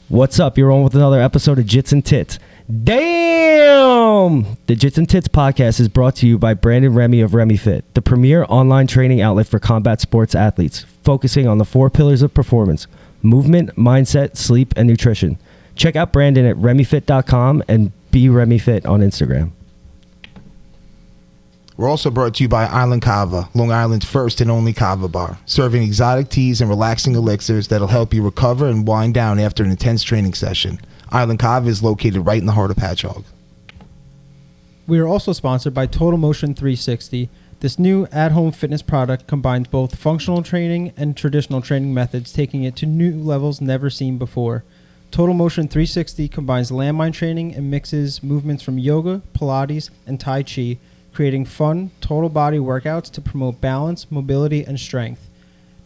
What's up? You're on with another episode of Jits and Tits. Damn! The Jits and Tits podcast is brought to you by Brandon Remy of Remy Fit, the premier online training outlet for combat sports athletes, focusing on the 4 pillars of performance: movement, mindset, sleep, and nutrition. Check out Brandon at remyfit.com and be Remy Fit on Instagram. We're also brought to you by Island Kava, Long Island's first and only kava bar, serving exotic teas and relaxing elixirs that'll help you recover and wind down after an intense training session. Island Kava is located right in the heart of Patchogue. We are also sponsored by Total Motion 360. This new at-home fitness product combines both functional training and traditional training methods, taking it to new levels never seen before. Total Motion 360 combines landmine training and mixes movements from yoga, Pilates, and Tai Chi, creating fun, total body workouts to promote balance, mobility, and strength.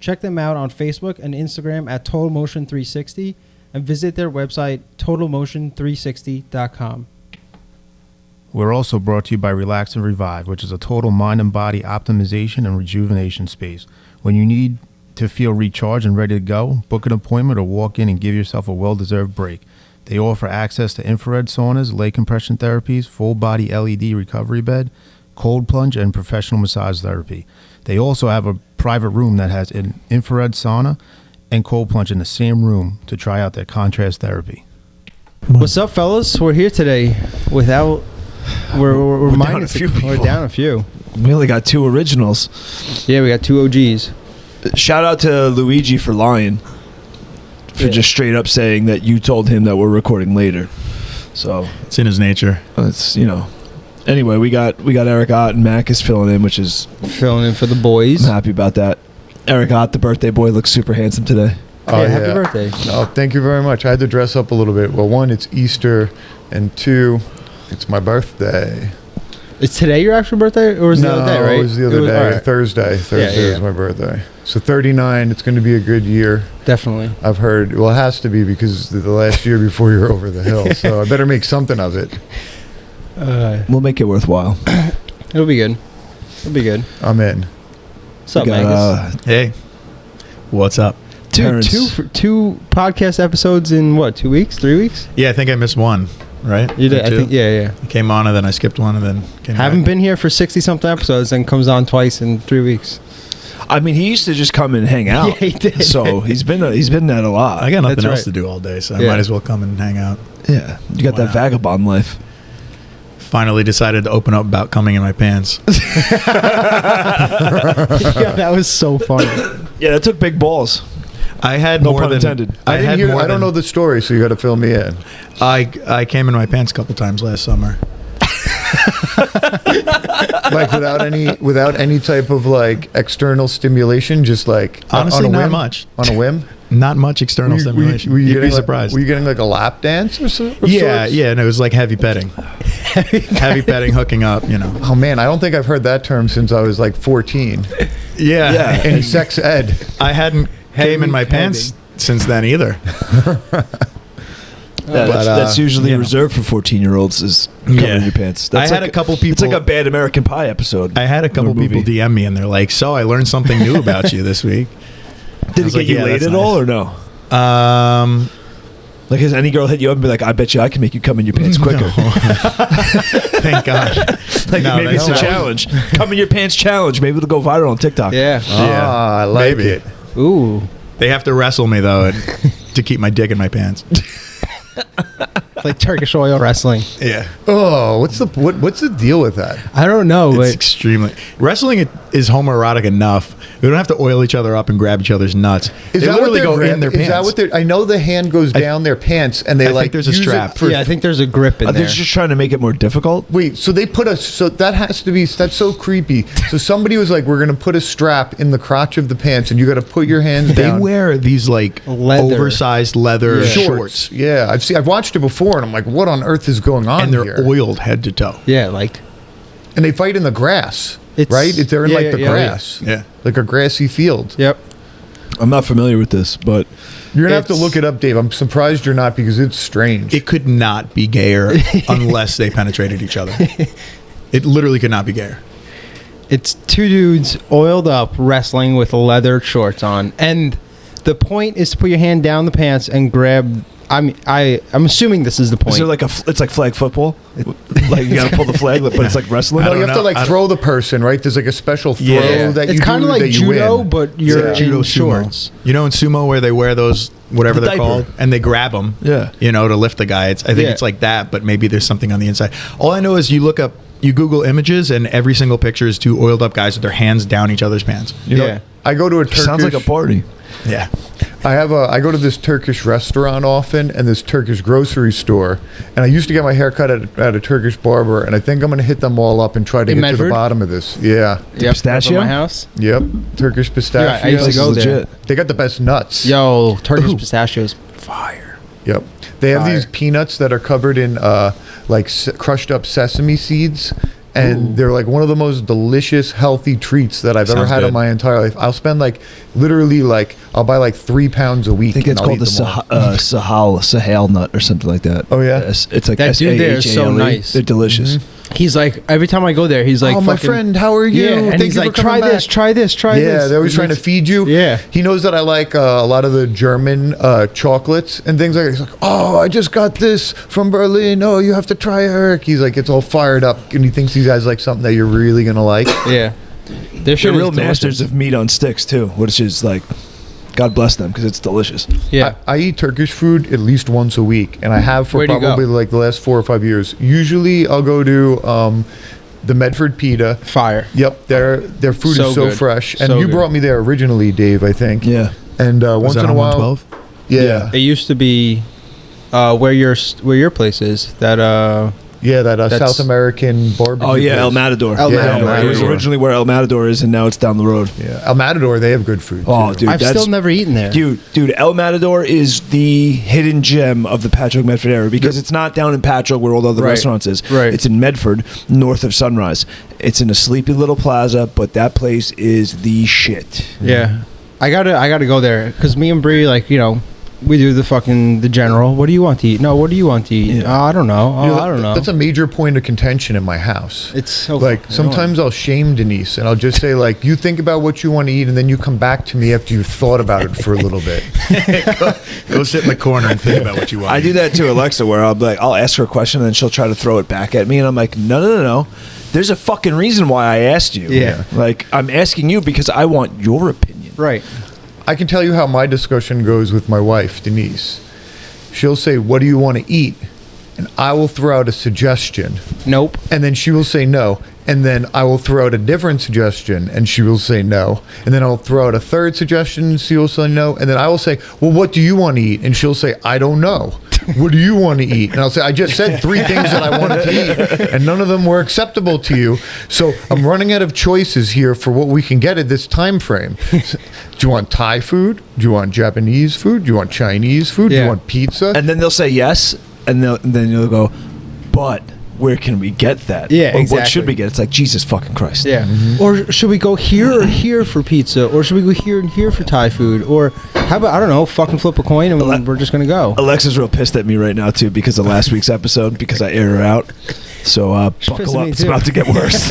Check them out on Facebook and Instagram at Total Motion 360 and visit their website, totalmotion360.com. We're also brought to you by Relax and Revive, which is a total mind and body optimization and rejuvenation space. When you need to feel recharged and ready to go, book an appointment or walk in and give yourself a well-deserved break. They offer access to infrared saunas, leg compression therapies, full-body LED recovery bed, cold plunge, and professional massage therapy. They also have a private room that has an infrared sauna and cold plunge in the same room to try out their contrast therapy. What's up, fellas? We're here today without... We're down a few people. We're down a few. We only got 2 originals. Yeah, we got 2 OGs. Shout out to Luigi for lying. For just straight up saying that you told him that we're recording later. So it's in his nature. It's, Anyway, we got Eric Ott and Mack is filling in, which is filling in for the boys. I'm happy about that. Eric Ott, the birthday boy, looks super handsome today. Oh, yeah, happy birthday. Oh, thank you very much. I had to dress up a little bit. Well, 1, it's Easter, and 2, it's my birthday. Is today your actual birthday, or is it the other day, right? No, it was the other day. Right. Thursday. Thursday is my birthday. So 39, it's going to be a good year. Definitely. I've heard. Well, it has to be because the last year before you're over the hill. So I better make something of it. We'll make it worthwhile. It'll be good. It'll be good. I'm in. What's up, Magus? Hey. What's up? Two podcast episodes in what, 2 weeks, 3 weeks? Yeah, I think I missed one, right? You did, I think, yeah. I came on and then I skipped one and then came Haven't back. been here for 60-something episodes and comes on twice in 3 weeks. I mean, he used to just come and hang out. Yeah, he did. So he's been at a lot. I got nothing That's else right. to do all day, so I might as well come and hang out. Yeah, you got that vagabond life. Finally decided to open up about coming in my pants. Yeah, that was so funny. Yeah, that took big balls. I had No more pun than intended. I don't know the story, so you got to fill me in. I came in my pants a couple times last summer. Like without any type of like external stimulation, just like Honestly, on a not whim? On a whim. Not much external stimulation. You'd be surprised. Were you getting like a lap dance or so? Yeah, and it was like heavy petting. Heavy petting, hooking up, Oh man, I don't think I've heard that term since I was like 14. Yeah. In sex ed. I hadn't came in my pants since then either. That's usually reserved for 14-year-olds is covering your pants. That's I had a couple people. It's like a Bad American Pie episode. I had a couple people DM me and they're like, "So I learned something new about you this week." Did it get you laid at all or no? Like, has any girl hit you up and be like, "I bet you I can make you come in your pants quicker"? Thank God. Like maybe it's a challenge. Come in your pants challenge. Maybe it'll go viral on TikTok. Yeah. I like it. Ooh. They have to wrestle me though to keep my dick in my pants. Like Turkish oil wrestling. Yeah. Oh, what's the deal with that? I don't know, It's but extremely wrestling is homoerotic enough. We don't have to oil each other up and grab each other's nuts. They literally go in their pants. Is that what they're? I know the hand goes down their pants, and they I like think there's a use strap. it for, yeah, I think there's a grip in Are there. they just trying to make it more difficult? Wait, so they put so that has to be, that's so creepy. So somebody was like, we're going to put a strap in the crotch of the pants and you got to put your hands They down. wear these like oversized leather shorts. Yeah, I've watched it before and I'm like, what on earth is going on And they're here? oiled head to toe. Yeah, like. And they fight in the grass, It's- right? They're in yeah, like yeah, the yeah. grass. Yeah. Like a grassy field. Yep. I'm not familiar with this, but You're going to have to look it up, Dave. I'm surprised you're not because it's strange. It could not be gayer unless they penetrated each other. It literally could not be gayer. It's two dudes oiled up wrestling with leather shorts on. And the point is to put your hand down the pants and grab I'm assuming this is the point. Is there like it's like flag football? Like you gotta pull the flag, but it's like wrestling. No, you have to like throw the person, right? There's like a special throw that you it's kind of do like that you judo, win. but you're Judo in sumo. shorts. You know, in sumo where they wear those whatever The they're diaper. called, and they grab them. Yeah. You know, to lift the guy. I think it's like that, but maybe there's something on the inside. All I know is you Google images, and every single picture is two oiled up guys with their hands down each other's pants. You know, I go to a Turkish. Sounds like a party. Yeah. I go to this Turkish restaurant often and this Turkish grocery store, and I used to get my hair cut at a Turkish barber, and I think I'm going to hit them all up and try to In get to Medford? the bottom of this. Yeah. Yep, Pistachio? at my house. Yep. Turkish pistachio. Yeah, I used to go there. Legit. They got the best nuts. Yo, Turkish pistachios, fire. Yep. They have Fire. these peanuts that are covered in crushed up sesame seeds. And they're like one of the most delicious, healthy treats that I've ever Sounds had in good. my entire life. I'll spend I'll buy like 3 pounds a week. I think it's and I'll called the eat them all. Sahal nut or something like that. Oh, yeah? It's like That dude there is so SAHALE. nice. They're delicious. He's like, every time I go there, he's like, Oh, my fucking- friend, how are you? Yeah, and Thank he's you for like, coming try this, back." try this, try this. Yeah, they're always trying to feed you. Yeah. He knows that I like a lot of the German chocolates and things like that. He's like, oh, I just got this from Berlin. Oh, you have to try it, Eric. He's like, it's all fired up. And he thinks he has like something that you're really going to like. Yeah. They're They're real masters of meat on sticks too, which is like, God bless them because it's delicious. Yeah. I eat Turkish food at least once a week, and I have for Where do you probably go? like the last 4 or 5 years. Usually I'll go to the Medford Pita. Fire. Yep, their food So is so good. fresh. And So you good. brought me there originally, Dave, I think. Yeah. And once that in a on while. 112? Yeah. It used to be where your place is. That Yeah, that That's- South American barbecue. Oh yeah, place. El Matador. El Yeah, Matador. El It was Matador. originally where El Matador is, and now it's down the road. Yeah, El Matador, they have good food. Oh, too. dude, I've that's still never eaten there. Dude, El Matador is the hidden gem of the Patchogue Medford area because it's not down in Patchogue where all the other Right. restaurants is. Right. It's in Medford, north of Sunrise. It's in a sleepy little plaza, but that place is the shit. Yeah, I gotta go there because me and Bree, like, you know, we do the general. What do you want to eat? No, what do you want to eat? Yeah. I don't know. Oh, You know, I don't know. That's a major point of contention in my house. It's so Like fucking sometimes I'll shame Denise and I'll just say like, you think about what you want to eat and then you come back to me after you've thought about it for a little bit. Go sit in the corner and think about what you want. I do that to Alexa where I'll ask her a question and then she'll try to throw it back at me and I'm like, no. There's a fucking reason why I asked you. Yeah. Like, I'm asking you because I want your opinion. right. I can tell you how my discussion goes with my wife, Denise. She'll say, what do you want to eat? And I will throw out a suggestion. Nope. And then she will say no. And then I will throw out a different suggestion and she will say no. And then I'll throw out a third suggestion and she will say no. And then I will say, well, what do you want to eat? And she'll say, I don't know. What do you want to eat? And I'll say, I just said 3 things that I wanted to eat and none of them were acceptable to you. So I'm running out of choices here for what we can get at this time frame. Do you want Thai food? Do you want Japanese food? Do you want Chinese food? Do Yeah. you want pizza? And then they'll say yes, and then you'll go, but where can we get that? Yeah, Or what exactly. should we get? It's like, Jesus fucking Christ. Yeah. Or should we go here or here for pizza? Or should we go here and here for Thai food? Or how about, I don't know, fucking flip a coin and we're just gonna go. Alexa's real pissed at me right now too because of last week's episode because I aired her out. So pissed buckle at up, me, it's too. about to get worse.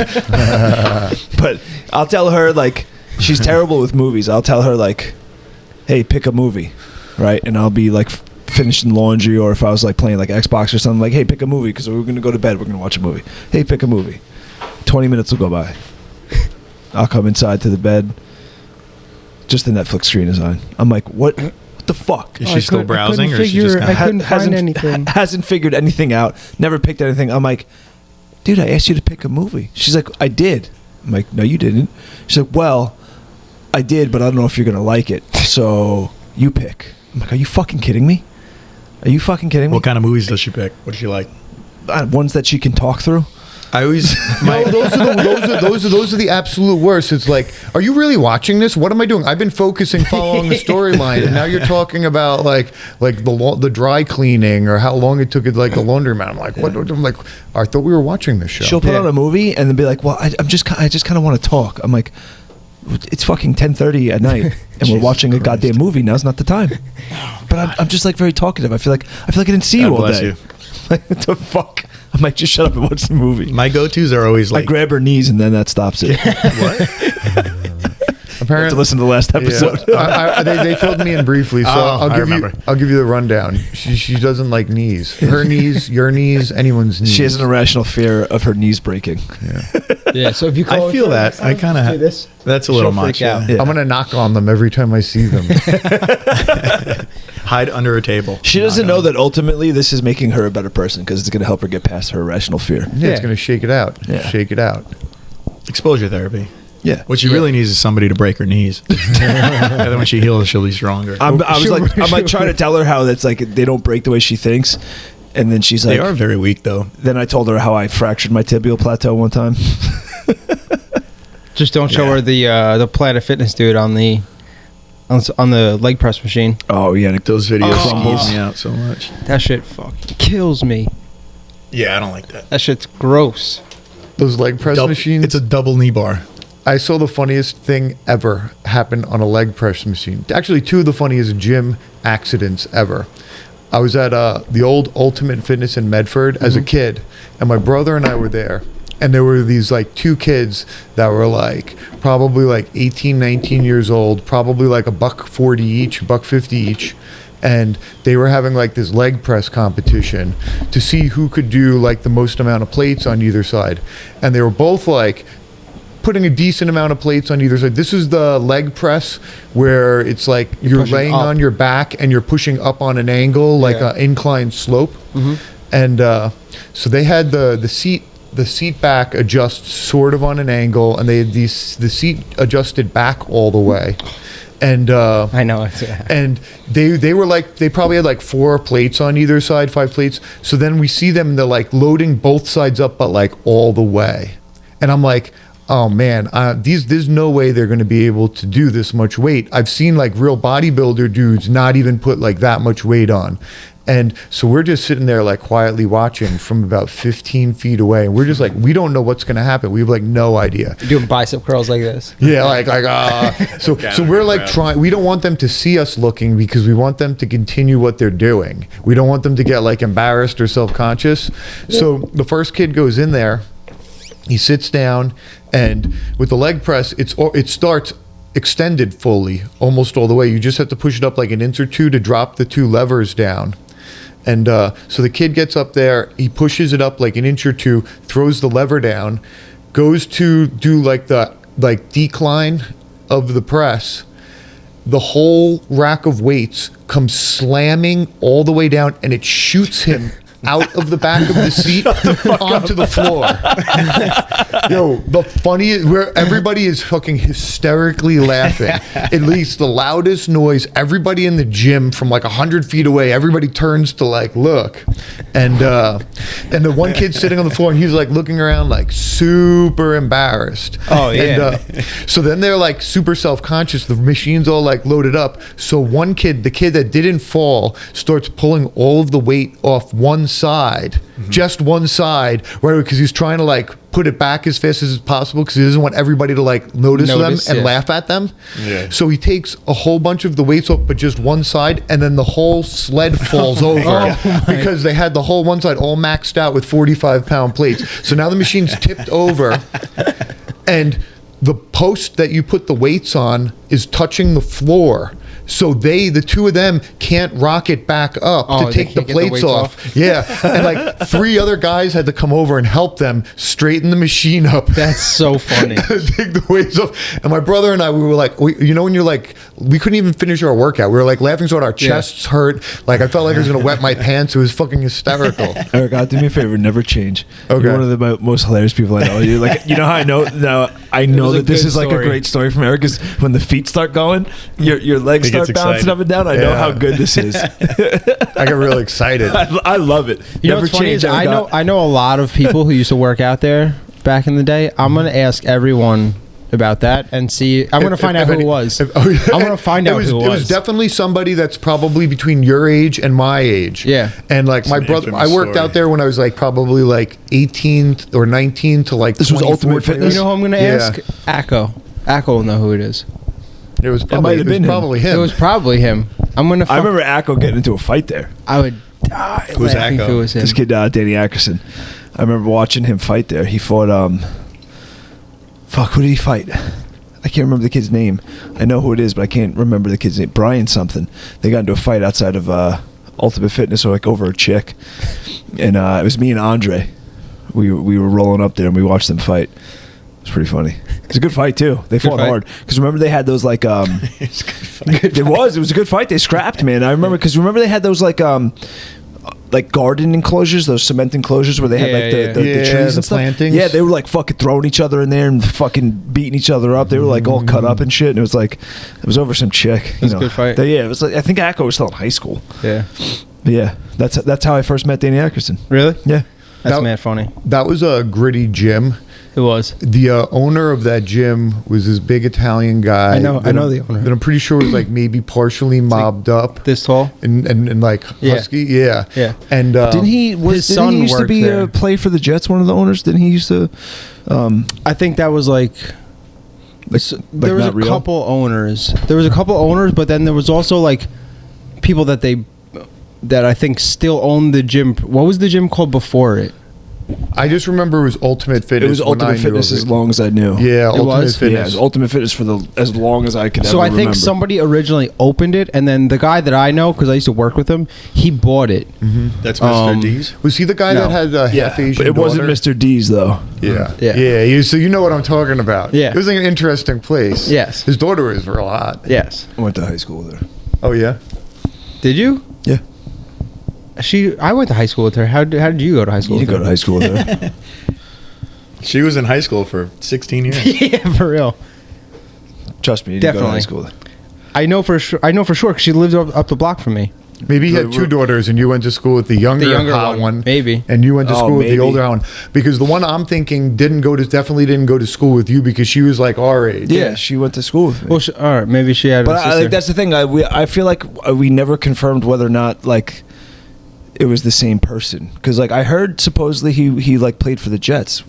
But I'll tell her like she's terrible with movies. I'll tell her like, hey, pick a movie, right? And I'll be like finishing laundry, or if I was like playing like Xbox or something, like, hey, pick a movie because we're gonna go to bed. We're gonna watch a movie. Hey, pick a movie. 20 minutes will go by. I'll come inside to the bed. Just the Netflix screen is on. I'm like, what the fuck? Is she still browsing, or is she just I kind couldn't find anything. Hasn't figured anything out. Never picked anything. I'm like, dude, I asked you to pick a movie. She's like, I did. I'm like, no, you didn't. She's like, well, I did, but I don't know if you're gonna like it. So you pick. I'm like, are you fucking kidding me? Are you fucking kidding me? What kind of movies does she pick? What does she like? Ones that she can talk through. I always No, those are the absolute worst. It's like, are you really watching this? What am I doing? I've been focusing following the storyline, and now you're talking about like the dry cleaning or how long it took at like the laundromat. I'm like, what? I'm like, I thought we were watching this show. She'll put on a movie and then be like, well, I just kind of want to talk. I'm like, it's fucking 10:30 at night and we're watching a goddamn movie. Now's not the time. But I'm just like very talkative. I feel like I didn't see you God all bless day. you. Like, what the fuck? I'm like, just shut up and watch the movie. My go-tos are always I like grab her knees and then that stops it. Apparently, to listen to the last episode. Yeah. They filled me in briefly, so I remember. I'll give you the rundown. She doesn't like knees. Her knees, your knees, anyone's knees. She has an irrational fear of her knees breaking. Yeah. So if you call I feel that. I kind of have this. That's a little She'll much. freak out. Yeah. I'm gonna knock on them every time I see them. Hide under a table. She doesn't know that ultimately this is making her a better person because it's going to help her get past her irrational fear. Yeah, it's Yeah. gonna shake it out. Yeah. Shake it out. Exposure therapy. Yeah. What she really needs is somebody to break her knees. And then when she heals, she'll be stronger. I'm like trying to tell her how that's like they don't break the way she thinks, and then she's like, They are very weak, though. Then I told her how I fractured my tibial plateau one time. Just don't show her the Planet Fitness dude on the leg press machine. Oh yeah, Those videos crumbles. skeeve me out so much. That shit fucking kills me. Yeah, I don't like that. That shit's gross. Those leg press machines. It's a double knee bar. I saw the funniest thing ever happen on a leg press machine. Actually, two of the funniest gym accidents ever. I was at the old Ultimate Fitness in Medford as a kid, and my brother and I were there. And there were these like two kids that were like probably like 18, 19 years old, probably like $140 each, $150 each. And they were having like this leg press competition to see who could do like the most amount of plates on either side. And they were both like putting a decent amount of plates on either side. This is the leg press where it's like you're pushing laying up on your back and you're pushing up on an angle, like Yeah. an inclined slope. And so they had the seat back adjusts sort of on an angle, and they had the seat adjusted back all the way. And I know it's and they were like, they probably had like 4 plates on either side, 5 plates. So then we see them, they're like loading both sides up, but like all the way. And I'm like, oh man, there's no way they're going to be able to do this much weight. I've seen like real bodybuilder dudes not even put like that much weight on. And so we're just sitting there like quietly watching from about 15 feet away. And we're just like, we don't know what's going to happen. We have like no idea. doing bicep curls like this. Yeah, so we're like trying. We don't want them to see us looking because we want them to continue what they're doing. We don't want them to get like embarrassed or self-conscious. So the first kid goes in there. He sits down, and with the leg press, it starts extended fully, almost all the way. You just have to push it up like an inch or two to drop the 2 levers down. And so the kid gets up there, he pushes it up like an inch or two, throws the lever down, goes to do like the decline of the press. The whole rack of weights comes slamming all the way down, and it shoots him out of the back of the seat onto the floor. Yo, the funniest, where everybody is fucking hysterically laughing. At least the loudest noise, everybody in the gym from like 100 feet away, everybody turns to like look. And the one kid sitting on the floor, and he's like looking around like super embarrassed. Oh, yeah. And so then they're like super self-conscious. The machine's all like loaded up. So one kid, the kid that didn't fall, starts pulling all of the weight off one side, just one side, right? Because he's trying to like put it back as fast as possible because he doesn't want everybody to like notice them and laugh at them. Yeah. So he takes a whole bunch of the weights off, but just one side, and then the whole sled falls over because they had the whole one side all maxed out with 45-pound plates. So now the machine's tipped over, and the post that you put the weights on is touching the floor. So the 2 of them can't rock it back up to take the plates off. Yeah. And like 3 other guys had to come over and help them straighten the machine up. That's so funny. Take the weights off. And my brother and I, we were like, you know, when you're like, we couldn't even finish our workout. We were like laughing so hard, our chests hurt. Like I felt like I was going to wet my pants. It was fucking hysterical. Eric, do me a favor, never change. Okay. You're one of the most hilarious people I know. You're like, you know how I know now? I know that this is like a great story from Eric. Is when the feet start going, your legs start bouncing up and down. I know how good this is. I got real excited. I love it. You know what's funny is I know a lot of people who used to work out there back in the day. I'm gonna ask everyone about that and see. I'm gonna find out who it was. I'm gonna find out who it was. It was definitely somebody that's probably between your age and my age. Yeah. And like my brother, I worked out there when I was like probably like 18 or 19 to like. This was Ultimate Fitness. You know who I'm gonna ask? Acco. Acco will know who it is. It was probably, might have been him. It was probably him. I remember Acco getting into a fight there. I would die. Who's laughing if Acco? it was him. This kid, Danny Ackerson. I remember watching him fight there. He fought, fuck, who did he fight? I can't remember the kid's name. I know who it is, but I can't remember the kid's name. Brian something. They got into a fight outside of Ultimate Fitness, or like over a chick, and it was me and Andre. We were rolling up there and we watched them fight. It was pretty funny. It's a good fight too. They fought hard because remember they had those like It's a good fight. it was a good fight. They scrapped, man. I remember because they had those like garden enclosures, those cement enclosures where they had like the trees the and stuff. plantings. Yeah, they were like fucking throwing each other in there and fucking beating each other up. They were like all cut up and shit. And it was like it was over some chick. It was a good fight. Yeah, it was like I think Akko was still in high school. Yeah. But yeah, that's how I first met Danny Ackerson. Really? Yeah. That's That- mad funny. That was a gritty gym. It was. The owner of that gym was this big Italian guy. I know that the owner. That I'm pretty sure was like maybe partially mobbed up This tall. and like Yeah. husky. Yeah. Yeah. And Didn't he? His Didn't son he used to worked be there. play for the Jets? One of the owners. Didn't he used to? I think that was like there was not a real? couple owners. There was a couple owners, but then there was also like people that I think still own the gym. What was the gym called before it? I just remember it was Ultimate Fitness. It was when I Ultimate knew Fitness of as it. long as I knew. Yeah, Ultimate was? Yeah, it Fitness. was Ultimate Fitness for as long as I could So ever I think remember. somebody originally opened it, and then the guy that I know, because I used to work with him, he bought it. That's Mr. D's. Was he the guy No. that had a Yeah, half Asian but it wasn't daughter? Mr. D's though. Yeah. Yeah. So you know what I'm talking about. Yeah. It was like an interesting place. Yes. His daughter was real hot. Yes. I went to high school there. Oh, yeah? Did you? Yeah, I went to high school with her. How did you go to high school? you didn't go with to high school there. She was in high school for 16 years. her? Yeah, for real. Trust me, you didn't go to high Definitely. school there. I know for sure. Because she lived up the block from me. Maybe he had two daughters and you went to school with the younger hot one. maybe. And you went to Oh, school with the maybe. older one. Because the one I'm thinking definitely didn't go to school with you because she was like our age. Yeah, she went to school with me. Well, all right, maybe she had. But a I sister. think that's the thing. I feel like we never confirmed whether or not like it was the same person because like I heard supposedly he like played for the Jets.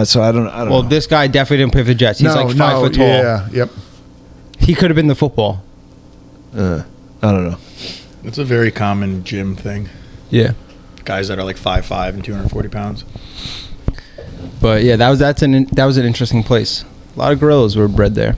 So I don't Well, know. this guy definitely didn't play for the Jets. He's like 5 foot tall. Yeah, yep. He could have been the football. I don't know. It's a very common gym thing. Yeah. Guys that are like 5'5" and 240 pounds. But yeah, that was an interesting place. A lot of gorillas were bred there.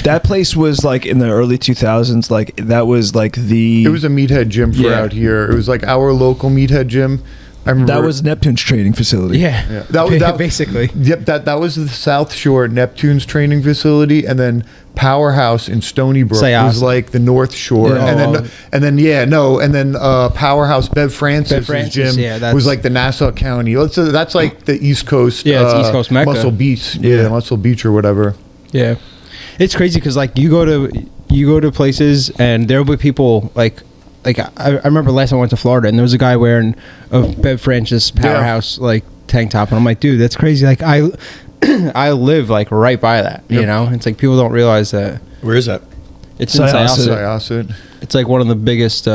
That place was like in the early 2000s. Like that was like the. It was a meathead gym for Yeah. out here. It was like our local meathead gym. I remember that was Neptune's training facility. Yeah. That basically. Yep, that was the South Shore Neptune's training facility, and then Powerhouse in Stony Brook Syosset. was like the North Shore, Yeah. and then Powerhouse Bev Francis' Francis, gym yeah, that's- was like the Nassau County. That's like the East Coast. Yeah, it's East Coast Mecca. Muscle Beach, Yeah. Muscle Beach or whatever. Yeah. It's crazy because like you go to places and there'll be people like I remember last time I went to Florida and there was a guy wearing a Bev Francis Powerhouse like tank top and I'm like, dude, that's crazy. Like I I live like right by that. You Yep. know, it's like people don't realize that Where is that? it's in Syosset. Syosset. Syosset. It's like one of the biggest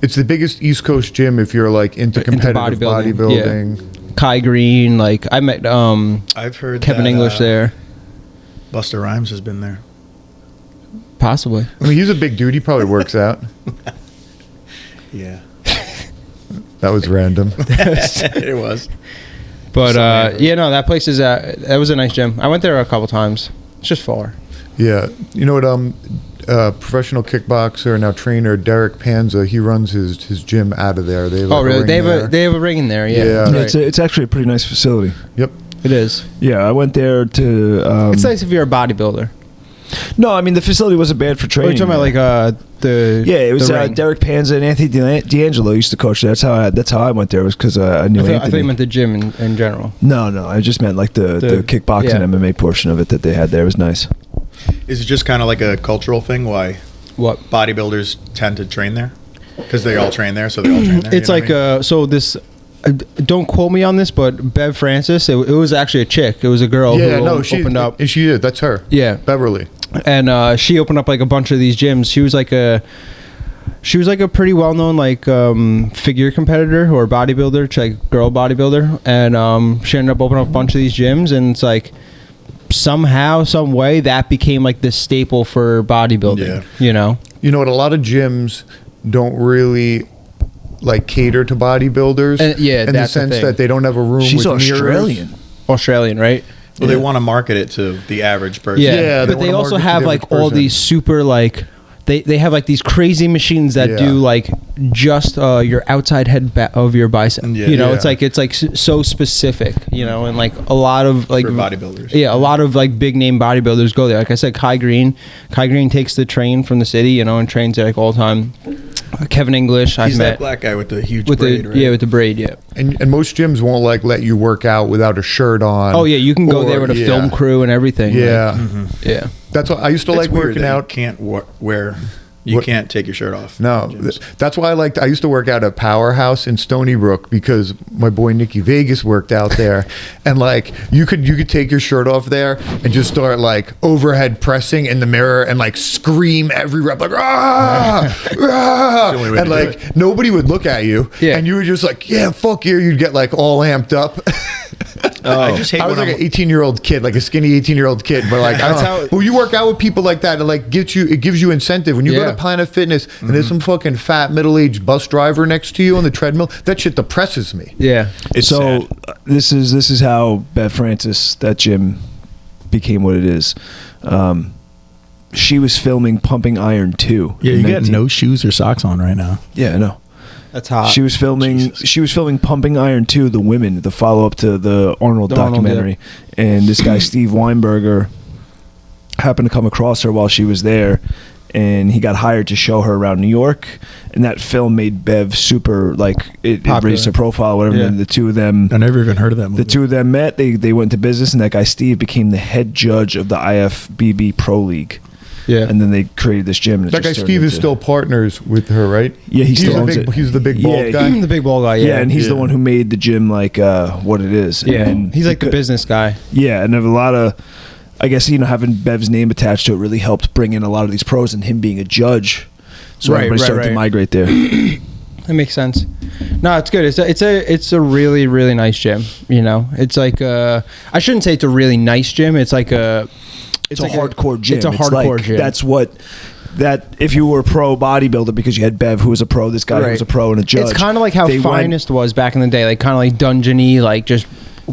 It's the biggest East Coast gym if you're like into competitive bodybuilding. Kai Green. Like I met I've heard Kevin that, English there. Busta Rhymes has been there. Possibly. I mean, he's a big dude. He probably works out. Yeah. That was random. It was. But no, that place is that was a nice gym. I went there a couple times. It's just far. Yeah, you know what? Professional kickboxer now trainer Derek Panza. He runs his gym out of there. They have Oh, like a really? ring there. They have a ring in there. Yeah. Yeah. Right. It's actually a pretty nice facility. Yep. It is. Yeah, I went there to. It's nice if you're a bodybuilder. No, I mean the facility wasn't bad for Oh, training. you're talking about like the Yeah, it was the ring. Derek Panza and Anthony D'Angelo used to coach there. That's how I went there. Was because I knew I Anthony. thought you meant the gym in general. No, I just meant like the kickboxing yeah. MMA portion of it that they had there was nice. Is it just kind of like a cultural thing why What? bodybuilders tend to train there? Because they all train there, so they all train there. It's you know like what I mean? so this. Don't quote me on this, but Bev Francis, it was actually a chick. It was a girl Yeah, who no, she opened up. And she did. That's her. Yeah, Beverly. and she opened up like a bunch of these gyms. She was like a pretty well known like figure competitor or bodybuilder, like girl bodybuilder, and she ended up opening up a bunch of these gyms, and it's like somehow, some way that became like the staple for bodybuilding. Yeah. You know, You know what? A lot of gyms don't really like cater to bodybuilders. And- yeah, in the that's the sense thing. that they don't have a room. She's with mirrors. Australian. Australian, right? Well, they want to market it to the average person. Yeah, Yeah, but they wanna also market to have the like average all person. these super like they have like these crazy machines that Yeah. do like just your outside head of your bicep. Yeah. You know, Yeah. it's like so specific. You know, and like a lot of like For bodybuilders. Yeah, a lot of like big name bodybuilders go there. Like I said, Kai Green takes the train from the city, you know, and trains there like all the time. Kevin English, I've He's met that black guy with the huge with braid, the right? yeah with the braid. Yeah. And most gyms won't like let you work out without a shirt on. Oh yeah, you can go Or- there with a yeah. film crew and everything. Yeah, Yeah. that's what I used to It's like weird working that you out. can't wear. You What- can't take your shirt off. No, in gyms. that's why I used to work out at Powerhouse in Stony Brook because my boy Nicky Vegas worked out there, and like you could take your shirt off there and just start like overhead pressing in the mirror and like scream every rep like ah, ah, the only way and to do like nobody would look at you, Yeah. and you were just like yeah fuck you, you'd get like all amped up. I just hate I was when like I'm- an 18-year-old kid, like a skinny 18-year-old kid, but like I don't know. Well, you work out with people like that, and like it gives you incentive when you go Yeah. to Planet Fitness and there's some fucking fat middle-aged bus driver next to you on the treadmill. That shit depresses me. Yeah. It's so sad. this is how Bev Francis, that gym, became what it is. She was filming Pumping Iron 2. Yeah, in you got 19 no shoes or socks on right now. Yeah, I know. That's hot. She was filming. Jesus. She was filming Pumping Iron 2, The Women, the follow-up to the Arnold The Arnold, documentary. And this guy Steve Weinberger happened to come across her while she was there, and he got hired to show her around New York. And that film made Bev super like it Popular. raised her profile, whatever. Yeah. And the two of them. I never even heard of that movie. The two of them met. They went to business, and that guy Steve became the head judge of the IFBB Pro League. Yeah. And then they created this gym. And it That guy just turned Steve is into- still partners with her, right? Yeah, he he's still the owns big, it. He's the big Yeah, bald guy. the big ball guy. Yeah, and he's the Yeah. one who made the gym like what it is. Yeah. And He's like the could- business guy. Yeah, and there's a lot of, I guess, having Bev's name attached to it really helped bring in a lot of these pros, and him being a judge. So Right, everybody right, started to right. migrate there. That makes sense. No, it's good. It's a really, really nice gym. You know, it's like I shouldn't say it's a really nice gym. It's like a It's a like hardcore gym. It's a hardcore like, gym. That's what. That if you were a pro bodybuilder, because you had Bev who was a pro, this guy who Right. was a pro and a judge. It's kind of like how they went- Finest was back in the day, like kind of like dungeony, like just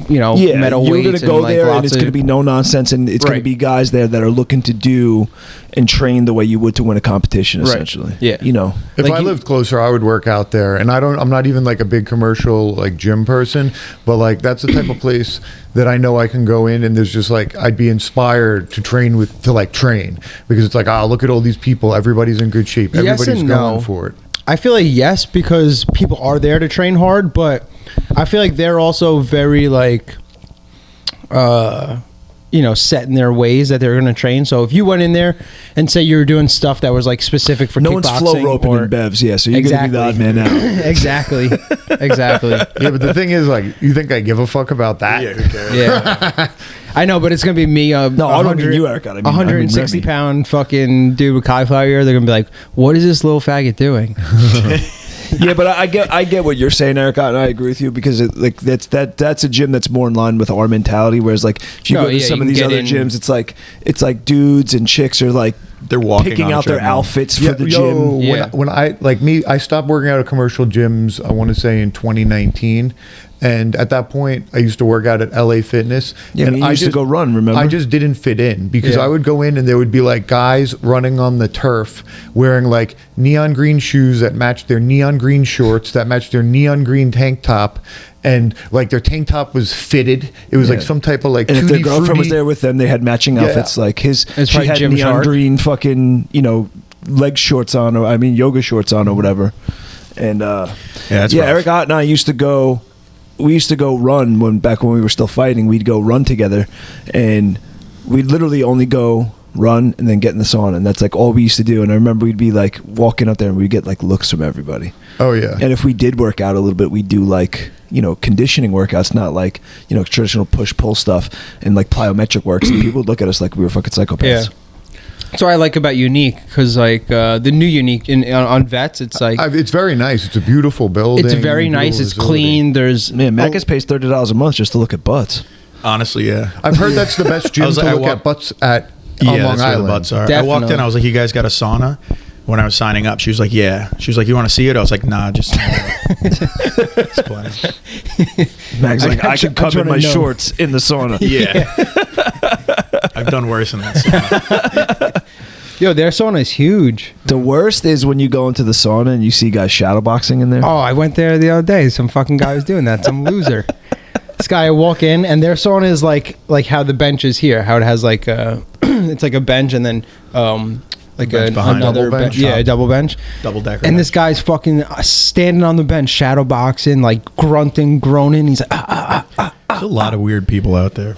metal you're weights. gonna go and, like, there, and lots it's of- gonna be no nonsense, and it's gonna Right. be guys there that are looking to do and train the way you would to win a competition, Right. essentially. Yeah. If Like I you- lived closer, I would work out there. And I'm not even like a big commercial like gym person, but like that's the type of place that I know I can go in and there's just like I'd be inspired to train because it's like, look at all these people, everybody's in good shape, Yes everybody's and going no. for it. I feel like yes, because people are there to train hard, but I feel like they're also very like set in their ways that they're going to train. So if you went in there and say you were doing stuff that was like specific for No one's flow kickboxing roping or in Bev's, yeah. So you're Exactly. gonna be the odd man out. exactly. Yeah, but the thing is, like, you think I give a fuck about that? Yeah, who cares? Yeah. I know, but it's gonna be me. No, I don't mean you, Eric. I mean 160 Remy. pound fucking dude with cauliflower ear. They're gonna be like, "What is this little faggot doing?" Yeah, but I get what you're saying, Eric, and I agree with you because that's a gym that's more in line with our mentality. Whereas like if you No, go to yeah, some you of these can other get in- gyms, it's like dudes and chicks are like They're walking picking on a out their treadmill. outfits for the gym. Yeah. When I stopped working out at commercial gyms, I want to say in 2019. And at that point, I used to work out at LA Fitness. Yeah, and you used to go run, remember? I just didn't fit in because Yeah. I would go in and there would be like guys running on the turf wearing like neon green shoes that matched their neon green shorts, that matched their neon green tank top. And like their tank top was fitted. It was like Yeah. some type of like And if their Tutti girlfriend was Frutti- there with them, they had matching Yeah. outfits. Like It's she probably had Jim neon Shark. green fucking leg shorts on, or yoga shorts on, or whatever. And that's yeah, rough. Eric Ott and I used to go. We used to go run back when we were still fighting. We'd go run together, and we'd literally only go run and then get in the sauna, and that's like all we used to do. And I remember we'd be like walking out there, and we'd get like looks from everybody. Oh yeah. And if we did work out a little bit, we'd do like conditioning workouts, not like traditional push pull stuff and like plyometric works. And people would look at us like we were fucking psychopaths. Yeah. That's what I like about Unique, because like the new Unique on Vets, it's like It's very nice. It's a beautiful building. it's very nice. beautiful It's facility. clean. There's Man, Macus pays $30 a month just to look at butts. Honestly, yeah. I've heard that's the best gym I was to like, I look walk- at butts at Yeah, on Long that's where the Island. butts are. I Definitely. walked in. I was like, "You guys got a sauna?" when I was signing up. She was like, yeah. She was like, you want to see it? I was like, nah, just it's plenty. Mag's like, I can come in my know. shorts in the sauna. Yeah. I've done worse than that. Sauna. Yo, their sauna is huge. The worst is when you go into the sauna and you see guys shadowboxing in there. Oh, I went there the other day. Some fucking guy was doing that. Some loser. This guy, I walk in, and their sauna is like how the bench is here. How it has like it's like a bench and then like Bench behind. another Double bench? bench. Yeah, a double bench. Double decker. And this guy's fucking standing on the bench, shadow boxing, like grunting, groaning. He's like, There's a lot of weird people out there.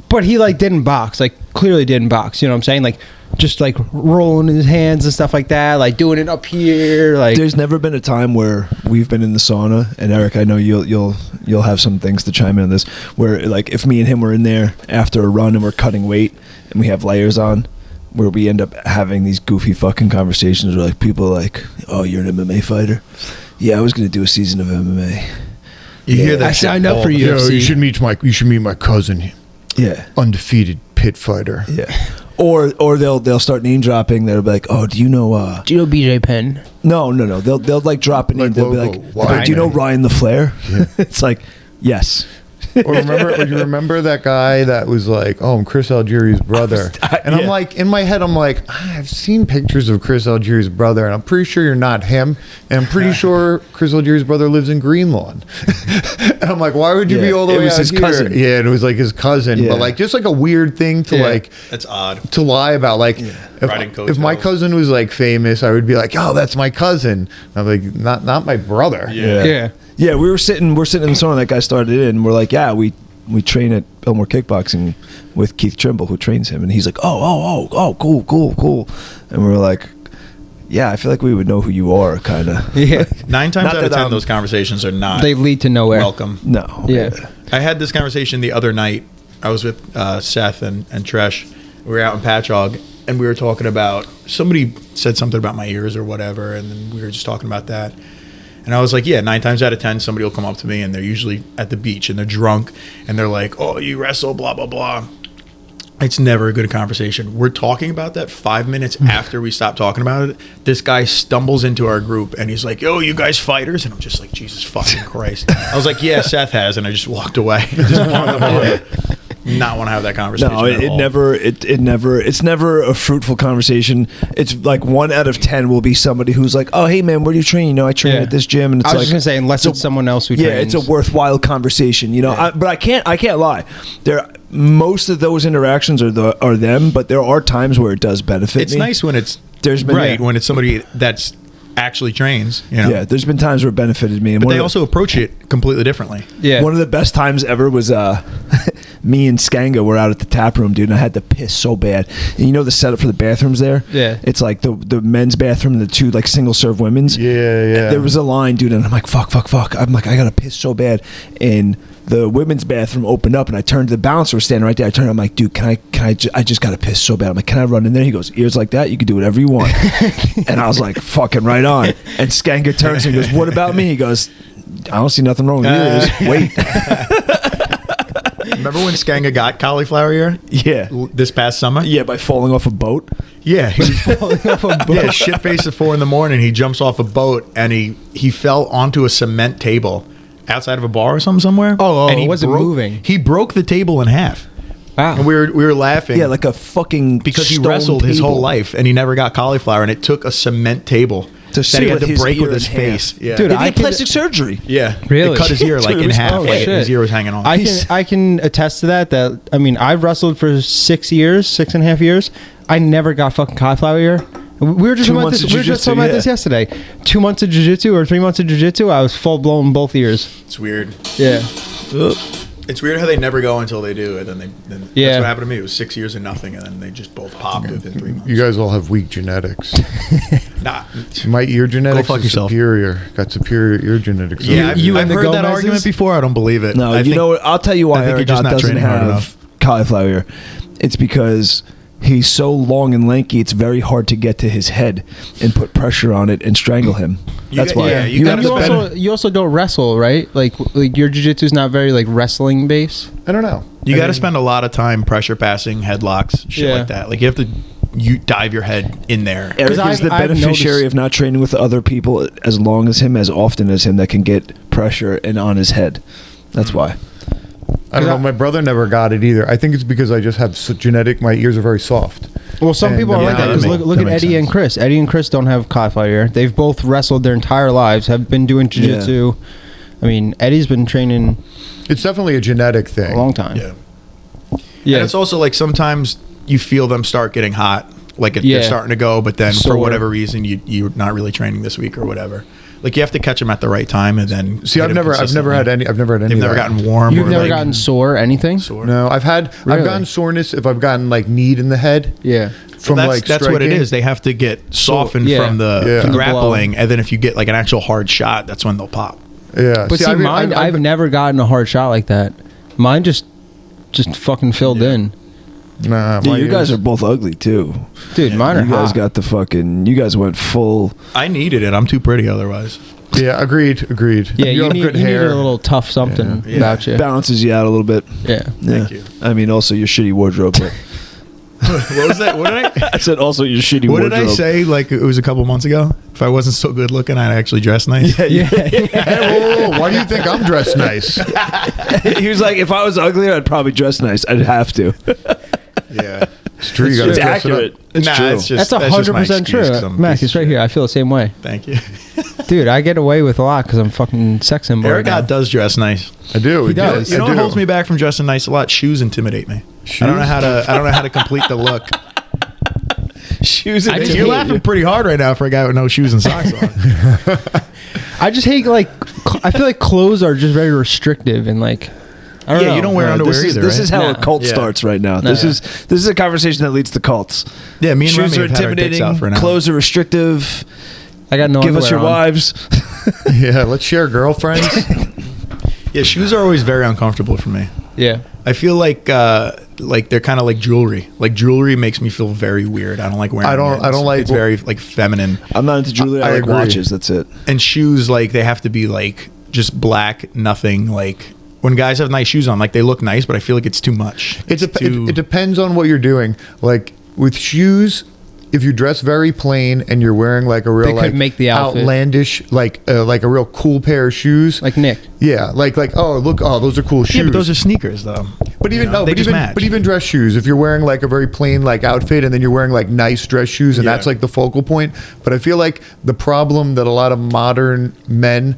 but he like didn't box, like clearly didn't box. You know what I'm saying? Like just like rolling his hands and stuff like that, like doing it up here. Like There's never been a time where we've been in the sauna, and Eric, I know you'll have some things to chime in on this, where like if me and him were in there after a run and we're cutting weight and we have layers on, where we end up having these goofy fucking conversations where like people are like, oh, you're an MMA fighter? Yeah, I was gonna do a season of MMA. You hear that? I shit signed up all for the you. time. Yo, UFC. you should meet my cousin, Yeah. undefeated pit fighter. Yeah. Or they'll start name dropping. They'll be like, oh, do you know do you know BJ Penn? No. They'll like drop a name. Like They'll be logo. like, Why? oh, do you know Ryan the Flair? It's like, yes. Or you remember that guy that was like, oh, I'm Chris Algieri's brother. And I'm yeah. like, in my head, I'm like, I've seen pictures of Chris Algieri's brother, and I'm pretty sure you're not him. And I'm pretty sure Chris Algieri's brother lives in Greenlawn. And I'm like, why would you Yeah, be all the it way was out his here? cousin. Yeah, and it was like his cousin. Yeah. But like, just like a weird thing to like, That's odd. to lie about. Like, Riding coattails. if my cousin was like famous, I would be like, oh, that's my cousin. I'm like, not my brother. Yeah. Yeah, we're sitting in the sauna. That guy started in, and we're like, yeah, we train at Belmore Kickboxing with Keith Trimble, who trains him, and he's like, oh, cool, and we're like, yeah, I feel like we would know who you are, kind of. Yeah, 9 times Not out of that 10, I'm- those conversations are not they lead to nowhere. welcome. No, Yeah. I had this conversation the other night. I was with Seth and Tresh. We were out in Patchogue, and we were talking about, somebody said something about my ears or whatever, and then we were just talking about that. And I was like, yeah, 9 times out of 10, somebody will come up to me, and they're usually at the beach, and they're drunk, and they're like, oh, you wrestle, blah, blah, blah. It's never a good conversation. We're talking about that 5 minutes after we stop talking about it. This guy stumbles into our group, and he's like, yo, you guys fighters? And I'm just like, Jesus fucking Christ. I was like, yeah, Seth has, and I just walked away. Just wanted to not want to have that conversation. No, at all. it's never a fruitful conversation. It's like 1 out of 10 will be somebody who's like, oh, hey man, where do you train? You know, I train Yeah. at this gym, and it's I was like, just gonna say, unless it's someone else who yeah, trains. it's a worthwhile conversation, you know. Yeah. But I can't lie. Most of those interactions are them, but there are times where it does benefit It's me. nice when it's There's been- right yeah. when it's somebody that's actually trains, you know. Yeah, there's been times where it benefited me, and But one they of the- also approach it completely differently. Yeah. One of the best times ever was me and Skanga were out at the tap room, dude, and I had to piss so bad. And you know the setup for the bathrooms there? Yeah. It's like the men's bathroom and the 2 like single serve women's. Yeah. There was a line, dude, and I'm like, fuck. I'm like, I gotta piss so bad. And the women's bathroom opened up, and I turned to the bouncer was standing right there. I turned, I'm like, dude, I just gotta piss so bad. I'm like, can I run in there? He goes, ears like that, you can do whatever you want. And I was like, fucking right on. And Skanga turns and goes, what about me? He goes, I don't see nothing wrong with your ears. Wait. Remember when Skanga got cauliflower ear Yeah. this past summer? Yeah, by falling off a boat. Yeah, he was falling off a boat. Yeah, shit faced at 4 a.m. He jumps off a boat and he fell onto a cement table outside of a bar or something somewhere. Oh, and he it wasn't moving. He broke the table in half. Wow. And we were laughing. Yeah, like a fucking because he stone wrestled his table. whole life and he never got cauliflower, and it took a cement table To that he had split to his break ear with his in face. half. Yeah, Dude, They I did could- plastic surgery. yeah, Really? It cut his ear like Dude, it in was- half. oh, Like, shit. his ear was hanging on. I can attest to that. I mean, I've wrestled for 6 years, 6.5 years. I never got fucking cauliflower ear. We were just 2 talking about months this. of We were just jiu-jitsu, talking about yeah. this yesterday. 2 months of jiu-jitsu or 3 months of jiu-jitsu. I was full blown both ears. It's weird. Yeah. It's weird how they never go until they do, and then Yeah. that's what happened to me. It was 6 years of nothing, and then they just both popped within 3 months. You guys all have weak genetics. Nah. My ear genetics fuck is yourself. superior. Got superior ear genetics. Yeah, You I've and the heard that Gomez's? argument before. I don't believe it. No, I you think- know what? I'll tell you I why think you're Eric just Ott not doesn't training hard have enough. cauliflower ear. It's because he's so long and lanky, it's very hard to get to his head and put pressure on it and strangle him. That's why. yeah, you And gotta spend- you also don't wrestle, right? Like your jiu-jitsu is not very like wrestling base. I don't know. You I got to mean, spend a lot of time pressure passing, headlocks, shit Yeah. like that. Like you have to you dive your head in there. Eric is the beneficiary of not training with other people as long as him, as often as him, that can get pressure and on his head. That's why. I don't know. My brother never got it either. I think it's because I just have genetic. My ears are very soft. Well, some people are like that. Because look at Eddie and Chris. Eddie and Chris don't have caudified ear. They've both wrestled their entire lives. Have been doing jiu-jitsu. Yeah. I mean, Eddie's been training. It's definitely a genetic thing. A long time. Yeah. And it's also like sometimes you feel them start getting hot, like they're starting to go, but then for whatever reason you're not really training this week or whatever. Like you have to catch them at the right time, and then I've never had any. They've never gotten warm. You've never gotten sore, anything? Sore? No, I've gotten soreness if I've gotten like kneed in the head. Yeah, from that's what it is. They have to get softened from the grappling, and then if you get like an actual hard shot, that's when they'll pop. Yeah, but see, mine, I've never gotten a hard shot like that. Mine just fucking filled in. Nah, dude, you guys are both ugly too. Dude, mine are hot. You guys got the fucking. You guys went full. I needed it. I'm too pretty otherwise. Yeah, agreed. Yeah, you need a little tough something about you. Balances you out a little bit. Yeah. Thank you. I mean, also your shitty wardrobe. But what was that? What did I? I said also your shitty wardrobe. What did I say? Like it was a couple months ago. If I wasn't so good looking, I'd actually dress nice. Yeah. Whoa, why do you think I'm dressed nice? He was like, if I was uglier, I'd probably dress nice. I'd have to. Yeah, it's true. It's accurate. It's true. It's just, that's 100% true. Mac, it's right here. I feel the same way. Thank you. Dude, I get away with a lot because I'm fucking sex symbol. Eric Ott does dress nice. I do. He does. You know what holds me back from dressing nice a lot? Shoes intimidate me. Shoes? I don't know how to complete the look. Shoes. You're laughing pretty hard right now for a guy with no shoes and socks on. I just hate I feel like clothes are just very restrictive and like. I don't know. You don't wear underwear either. This is how a cult starts right now. This is a conversation that leads to cults. Yeah, me and shoes Remy are intimidating. Clothes are restrictive. I got no. Give us your wives. Yeah, let's share girlfriends. Yeah, shoes are always very uncomfortable for me. Yeah, I feel like they're kind of like jewelry. Like jewelry makes me feel very weird. I don't like wearing. I don't like. It's very like feminine. I'm not into jewelry. I like agree. watches. That's it. And shoes, like they have to be like just black, nothing like. When guys have nice shoes on, like they look nice, but I feel like it's too much. It depends on what you're doing. Like with shoes, if you dress very plain and you're wearing like a real like make the outfit. Outlandish, like a real cool pair of shoes, like Nick. Yeah, like those are cool shoes. Yeah, but those are sneakers though. But even dress shoes. If you're wearing like a very plain like outfit and then you're wearing like nice dress shoes and that's like the focal point. But I feel like the problem that a lot of modern men.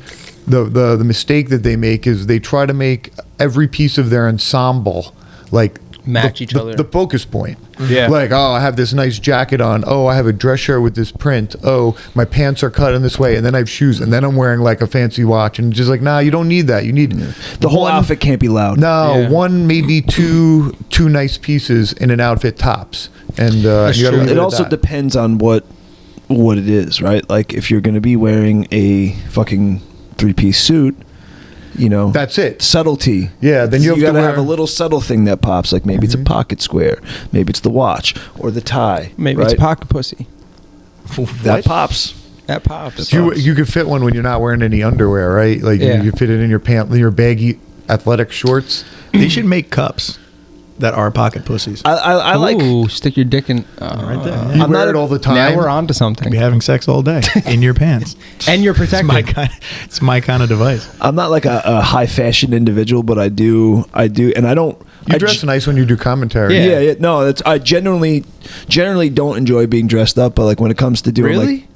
The mistake that they make is they try to make every piece of their ensemble like match each other. The focus point. Yeah. Like, oh, I have this nice jacket on. Oh, I have a dress shirt with this print. Oh, my pants are cut in this way. And then I have shoes. And then I'm wearing like a fancy watch. And just like, nah, you don't need that. You need the whole outfit can't be loud. No, one, maybe two nice pieces in an outfit tops. And it also depends on what it is, right? Like if you're going to be wearing a fucking 3-piece suit, you know, that's it. Subtlety. Yeah, then you gotta have a little subtle thing that pops. Like maybe it's a pocket square, maybe it's the watch or the tie. Maybe it's pocket pussy. That pops. That pops. You could fit one when you're not wearing any underwear, right? Like you fit it in your baggy athletic shorts. They should make cups that are pocket pussies. I like. Ooh, stick your dick in right there. You wear it all the time. Now we're on to something. Be having sex all day in your pants, and you're protected. It's my kind of device. I'm not like a high fashion individual, but I do, and I don't. You dress nice when you do commentary. Yeah. No, I generally don't enjoy being dressed up, but like when it comes to doing, really,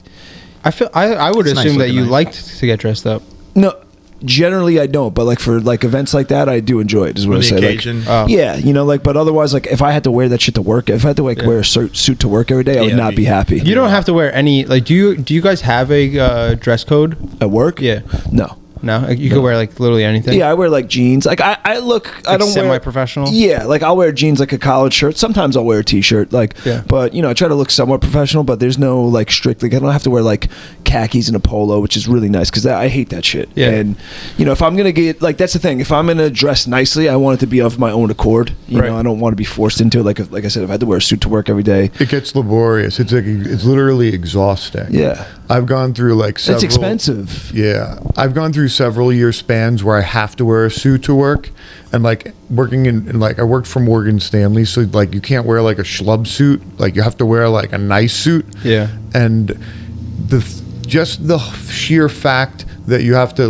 I would assume that you liked to get dressed up. No. Generally, I don't, but like for like events like that, I do enjoy it. Is what I say. Occasion. Yeah, you know, like, but otherwise, like, if I had to wear that shit to work, if I had to like wear a suit to work every day, I would not be happy. You don't have to wear any. Like, do you guys have a dress code at work? Yeah. No. No, you could wear like literally anything. Yeah, I wear like jeans. Like I look, like I don't semi-professional. Yeah, like I'll wear jeans like a collared shirt. Sometimes I'll wear a t-shirt. Like, but you know, I try to look somewhat professional. But there's no like strict. Like I don't have to wear like khakis and a polo, which is really nice because I hate that shit. Yeah. And if I'm gonna get that's the thing. If I'm gonna dress nicely, I want it to be of my own accord. You know, I don't want to be forced into it. Like I said, if I had to wear a suit to work every day, it gets laborious. It's literally exhausting. Yeah. I've gone through several. It's expensive. Yeah, I've gone through several year spans where I have to wear a suit to work, and working in I worked for Morgan Stanley, so you can't wear a schlub suit. You have to wear a nice suit. Yeah. And just the sheer fact that you have to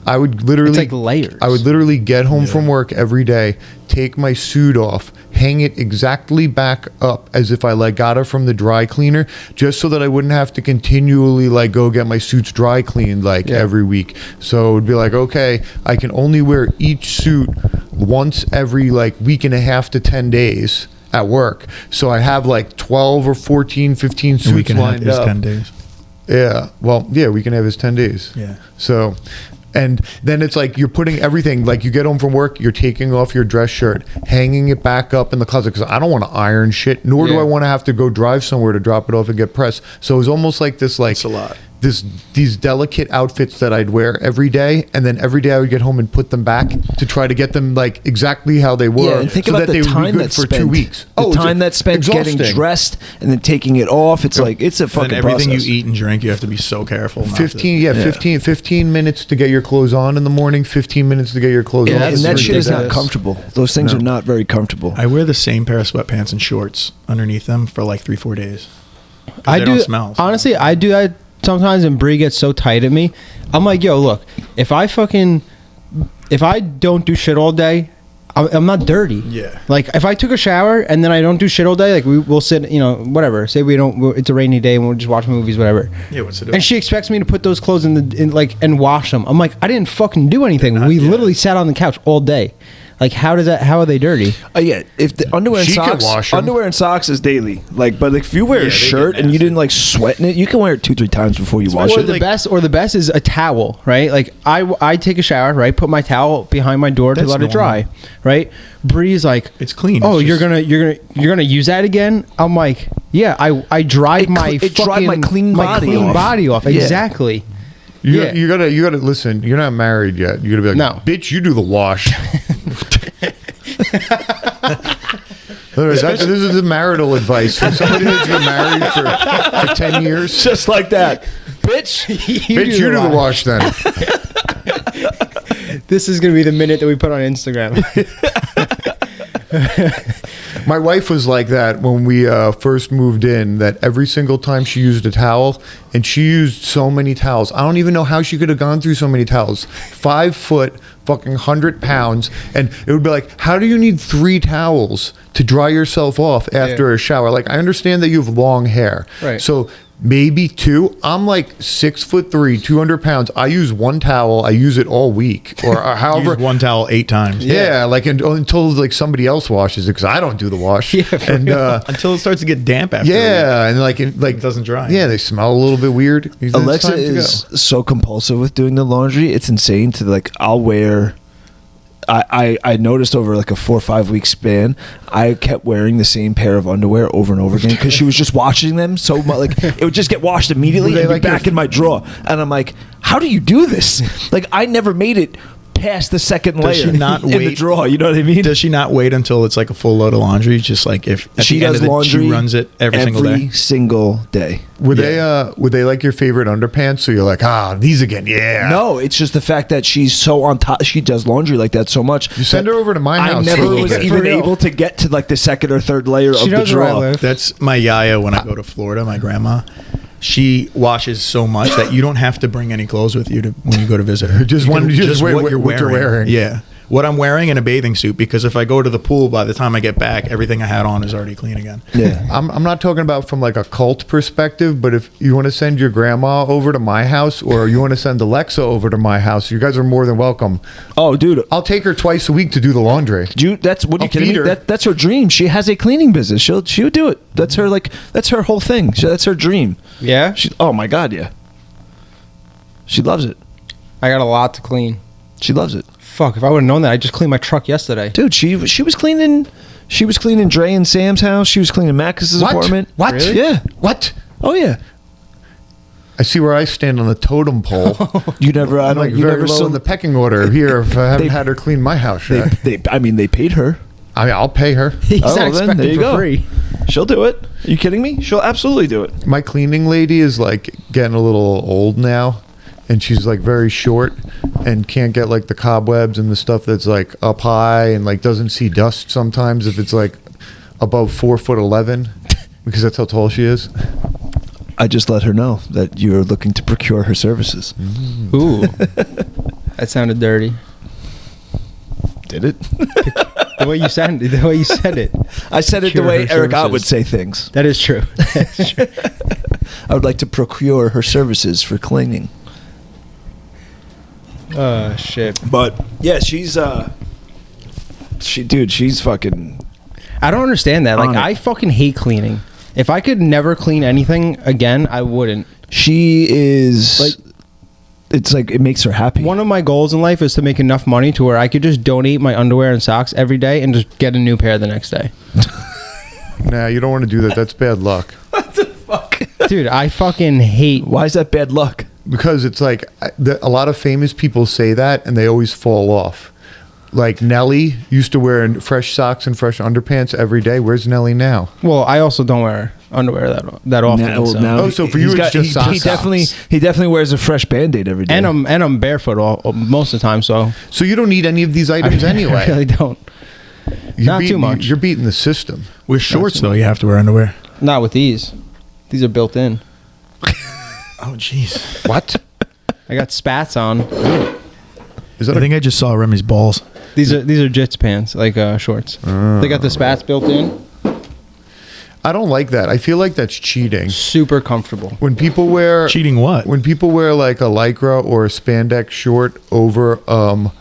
I would literally it's layers. I would literally get home from work every day, take my suit off, hang it exactly back up as if I got it from the dry cleaner, just so that I wouldn't have to continually go get my suits dry cleaned every week. So it would be okay, I can only wear each suit once every week and a half to 10 days at work. So I have 12 or 14, 15 suits We can lined have up. 10 days. Yeah. Well, yeah, we can have his 10 days. Yeah. So, and then it's you're putting everything, you get home from work, you're taking off your dress shirt, hanging it back up in the closet, because I don't want to iron shit, nor do I want to have to go drive somewhere to drop it off and get pressed. So it's almost this, It's a lot. these delicate outfits that I'd wear every day, and then every day I would get home and put them back to try to get them exactly how they were. Yeah, and think so about that the they would time be good that's for spent. 2 weeks. The time that's spent getting exhausting. dressed and then taking it off. It's it's a fucking And everything process. you eat and drink, you have to be so careful. not to- 15 minutes to get your clothes on in the morning, 15 minutes to get your clothes And, off. and that shit is not ridiculous. comfortable. Those things are not very comfortable. I wear the same pair of sweatpants and shorts underneath them for 3-4 days. 'Cause I they do. don't smell. Honestly, I do that sometimes, and Bree gets so tight at me. I'm yo, look, if I don't do shit all day, I'm not dirty. Yeah. If I took a shower and then I don't do shit all day, we'll sit, whatever. Say it's a rainy day and we'll just watch movies, whatever. Yeah, what's it? And she expects me to put those clothes in and wash them. I'm I didn't fucking do anything. We literally sat on the couch all day. How are they dirty? Yeah, if the underwear and She can socks, wash 'em. underwear and socks is daily. But if you wear a they shirt get and you nasty. didn't sweat in it, you can wear it 2-3 times before you wash Or it. the best is a towel, right? I take a shower, right? Put my towel behind my door to That's let it normal. dry, right? Bree's It's clean. oh, It's you're just- gonna use that again? I'm yeah, I dried It dried my clean body off. body off. Yeah. Exactly. You, Yeah. you gotta listen. You're not married yet. You gotta be No. bitch, you do the wash. This is the marital advice for somebody that's been married for 10 years. Just like that, bitch. Bitch, you do the wash then. This is gonna be the minute that we put on Instagram. My wife was like that when we first moved in, that every single time she used a towel, and she used so many towels. I don't even know how she could have gone through so many towels. 5 foot, fucking 100 pounds. And it would be how do you need 3 towels to dry yourself off after a shower? I understand that you have long hair. Right. So maybe 2. I'm 6'3", 200 pounds. I use 1 towel. I use it all week, or however. Use one towel 8 times. Yeah, until somebody else washes it, because I don't do the wash. And Until it starts to get damp after. yeah, and it doesn't dry. Yeah, they smell a little bit weird. It's Alexa time to go. is so compulsive with doing the laundry. It's insane. I'll wear. I noticed over a 4 or 5 week span, I kept wearing the same pair of underwear over and over again because she was just washing them so much. It would just get washed immediately Were they and be back in my drawer. And I'm how do you do this? I never made it past the second Does layer she not in the wait? drawer. You know what I mean? Does she not wait until it's a full load of laundry? Just if at She the end does of the, laundry. she runs it every single day. Were they your favorite underpants? So you're these again? Yeah. No, it's just the fact that she's so on top. She does laundry like that so much. You send her over to my I house. never for a little was bit. even For real. able to get to the second or third layer She of the knows where I drawer. live. That's my yaya when I go to Florida, my grandma. She washes so much that you don't have to bring any clothes with you when you go to visit her. Just You one- can- just wear what you're what you're wearing. Yeah. What I'm wearing in a bathing suit, because if I go to the pool, by the time I get back, everything I had on is already clean again. Yeah. I'm not talking about from a cult perspective, but if you want to send your grandma over to my house, or you want to send Alexa over to my house, you guys are more than welcome. Oh, dude. I'll take her twice a week to do the laundry. That's what are you I'll kidding feed me? her. That's her dream. She has a cleaning business. She'll do it. That's her that's her whole thing. That's her dream. Yeah, Oh my god, yeah. She loves it. I got a lot to clean. She loves it. Fuck, if I would have known that, I just cleaned my truck yesterday. Dude, she was cleaning Dre and Sam's house. She was cleaning Max's What? apartment. What? Really? Yeah. What? Oh yeah. I see where I stand on the totem pole. You never. I I'm don't. like You very never low saw in the pecking order here. If I haven't had her clean my house yet, I mean, they paid her. I mean, I'll pay her. He's not then there expecting you for go. free. She'll do it. Are you kidding me? She'll absolutely do it. My cleaning lady is like getting a little old now, and she's like very short and can't get like the cobwebs and the stuff that's like up high and like doesn't see dust sometimes if it's like above 4'11", because that's how tall she is. I just let her know that you're looking to procure her services. Ooh, that sounded dirty. Did it? The way you said it. I said it the Procure way her Eric Ott would services. say things. That is true. That's true. I would like to procure her services for cleaning. Oh shit. But yeah, she's fucking. I don't understand that. Like, On it. I fucking hate cleaning. If I could never clean anything again, I wouldn't. She is Like- It's like it makes her happy. One of my goals in life is to make enough money to where I could just donate my underwear and socks every day and just get a new pair the next day. Nah, you don't want to do that. That's bad luck. Dude, I fucking hate. Why is that bad luck? Because it's like a lot of famous people say that and they always fall off. Like Nelly used to wear fresh socks and fresh underpants every day. Where's Nelly now? Well, I also don't wear underwear that often. Oh, so for you he's it's just socks. he definitely wears a fresh Band-Aid every day. and I'm barefoot most of the time, so So you don't need any of these items I anyway. really don't. Not too much. You're beating the system. With shorts, though, you have to wear underwear. Not with these. These are built in. Oh, jeez. What? I got spats on. Is that I think I just saw Remy's balls. These are jits pants, like shorts. They got the spats built in. I don't like that. I feel like that's cheating. Super comfortable. When people wear Cheating what? When people wear like a lycra or a spandex short over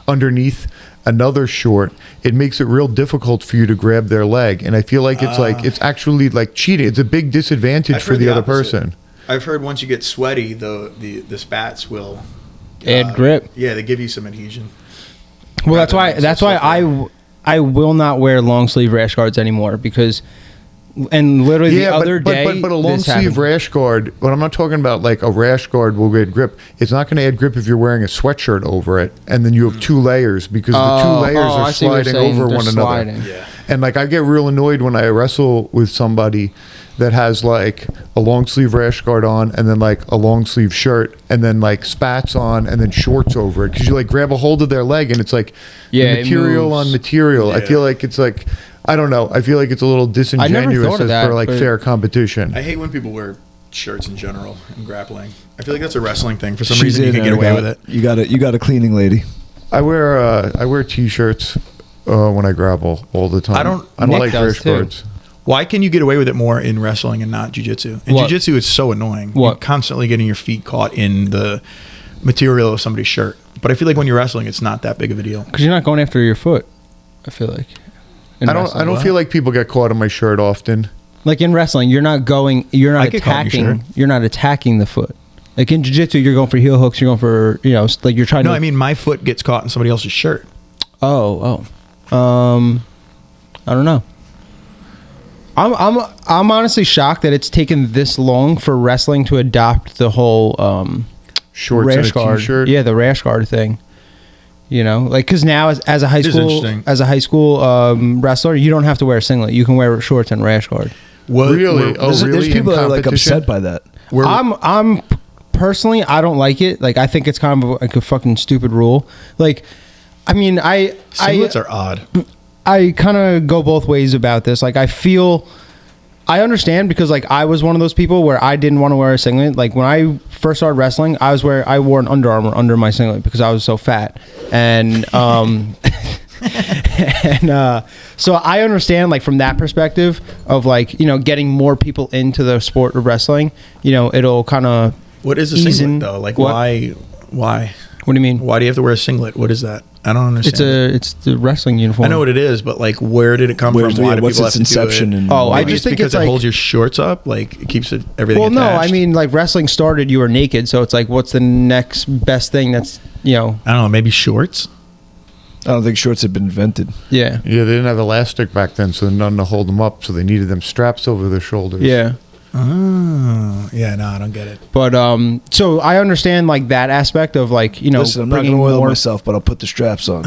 underneath another short, it makes it real difficult for you to grab their leg, and I feel like it's actually like cheating. It's a big disadvantage I've for heard the the other opposite. person. I've heard once you get sweaty, the spats will Add grip. Yeah, they give you some adhesion. Well, that's Rather why than that's some why stuff I will not wear long sleeve rash guards anymore because, and literally the other day, but a long this sleeve happened. rash guard. But I'm not talking about like a rash guard will add grip. It's not going to add grip if you're wearing a sweatshirt over it, and then you have two layers because the two layers I are see what you're sliding saying. over They're one sliding. another. Yeah. And like I get real annoyed when I wrestle with somebody that has like a long sleeve rash guard on and then like a long sleeve shirt and then like spats on and then shorts over it because you like grab a hold of their leg and it's like Yeah, it material moves. on material. I Yeah. feel like it's like I don't know. I feel like it's a little disingenuous thought of as that, for like but- fair competition. I hate when people wear shirts in general in grappling. I feel like that's a wrestling thing. For some She's reason, you in can get Eric away Ott. with it. You got a cleaning lady. I wear t-shirts when I grapple all the time. I don't- Nick like does rash too. guards. Why can you get away with it more in wrestling and not jiu-jitsu? In What? jiu-jitsu, it's so annoying. You're What? constantly getting your feet caught in the material of somebody's shirt. But I feel like when you're wrestling, it's not that big of a deal. Because you're not going after your foot. I feel like. In I wrestling. don't feel like people get caught in my shirt often. Like in wrestling, you're not I get caught in your attacking. shirt. You're not attacking the foot. Like in jiu-jitsu, you're going for heel hooks. You're going for like you're trying No, to. I mean my foot gets caught in somebody else's shirt. I don't know. I'm honestly shocked that it's taken this long for wrestling to adopt the whole Shorts rash and a guard. t-shirt. Yeah, the rash guard thing. You know, like because now as a high It is school interesting. wrestler, you don't have to wear a singlet. You can wear shorts and rash guard. Really? Oh, There's really? people In that are like competition? upset by that. I'm personally, I don't like it. Like I think it's kind of like a fucking stupid rule. Like, I mean, Singlets are odd. I kind of go both ways about this. Like, I understand because like I was one of those people where I didn't want to wear a singlet. Like when I first started wrestling, I wore an Under Armour under my singlet because I was so fat, and so I understand like from that perspective of like getting more people into the sport of wrestling. It'll kind of What is a ease singlet in- though? Like what? why? What do you mean? Why do you have to wear a singlet? What is that? I don't understand. It's the wrestling uniform. I know what it is, but like, where did it come from? Why do What's people its have to do inception? it? And Oh, I Maybe just it's think because it's it like- holds your shorts up, like it keeps everything. Well, no, attached. I mean like wrestling started, you were naked, so it's like, what's the next best thing? That's I don't know, maybe shorts. I don't think shorts had been invented. yeah, Yeah, they didn't have elastic back then, so nothing to hold them up. So they needed them straps over their shoulders. yeah. Oh, yeah, no, I don't get it. But so I understand like that aspect of like, you know, Listen, I'm not bringing going to oil more, myself, but I'll put the straps on.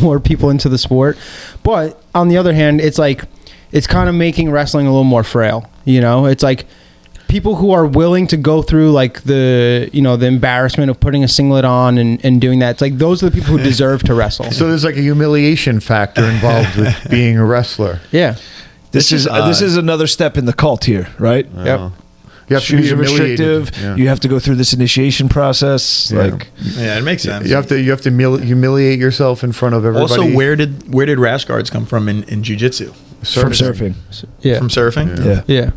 more people into the sport. But on the other hand, it's like it's kind of making wrestling a little more frail. You know, it's like people who are willing to go through like the, you know, the embarrassment of putting a singlet on and doing that. It's like those are the people who deserve to wrestle. So there's like a humiliation factor involved with being a wrestler. Yeah. This is another step in the cult here, right? Yep. You have to be Shoes are humiliated. restrictive. Yeah. You have to go through this initiation process. Yeah. Like, Yeah, it makes sense. You have to humiliate yourself in front of everybody. Also, where did rash guards come from in jiu-jitsu? from surfing. Yeah. From surfing? Yeah. Yeah.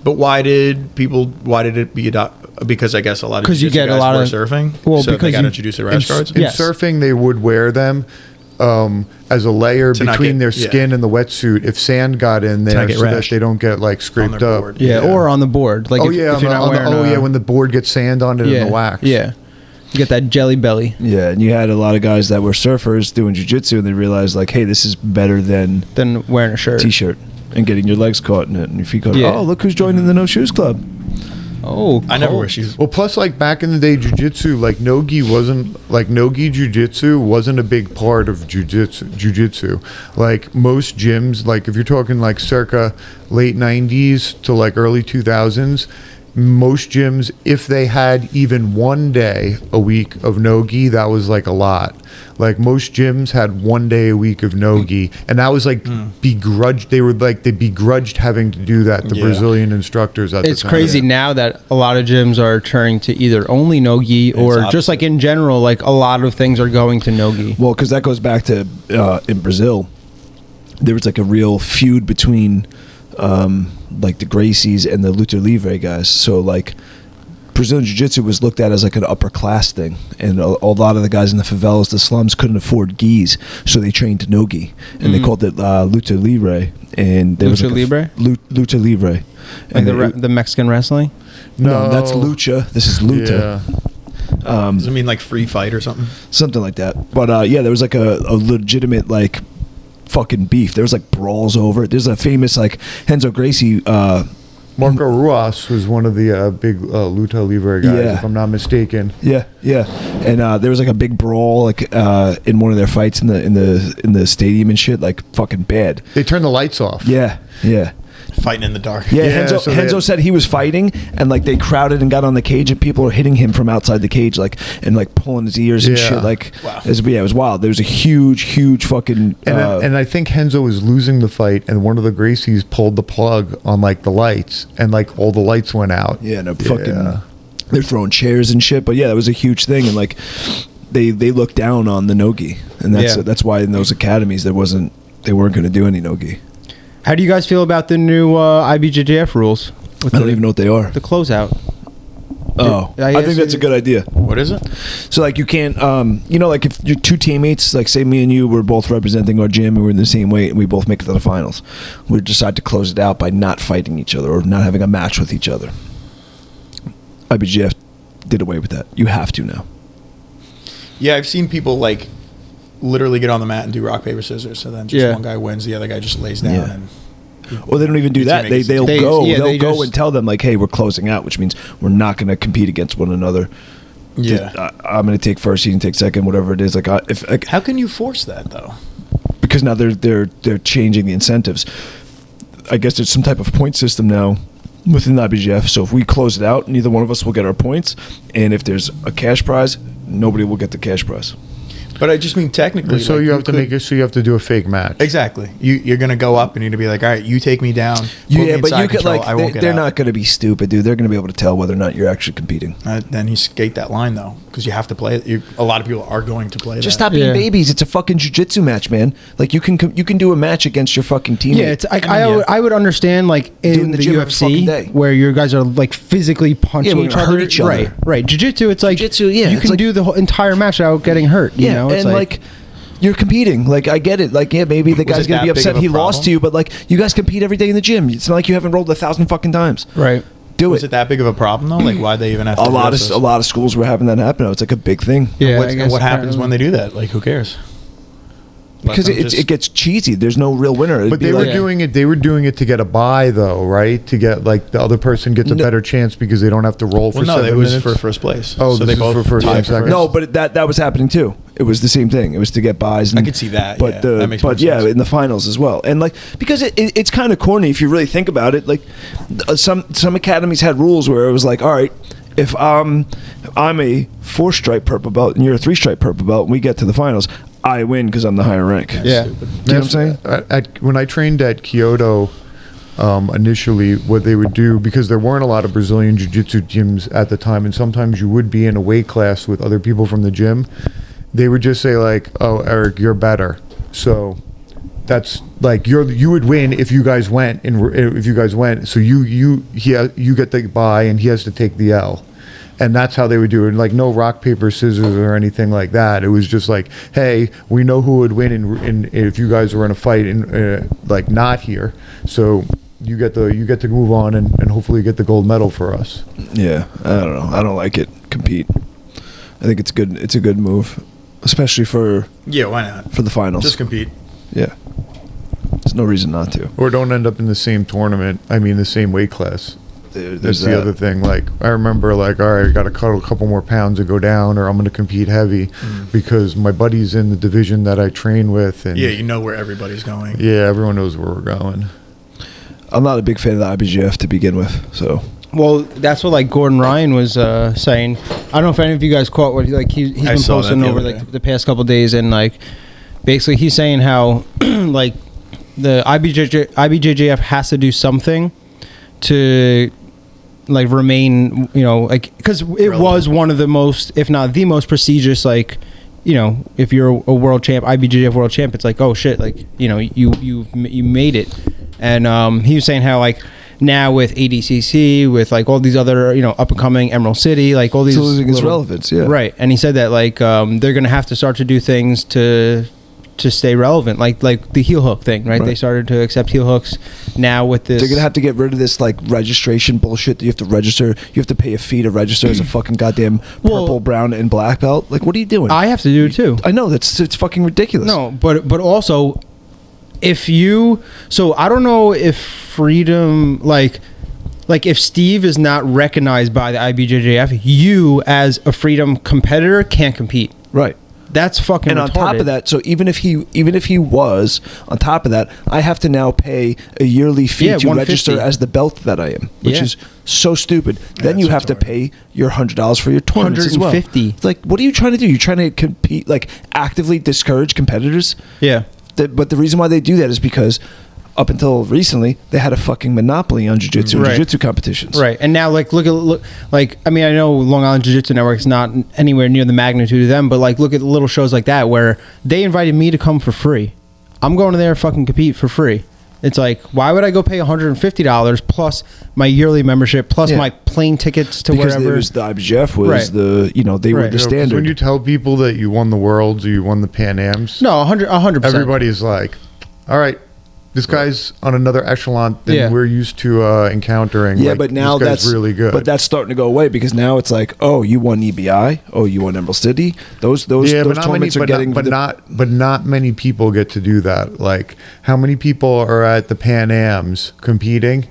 But why did it be adopted? Because I guess a lot of 'Cause you jiu-jitsu get a guys lot were of- surfing. well, so they because got you- introduced to rash guards. In Yes. surfing, they would wear them as a layer To not between get- their yeah. skin and the wetsuit if sand got in there not get so that rashed they don't get like on scraped their up. board. Yeah. Or on the board. Like Oh, if, yeah. if you're not wearing when the board gets sand on it yeah, and the wax. Yeah. You get that jelly belly Yeah, and you had a lot of guys that were surfers doing jiu-jitsu, and they realized, like, hey, this is better than than wearing a a shirt. T-shirt and getting your legs caught in it and your feet caught. Yeah. Oh, look who's joining the No Shoes Club. Oh, I never cold. wear shoes. Well, plus, like back in the day, jujitsu, like nogi jujitsu wasn't a big part of jujitsu. Like most gyms, like if you're talking like circa late '90s to like early 2000s, most gyms, if they had even one day a week of no-gi, that was like a lot. Like most gyms had 1 day a week of no-gi, and that was like begrudged. They begrudged having to do that. The Yeah. Brazilian instructors at It's the time. crazy now that a lot of gyms are turning to either only no-gi or It's just like in general, like a lot of things are going to no-gi. Well, because that goes back to in Brazil, there was like a real feud between like the Gracies and the Luta Livre guys. So like Brazilian Jiu-Jitsu was looked at as like an upper class thing, and a lot of the guys in the favelas, the slums, couldn't afford gis, so they trained no-gi, and they called it Luta Livre. And there was Lucha like Libre? Luta Livre, Like and the Mexican wrestling. no, that's lucha. This is luta. Yeah. Does it mean like free fight or something? Something like that. But yeah, there was like a legitimate like fucking beef. There was like brawls over it. There's a famous like Renzo Gracie. Marco Ruas was one of the big Luta Livre guys, Yeah. if I'm not mistaken. Yeah, and there was like a big brawl like in one of their fights in the stadium and shit, like fucking bad. They turned the lights off. Yeah. Fighting in the dark. Yeah, Yeah, Renzo, so they Renzo had- said he was fighting, and like they crowded and got on the cage, and people were hitting him from outside the cage, like and like pulling his ears and Yeah. shit. Like, Wow. it was wild. There was a huge fucking. And I think Henzo was losing the fight, and one of the Gracies pulled the plug on like the lights, and like all the lights went out. Yeah, no fucking. They're throwing chairs and shit, but yeah, that was a huge thing, and like they looked down on the nogi, and that's why in those academies they weren't going to do any nogi. How do you guys feel about the new IBJJF rules? With I don't even know what they are. the closeout. Oh, I I guess think that's a it- good idea. What is it? So like you can't, like if you're two teammates, like say me and you were both representing our gym and we're in the same weight and we both make it to the finals, we decide to close it out by not fighting each other or not having a match with each other. IBJJF did away with that. You have to now. Yeah, I've seen people like literally get on the mat and do rock paper scissors. So then just Yeah. one guy wins, the other guy just lays down. Yeah. And Or they don't even do Your that. teammate gets They'll They- go. yeah, they'll they go just- and tell them like, "Hey, we're closing out," which means we're not going to compete against one another. yeah. I'm going to take first. You can take second. Whatever it is. Like, if like, How can you force that though? because now they're changing the incentives. I guess there's some type of point system now within the IBJJF. So if we close it out, neither one of us will get our points, and if there's a cash prize, nobody will get the cash prize. But I just mean technically. So like, you have to could- make it. So you have to do a fake match. Exactly. You're gonna go up and you're gonna be like, all right, you take me down. put me Yeah, but inside you could control, like I won't get they're out. not going to be stupid, dude. They're going to be able to tell whether or not you're actually competing. Then you skate that line though, because you have to play it. A lot of people are going to play. Just that. stop being Yeah. babies. It's a fucking jiu-jitsu match, man. Like you can do a match against your fucking teammate. Yeah, it's like I mean, I would understand like in Doing the, the gym every fucking UFC day. where your guys are like physically punching we're each gonna other. hurt each other. Right, right. Jiu-jitsu, it's like Jiu-jitsu, yeah, you it's can like- do the whole entire match without getting hurt. You know, it's and like you're competing. Like I get it. Like yeah, maybe the Was guy's it gonna be that big upset of a he lost problem? to you, but like you guys compete every day in the gym. It's not like you haven't rolled 1,000 fucking times. right. Do Was it. it that big of a problem though? Like why they even have to A lot address of schools were having that happen. It's like a big thing. Yeah, What, I guess what happens apparently. when they do that? Like who cares? because it gets cheesy. There's no real winner. It'd But be they like, were doing it. They were doing it to get a bye, though, right? To get like the other person gets a better chance because they don't have to roll for Well, no, 7 it was minutes. for first place. Oh, so this they was both for first tied and second? no, but that was happening too. It was the same thing. It was to get buys. And, I could see that. But Yeah, that makes more yeah, sense. in the finals as well, and like because it's kind of corny if you really think about it. Like some academies had rules where it was like, all right, if I'm a 4-stripe purple belt and you're a 3-stripe purple belt, and we get to the finals, I win because I'm the higher rank. Yeah. You know what I'm saying? When I trained at Kyoto, initially, what they would do, because there weren't a lot of Brazilian Jiu-Jitsu gyms at the time, and sometimes you would be in a weight class with other people from the gym, they would just say like, "Oh, Eric, you're better." So that's like you would win if you guys went, and if you guys went. So you get the bye, and he has to take the L. And that's how they would do it. Like no rock, paper, scissors or anything like that. It was just like, hey, we know who would win in if you guys were in a fight and like not here. So you get to move on and hopefully get the gold medal for us. Yeah, I don't know. I don't like it. Compete. I think it's good. It's a good move, especially for why not? the finals. Just compete. Yeah, there's no reason not to. Or don't end up in the same tournament. I mean, the same weight class. There's That's the other thing. Like I remember, like, all right, I got to cut a couple more pounds and go down, or I'm going to compete heavy because my buddy's in the division that I train with, and Yeah, you know where everybody's going. yeah, everyone knows where we're going. I'm not a big fan of the IBJJF to begin with. So Well, that's what like Gordon Ryan was saying. I don't know if any of you guys caught what like he's I been saw that posting the over other like day. the past couple days, and like basically he's saying how like the IBJJF has to do something to like remain, you know, like because it was one of the most, if not the most prestigious, like, you know, if you're a world champ, IBJJF world champ, it's like, oh shit, like, you know, you made it. And he was saying how like now with ADCC, with like all these other, you know, up and coming Emerald City, like all these it's losing its little- relevance. Yeah, right. And he said that like they're gonna have to start to do things to stay relevant, like the heel hook thing, right? They started to accept heel hooks now with this. They're gonna have to get rid of this like registration bullshit that you have to register. You have to pay a fee to register as a fucking goddamn purple, brown, and black belt. Like, what are you doing? I have to do it too. I know it's fucking ridiculous. No, but also, if you, so I don't know if freedom, like if Steve is not recognized by the IBJJF, you as a freedom competitor can't compete. Right. That's fucking And on top retarded. of that, so even if he was on top of that, I have to now pay a yearly fee Yeah, to $150. register as the belt that I am, which Yeah. is so stupid. Then you that's have to pay your $100 for your tournaments as well. $150. It's like, what are you trying to do? You're trying to compete, like actively discourage competitors. Yeah. But the reason why they do that is because up until recently, they had a fucking monopoly on jiu-jitsu and Right. jiu-jitsu competitions. Right. And now, like, look, like, I mean, I know Long Island Jiu-Jitsu Network is not anywhere near the magnitude of them, but, like, look at little shows like that where they invited me to come for free. I'm going to there fucking compete for free. It's like, why would I go pay $150 plus my yearly membership plus Yeah. my plane tickets to Because wherever? it was the IBJJF was Right. the, they were Right. the You know, 'cause standard. when you tell people that you won the Worlds or you won the Pan Ams, No, 100%. everybody's like, all right, this guy's on another echelon than Yeah. we're used to encountering. Yeah, Like, but now this guy's that's really good. But that's starting to go away because now it's like, oh, you won EBI, oh, you won Emerald City. Those but not tournaments many, are getting. but not many people get to do that. Like, how many people are at the Pan Ams competing,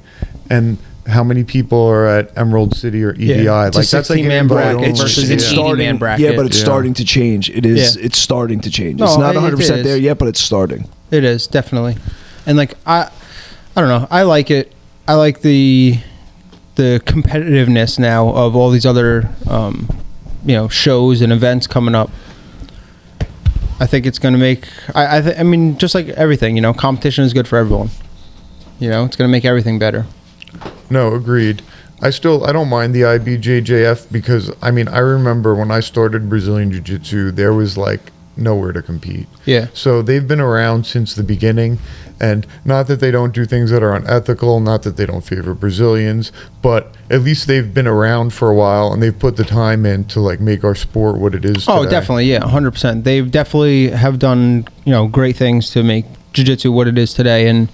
and how many people are at Emerald City or EBI? Yeah. It's a Like that's like 16-man invite bracket only. it's versus it's an 80-man starting, bracket. yeah, but it's Yeah. starting to change. It is. Yeah. It's starting to change. No, It's not it 100% is. there yet, but it's starting. It is, definitely. And, like, I don't know. I like it. I like the competitiveness now of all these other, shows and events coming up. I think it's going to make. I mean, just like everything, competition is good for everyone. It's going to make everything better. No, agreed. I don't mind the IBJJF because I mean I remember when I started Brazilian Jiu-Jitsu, there was like nowhere to compete. Yeah. So they've been around since the beginning, and not that they don't do things that are unethical, not that they don't favor Brazilians, but at least they've been around for a while and they've put the time in to like make our sport what it is Oh, today. definitely, yeah, 100%. They've definitely have done great things to make jiu-jitsu what it is today, and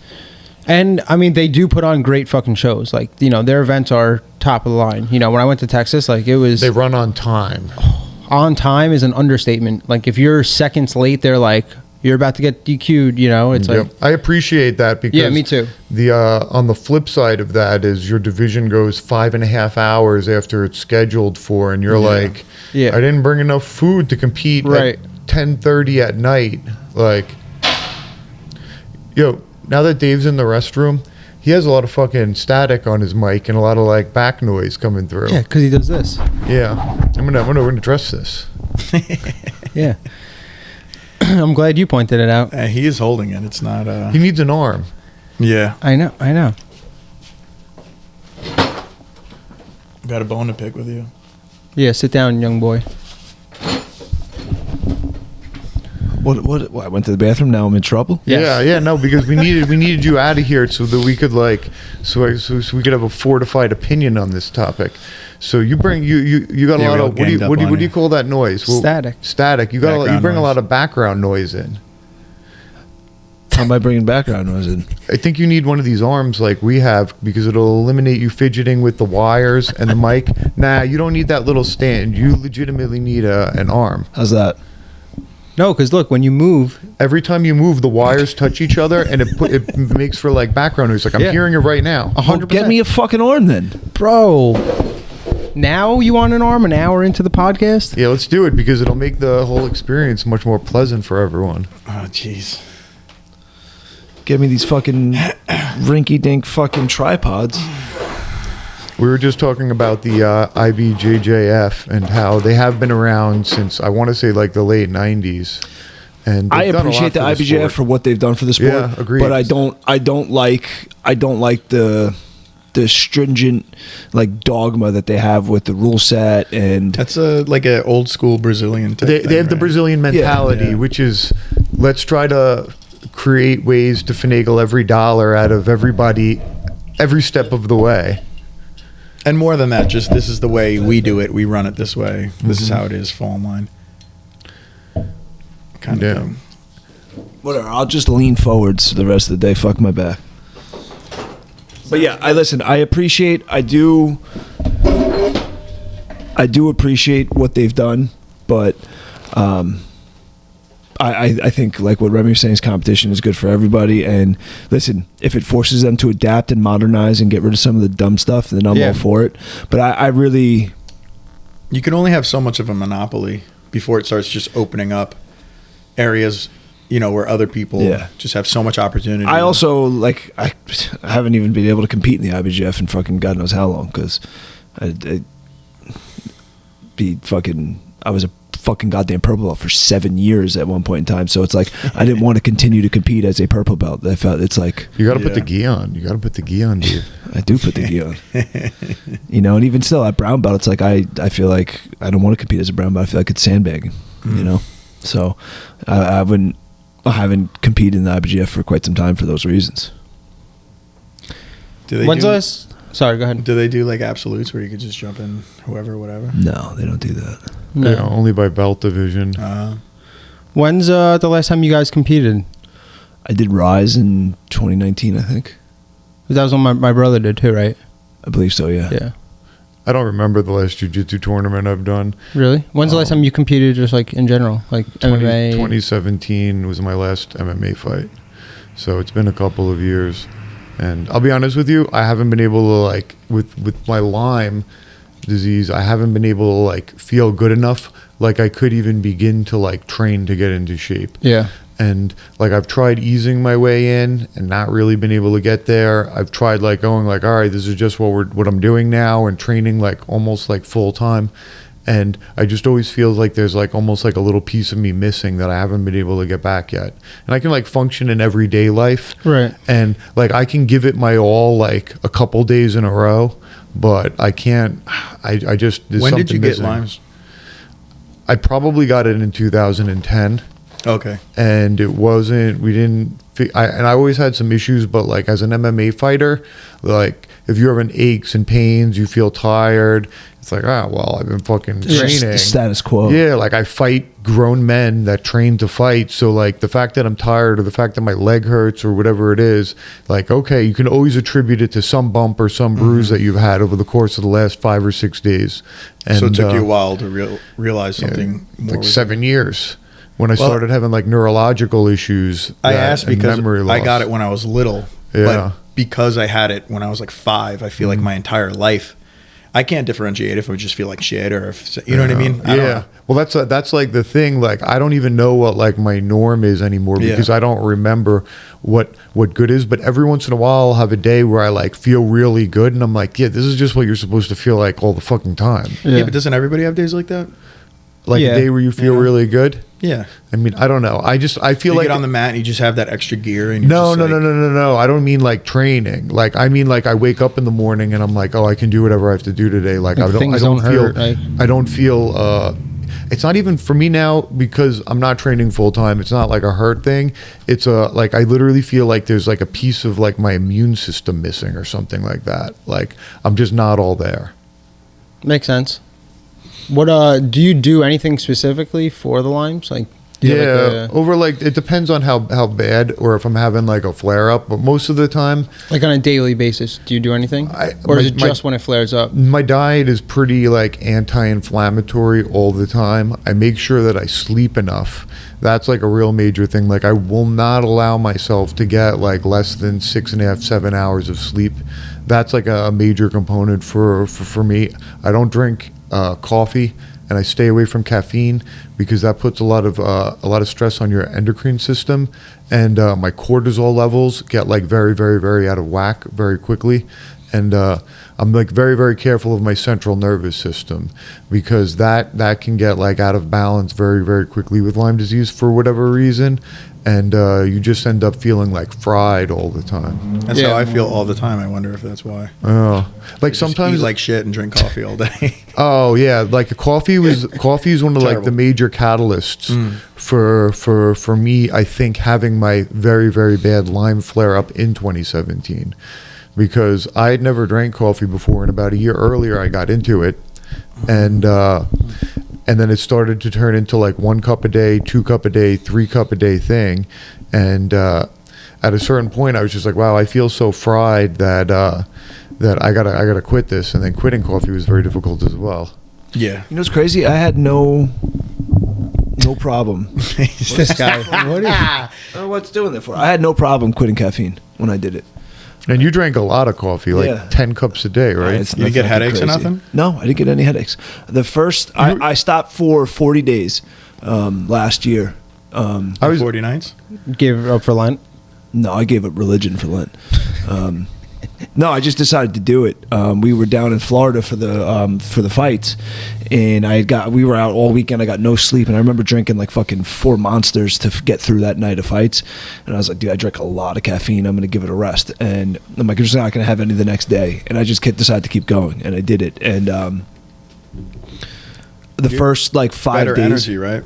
I mean they do put on great fucking shows. Like their events are top of the line. When I went to Texas, like it was They run on time. on time is an understatement. Like if you're seconds late, they're like, you're about to get DQ'd. It's Yep. like, I appreciate that because yeah, me too. The on the flip side of that is your division goes 5.5 hours after it's scheduled for, and you're like, Yeah. I didn't bring enough food to compete Right. at 10:30 at night. Like, yo, now that Dave's in the restroom, he has a lot of fucking static on his mic and a lot of like back noise coming through. Yeah, because he does this. Yeah. I'm gonna address this. Yeah. I'm glad you pointed it out. He is holding it. It's not. He needs an arm. Yeah. I know. Got a bone to pick with you. Yeah, sit down, young boy. What? I went to the bathroom. Now I'm in trouble. Yes. Yeah, no, because we needed you out of here so that we could so we could have a fortified opinion on this topic. So you bring you got a Yeah, lot we all of what ganged up do on you you. call that noise? Static. Static. You got you bring a lot of background noise in. How am I bringing background noise in? I think you need one of these arms like we have because it'll eliminate you fidgeting with the wires and the mic. Nah, you don't need that little stand. You legitimately need an arm. How's that? No, because look, when you move, Every time you move, the wires touch each other, and it makes for like background noise. Like I'm Yeah. hearing it right now. 100%. Get me a fucking arm then. Bro. Now you want an arm an hour into the podcast? Yeah, let's do it because it'll make the whole experience much more pleasant for everyone. Oh, jeez. Get me these fucking rinky-dink fucking tripods. We were just talking about the IBJJF and how they have been around since I want to say like the late '90s. And I they've done a lot appreciate the for IBJF sport. for what they've done for the sport. Yeah, agreed. But I don't like the stringent like dogma that they have with the rule set and That's like an old school Brazilian type They thing, have the right? Brazilian mentality, Yeah. which is let's try to create ways to finagle every dollar out of everybody every step of the way. And more than that, just this is the way we do it. We run it this way. This is how it is. Fall in line. Kind of Yeah. thing. whatever. I'll just lean forwards the rest of the day. Fuck my back. But yeah, I appreciate. I do appreciate what they've done, but I think like what Remy was saying is competition is good for everybody. And listen, if it forces them to adapt and modernize and get rid of some of the dumb stuff, then I'm Yeah. all for it. But I really, You can only have so much of a monopoly before it starts just opening up areas, where other people Yeah. just have so much opportunity. I also like I haven't even been able to compete in the IBJF in fucking God knows how long because I was a fucking goddamn purple belt for 7 years at one point in time. So it's like I didn't want to continue to compete as a purple belt. I felt it's like You got to put Yeah. the gi on. You got to put the gi on, dude. I do put the gi on. And even still at brown belt, it's like I feel like I don't want to compete as a brown belt. I feel like it's sandbagging, So I haven't competed in the IBJF for quite some time for those reasons. When's the last? Sorry, go ahead. Do they do like absolutes where you could just jump in whoever, whatever? No, they don't do that. No. Yeah, only by belt division. When's the last time you guys competed? I did Rise in 2019, I think. That was when my brother did too, right? I believe so, yeah. Yeah. I don't remember the last jiu-jitsu tournament I've done. Really? When's the last time you competed just like in general? Like MMA? 2017 was my last MMA fight. So it's been a couple of years. And I'll be honest with you, I haven't been able to like with my Lyme disease, I haven't been able to like feel good enough like I could even begin to like train to get into shape. Yeah. And like I've tried easing my way in and not really been able to get there. I've tried like going like, all right, this is just what I'm doing now and training like almost like full time. And I just always feel like there's like almost like a little piece of me missing that I haven't been able to get back yet. And I can like function in everyday life. Right. And like I can give it my all like a couple days in a row, but I can't. I just there's When did something you get missing. Lyme's? I probably got it in 2010. Okay. And it wasn't. We didn't. And I always had some issues, but like as an MMA fighter, like if you're having aches and pains, you feel tired. It's like, well, I've been fucking It's just training. the status quo. Yeah, like I fight grown men that train to fight. So like the fact that I'm tired or the fact that my leg hurts or whatever it is, like, okay, you can always attribute it to some bump or some bruise that you've had over the course of the last 5 or 6 days. And, So it took you a while to realize something more. like was 7 years. when I started having like neurological issues. I asked because memory loss. I got it when I was little. Yeah. But because I had it when I was like 5, I feel like my entire life, I can't differentiate if I just feel like shit or if, you know what I mean? I don't know. Well, that's like the thing. Like, I don't even know what like my norm is anymore because I don't remember what good is. But every once in a while, I'll have a day where I like feel really good, and I'm like, yeah, this is just what you're supposed to feel like all the fucking time. Yeah, but doesn't everybody have days like that? Like a day where you feel really good. Yeah. I mean, I don't know. I feel you like get on the mat and you just have that extra gear. And no. I don't mean like training. Like, I mean, like I wake up in the morning and I'm like, oh, I can do whatever I have to do today. Like, I don't feel. It's not even for me now because I'm not training full time. It's not like a hurt thing. It's like I literally feel like there's like a piece of like my immune system missing or something like that. Like, I'm just not all there. Makes sense. What do you do anything specifically for the Lymes? Like, over like it depends on how bad or if I'm having like a flare up. But most of the time, like on a daily basis, do you do anything, or is it just when it flares up? My diet is pretty like anti-inflammatory all the time. I make sure that I sleep enough. That's like a real major thing. Like, I will not allow myself to get like less than 6.5, 7 hours of sleep. That's like a major component for me. I don't drink coffee, and I stay away from caffeine because that puts a lot of stress on your endocrine system, and my cortisol levels get like very, very, very out of whack very quickly, and I'm like very, very careful of my central nervous system because that can get like out of balance very, very quickly with Lyme disease for whatever reason. And you just end up feeling like fried all the time. That's how I feel all the time. I wonder if that's why. Like sometimes eat like shit and drink coffee all day. Oh yeah, like coffee is one of like the major catalysts for me. I think having my very, very bad Lyme flare up in 2017 because I had never drank coffee before, and about a year earlier I got into it, and then it started to turn into like 1 cup a day, 2 cup a day, 3 cup a day thing. And at a certain point, I was just like, wow, I feel so fried that I gotta quit this. And then quitting coffee was very difficult as well. Yeah. You know what's crazy? I had no problem. This guy. What's doing that for? I had no problem quitting caffeine when I did it. And you drank a lot of coffee, like 10 cups a day, right? You didn't get headaches or nothing? No, I didn't get any headaches. The first, I stopped for 40 days last year. I was 40 nights? Gave up for Lent? No, I gave up religion for Lent. No, I just decided to do it. We were down in Florida for the fights, and we were out all weekend. I got no sleep, and I remember drinking like fucking 4 Monsters to get through that night of fights. And I was like, dude, I drank a lot of caffeine. I'm gonna give it a rest. And I'm like, I'm just not gonna have any the next day. And I just decided to keep going, and I did it. And first like 5 better days, energy, right?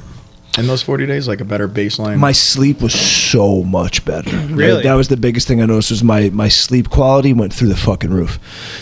In those 40 days, like a better baseline. my sleep was so much better. Really? That was the biggest thing I noticed was my sleep quality went through the fucking roof.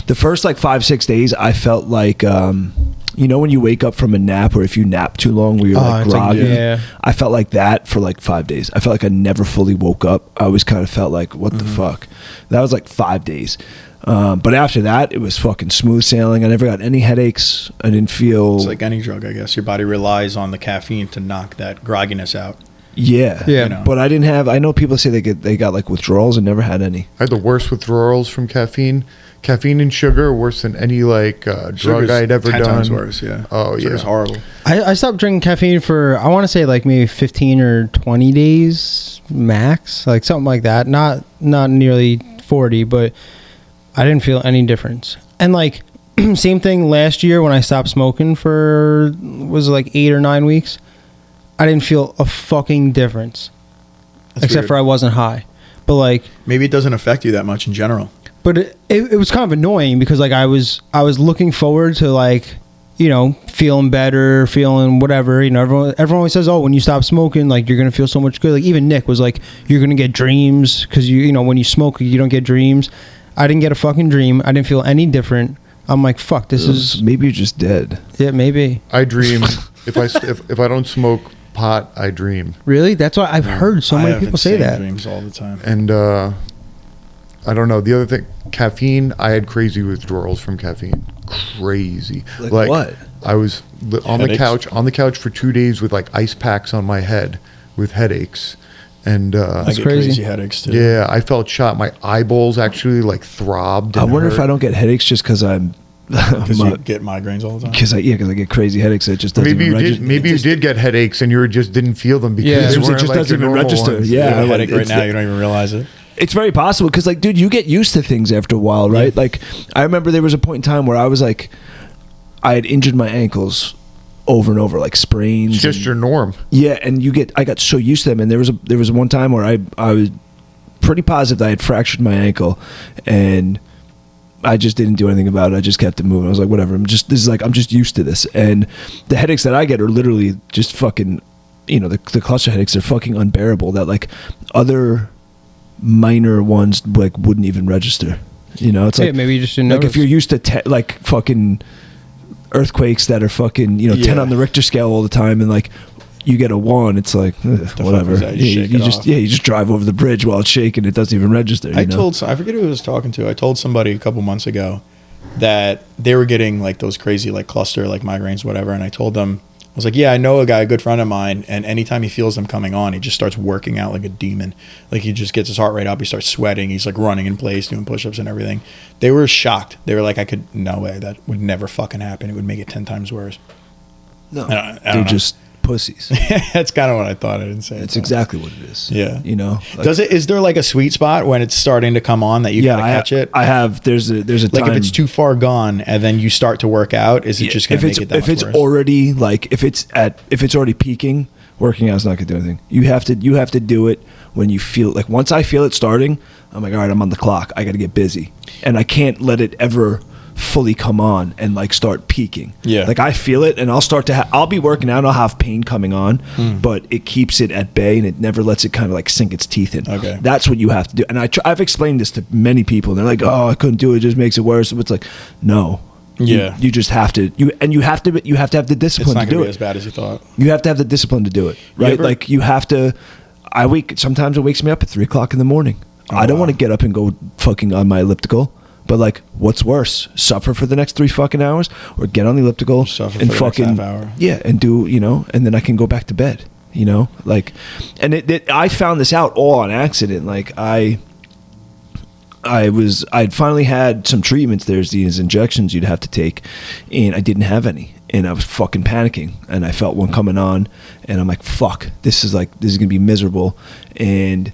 The first like 5-6 days, I felt like, you know, when you wake up from a nap or if you nap too long where you're like groggy, I felt like that for like 5 days. I felt like I never fully woke up. I always kind of felt like, what the fuck? That was like 5 days. But after that, it was fucking smooth sailing. I never got any headaches. I didn't feel... It's like any drug, I guess. Your body relies on the caffeine to knock that grogginess out. Yeah. Yeah. You know? But I didn't have... I know people say they got like withdrawals and never had any. I had the worst withdrawals from caffeine. Caffeine and sugar are worse than any like drug I'd ever 10 done. times worse, yeah. Oh, yeah. Sugar's horrible. I stopped drinking caffeine for, I want to say like maybe 15 or 20 days max, like something like that. Not nearly 40, but I didn't feel any difference. And like same thing last year when I stopped smoking for, was it like 8 or 9 weeks? I didn't feel a fucking difference. That's except weird. for I wasn't high. But like, maybe it doesn't affect you that much in general. but it was kind of annoying because like I was looking forward to like, you know, feeling better, feeling whatever. You know, everyone always says, oh, when you stop smoking, like you're gonna feel so much good. Like even Nick was like, you're gonna get dreams because you know when you smoke you don't get dreams. I didn't get a fucking dream. I didn't feel any different. I'm like, fuck, this is... Maybe you're just dead. Yeah, maybe. I dream. if I don't smoke pot, I dream. Really? That's why I've heard so many people say that. Dreams all the time. And I don't know. The other thing, caffeine, I had crazy withdrawals from caffeine. Crazy. Like what? I was on Headaches? the couch for 2 days with like ice packs on my head with headaches. And I get crazy headaches too. yeah, I felt shot. My eyeballs actually like throbbed. I and wonder if hurt. I don't get headaches just because I'm. Because you get migraines all the time. Because I get crazy headaches. It just doesn't Maybe even you register. did. Maybe you did get headaches, and you just didn't feel them because Yeah. they It weren't just like doesn't your even normal register. ones. You Yeah, have a like, headache right it's now. the- You don't even realize it. It's very possible because, like, dude, you get used to things after a while, right? Like, I remember there was a point in time where I was like, I had injured my ankles over and over, like sprains. It's just and- your norm. Yeah, and I got so used to them, and there was one time where I was pretty positive that I had fractured my ankle, and I just didn't do anything about it. I just kept it moving. I was like, whatever. I'm just used to this, and the headaches that I get are literally just fucking, the cluster headaches are fucking unbearable. That like other minor ones like wouldn't even register. It's Hey, like maybe you just didn't like notice. if you're used to like fucking earthquakes that are fucking 10 Yeah. on the Richter scale all the time, and like you get a 1, it's like whatever. was that? You shake it off. You just drive over the bridge while it's shaking. It doesn't even register. I forget who I was talking to. I told somebody a couple months ago that they were getting like those crazy like cluster like migraines, whatever. And I told them, I was like, yeah, I know a guy, a good friend of mine, and anytime he feels them coming on, he just starts working out like a demon. Like he just gets his heart rate up, he starts sweating, he's like running in place, doing push-ups and everything. They were shocked. They were like, no way, that would never fucking happen. It would make it 10 times worse. No, I don't they're know. just pussies. That's kind of what I thought. I didn't say it. It's exactly what it is. Yeah. Like, Is there like a sweet spot when it's starting to come on that you gotta catch it? I have. There's a Like time. if it's too far gone and then you start to work out, is it just gonna make it that if much it's worse? already like if it's already peaking, working out is not gonna do anything. You have to do it when you feel like, once I feel it starting, I'm like, all right, I'm on the clock. I got to get busy, and I can't let it ever fully come on and like start peaking. Yeah. Like I feel it, and I'll start to I'll be working out and I'll have pain coming on, but it keeps it at bay and it never lets it kind of like sink its teeth in. Okay. That's what you have to do. And I've explained this to many people, and they're like, oh, I couldn't do it. It just makes it worse. It's like, no. Yeah. You just have to you have to have the It's discipline not to do gonna be it. as bad as you thought. You have to have the discipline to do it, right? ever- Like you have to. Sometimes it wakes me up at 3 o'clock in the morning. I don't wow. want to get up and go fucking on my elliptical. But like, what's worse? Suffer for the next 3 fucking hours, or get on the elliptical Suffer and for the next fucking half hour. yeah, and do and then I can go back to bed. Like, and I found this out all on accident. Like I'd finally had some treatments. There's these injections you'd have to take, and I didn't have any, and I was fucking panicking, and I felt one coming on, and I'm like, fuck, this is gonna be miserable, and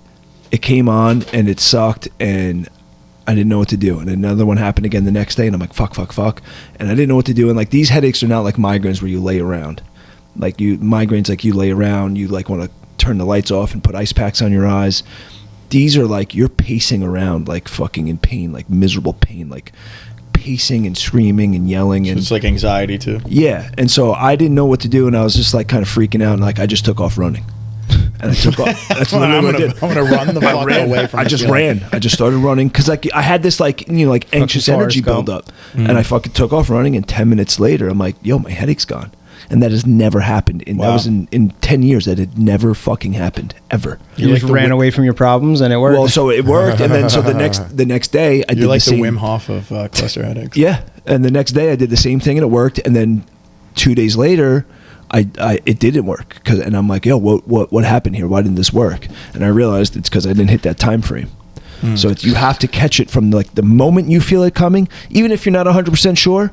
it came on, and it sucked, and I didn't know what to do. And another one happened again the next day, and I'm like, fuck, and I didn't know what to do. And like, these headaches are not like migraines where you lay around. Like migraines, like you lay around, you like want to turn the lights off and put ice packs on your eyes. These are like you're pacing around like fucking in pain, like miserable pain, like pacing and screaming and yelling. So And it's like anxiety too. yeah. And so I didn't know what to do, and I was just like kind of freaking out, and like I just took off running. And I took off. That's what I did. I'm gonna run the fuck away from I this just feeling. ran. I just started running because like I had this like like anxious Fucking energy Forrest Gump. build up, and I fucking took off running. And 10 minutes later, I'm like, yo, my headache's gone, and that has never happened. And that Wow. was in 10 years. That had never fucking happened ever. You just ran away from your problems and it worked. Well, so it worked, and then so the next day I did You're like the the same. Wim Hof of cluster headaches. Yeah, and the next day I did the same thing and it worked, and then 2 days later, it didn't work and I'm like, yo, what happened here? Why didn't this work? And I realized it's because I didn't hit that time frame. So you have to catch it from like the moment you feel it coming, even if you're not 100% sure.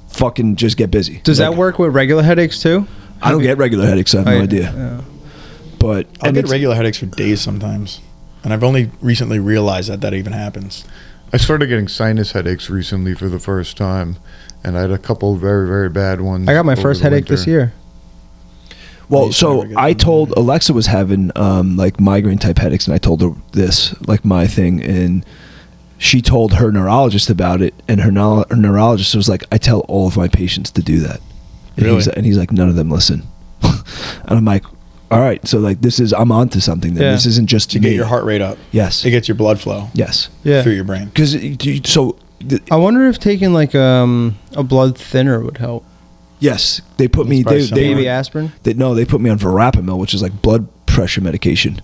Fucking just get busy. Does that work with regular headaches too? I don't get regular headaches. I have no idea. Yeah. But I'll get regular headaches for days sometimes, and I've only recently realized that even happens. I started getting sinus headaches recently for the first time, and I had a couple very, very bad ones. I got my over first the headache this winter. year. Well, used to so never get I them. told Alexa was having like migraine type headaches, and I told her this, like my thing, and she told her neurologist about it, and her neurologist was like, I tell all of my patients to do that. And Really? he's like, none of them listen. And I'm like, all right, so like I'm onto something then. Yeah. This isn't just To me. get your heart rate up, Yes. it gets your blood flow Yes. Yeah. through your brain. Because so I wonder if taking like a blood thinner would help. yes, they put me. It's probably They, something. Baby aspirin. they put me on Verapamil, which is like blood pressure medication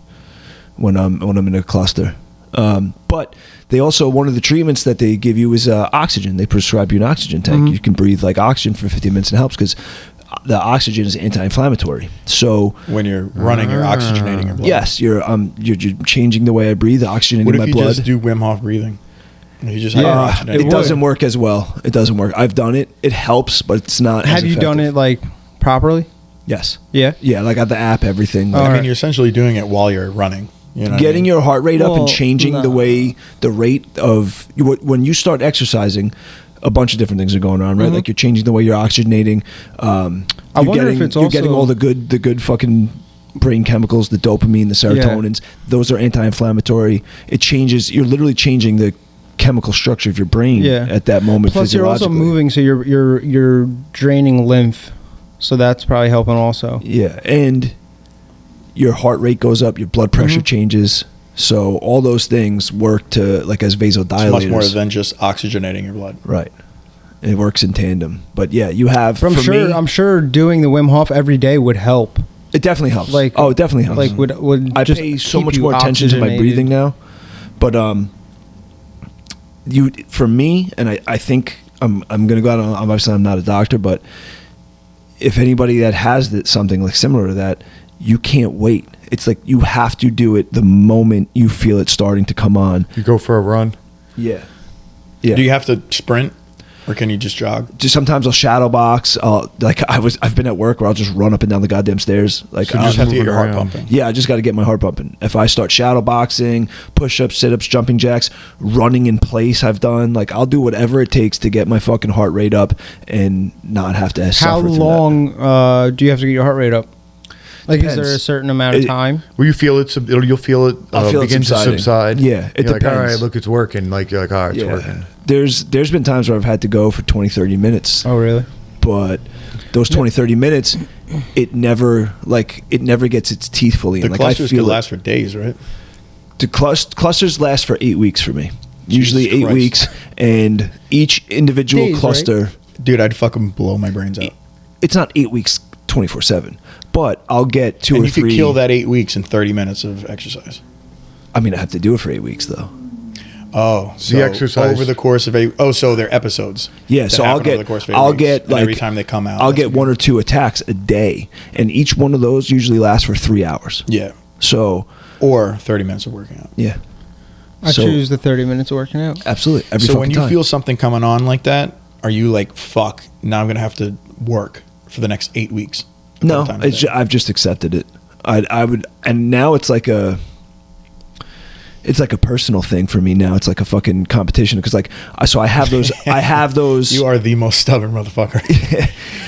when I'm in a cluster. But they also, one of the treatments that they give you is oxygen. They prescribe you an oxygen tank. You can breathe like oxygen for 15 minutes and it helps because the oxygen is anti-inflammatory. So when you're running, you're oxygenating your blood. yes, you're changing the way I breathe, oxygenating What if my you blood. just do Wim Hof breathing? You just have It doesn't work as well. It doesn't work. I've done it. It helps, but it's not. Have you done it like properly? Yes. Yeah. Yeah, like at the app, everything. I Like, mean, you're essentially doing it while you're running. You know what I getting mean? your heart rate up and Well, changing no. the rate of when you start exercising, a bunch of different things are going on, right? Like you're changing the way you're oxygenating. I wonder if it's you're getting also- all the good fucking brain chemicals, the dopamine, the serotonins. Those are anti-inflammatory. It changes. You're literally changing the chemical structure of your brain at that moment. Plus, you're also physiologically. moving, so you're draining lymph, so that's probably helping also. Yeah, and your heart rate goes up, your blood pressure changes. So all those things work to like as vasodilators. It's much more than just oxygenating your blood. Right. It works in tandem. But yeah, you have. But I'm sure doing the Wim Hof every day would help. It definitely helps. Like, it definitely helps. Like would I just pay so keep much you more attention to my oxygenated. breathing now. But for me, and I think I'm gonna go out on, obviously I'm not a doctor, but if anybody that has something like similar to that, you can't wait. It's like you have to do it the moment you feel it starting to come on. You go for a run. Yeah. Yeah. Do you have to sprint, or can you just jog? Just sometimes I'll shadow box. I've been at work where I'll just run up and down the goddamn stairs. Like So you just have to get moving your heart around. pumping. yeah, I just got to get my heart pumping. If I start shadow boxing, push-ups, sit-ups, jumping jacks, running in place, I've done. Like I'll do whatever it takes to get my fucking heart rate up and not have to How suffer through long do you have to get your heart rate up? Like, Depends. is there a certain amount of time? Will you feel it? You'll feel it I'll feel it begin to subsiding. subside. Yeah, it You're like, all depends. right, look, it's working. Like you're like, all right, that. it's working. There's been times where I've had to go for 20, 30 minutes. Oh, really? But those 20, 30 minutes, it never gets its teeth fully in. The Like I clusters feel could it. last for days, right? The clusters last for 8 weeks for me. Usually Jesus 8 Christ. weeks, and each individual Days, cluster. Dude, I'd fucking blow my brains out. It's not 8 weeks 24/7, but I'll get 2 And or you 3. could kill that 8 weeks in 30 minutes of exercise. I mean, I have to do it for 8 weeks though. Oh, so exercise- over the course of so they're episodes. Yeah, that so happen I'll over get the course of 8 I'll weeks. get And like every time they come out. I'll that's get 1 or 2 attacks a day, and each one of those usually lasts for 3 hours. Yeah, So or 30 minutes of working out. yeah, I So- choose the 30 minutes of working out. absolutely. Every So when fucking you time. feel something coming on like that, are you like, fuck, now I'm gonna have to work for the next 8 weeks? a no, couple times a day? I've just accepted it. I would, and now it's like a personal thing for me now. It's like a fucking competition because like I have those. You are the most stubborn motherfucker.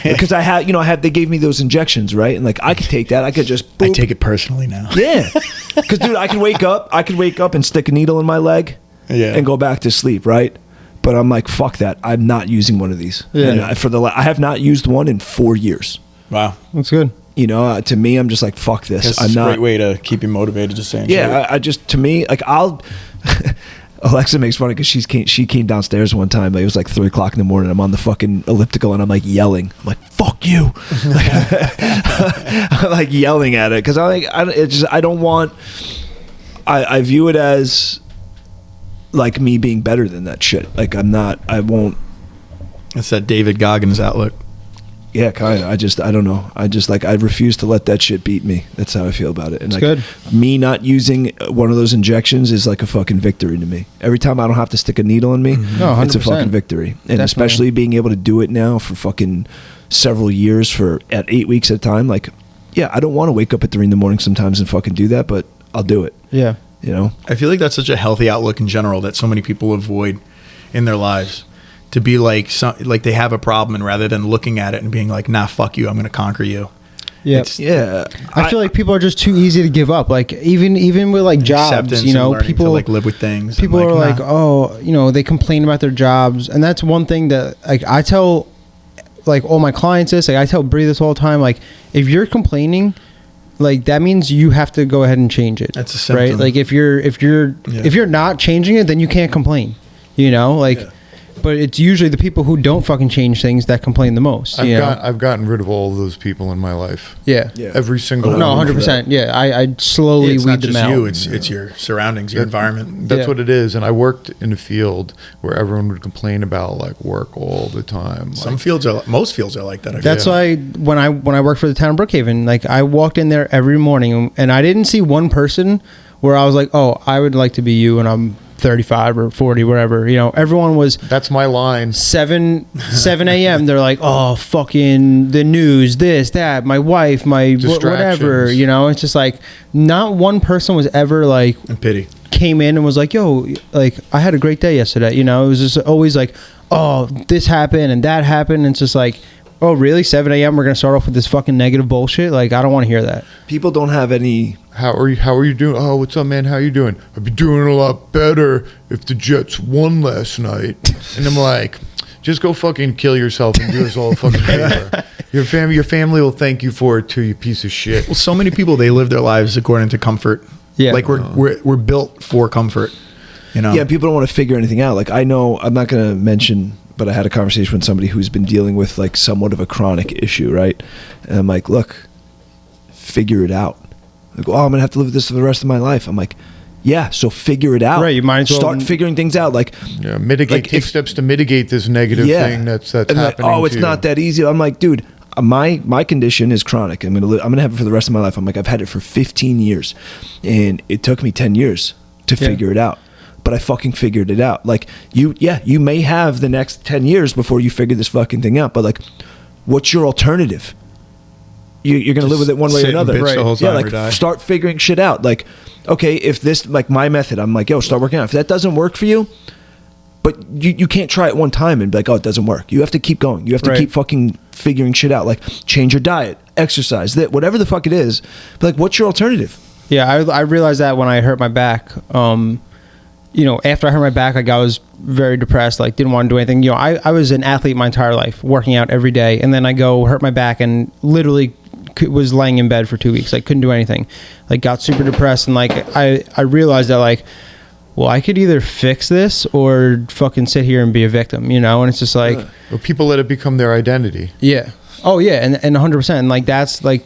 Because they gave me those injections, right? And like I could take that. I could just I boop. take it personally now. Yeah. Because dude, I could wake up and stick a needle in my leg Yeah. and go back to sleep, right? But I'm like, fuck that. I'm not using one of these. Yeah. And I have not used one in 4 years. Wow. That's good. You know, to me, I'm just like, fuck this. That's I'm a not. great way to keep you motivated to stay in shape. Yeah, I just, to me, like I'll. Alexa makes fun because she came downstairs one time. Like, it was like 3 o'clock in the morning. I'm on the fucking elliptical and I'm like yelling. I'm like, "Fuck you!" I'm like yelling at it because I don't want. I view it as like me being better than that shit. Like I'm not. I won't. It's that David Goggins outlook. Yeah, kind of. I don't know. I refuse to let that shit beat me. That's how I feel about it. And It's like, good. me not using one of those injections is like a fucking victory to me. Every time I don't have to stick a needle in me, No, it's a 100%. fucking victory. And Definitely. especially being able to do it now for fucking several years at 8 weeks at a time. Like, yeah, I don't want to wake up at 3 a.m. sometimes and fucking do that, but I'll do it. Yeah. You know? I feel like that's such a healthy outlook in general that so many people avoid in their lives. To be like they have a problem, and rather than looking at it and being like, "Nah, fuck you, I'm going to conquer you." Yeah. Yeah. I feel like people are just too easy to give up. Like even with like jobs, Acceptance you know, and learning people to like live with things. and, people are nah. like, oh, you know, they complain about their jobs, and that's one thing that like I tell like all my clients this. Like I tell Bree this all the time. Like if you're complaining, like that means you have to go ahead and change it. That's a symptom. right? Like if you're not changing it, then you can't complain. You know, like. Yeah. But it's usually the people who don't fucking change things that complain the most. I've gotten rid of all of those people in my life. Yeah. Every single No, one. 100%. Yeah, I slowly It's weed not them just out. you. It's your surroundings, your environment. That's Yeah. what it is. And I worked in a field where everyone would complain about like work all the time. Some Like, fields are, most fields are like that. I That's feel. why when I worked for the town of Brookhaven, like I walked in there every morning and I didn't see one person where I was like, oh, I would like to be you, and I'm 35 or 40, whatever. Everyone was that's my line. 7 a.m. They're like, oh, fucking the news, this, that, my wife, my whatever. Distractions. It's just like not one person was ever like And pity. came in and was like, yo, like I had a great day yesterday. It was just always like, oh, this happened and that happened. And it's just like, oh, really? 7 a.m. We're gonna start off with this fucking negative bullshit. Like I don't want to hear that. People don't have any. How are you doing? Oh, what's up, man? How you doing? I'd be doing a lot better if the Jets won last night. And I'm like, just go fucking kill yourself and do us all a fucking favor. Your family will thank you for it too, you piece of shit. Well, so many people, they live their lives according to comfort. Yeah. Like we're built for comfort. Yeah, people don't want to figure anything out. Like I know, I'm not going to mention, but I had a conversation with somebody who's been dealing with like somewhat of a chronic issue, right? And I'm like, look, figure it out. Like, oh, I'm gonna have to live with this for the rest of my life. I'm like, yeah, so figure it out. Right, you might as well start figuring things out. Like, Yeah, mitigate. Take steps to mitigate this negative thing that's and like, happening. oh, it's to not you. that easy. I'm like, dude, my condition is chronic. I'm gonna have it for the rest of my life. I'm like, I've had it for 15 years, and it took me 10 years to figure it out. But I fucking figured it out. Like you may have the next 10 years before you figure this fucking thing out. But like, what's your alternative? You're gonna live with it one way or sit and another. bitch the whole time Yeah, or like die. start figuring shit out. Like, okay, if this like my method, I'm like, yo, start working out. If that doesn't work for you, but you can't try it one time and be like, oh, it doesn't work. You have to keep going. You have to keep fucking figuring shit out. Like, change your diet, exercise, that whatever the fuck it is. But like, what's your alternative? Yeah, I realized that when I hurt my back. After I hurt my back, like I was very depressed, like didn't want to do anything. I was an athlete my entire life, working out every day, and then I go hurt my back and literally was laying in bed for 2 weeks. Like couldn't do anything. Like got super depressed, and like I realized that like, well, I could either fix this or fucking sit here and be a victim, And it's just like, Well, people let it become their identity. yeah, oh yeah, and 100%, and like that's like.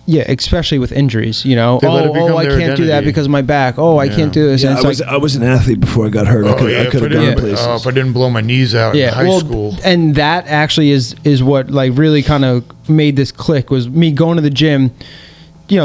Yeah, especially with injuries, They let it become I their can't do that identity. because of my back. Oh, I can't do this. Yeah, And it's I was an athlete before I got hurt. I could have gone places. If I didn't blow my knees out in high school. And that actually is what like really kind of made this click was me going to the gym,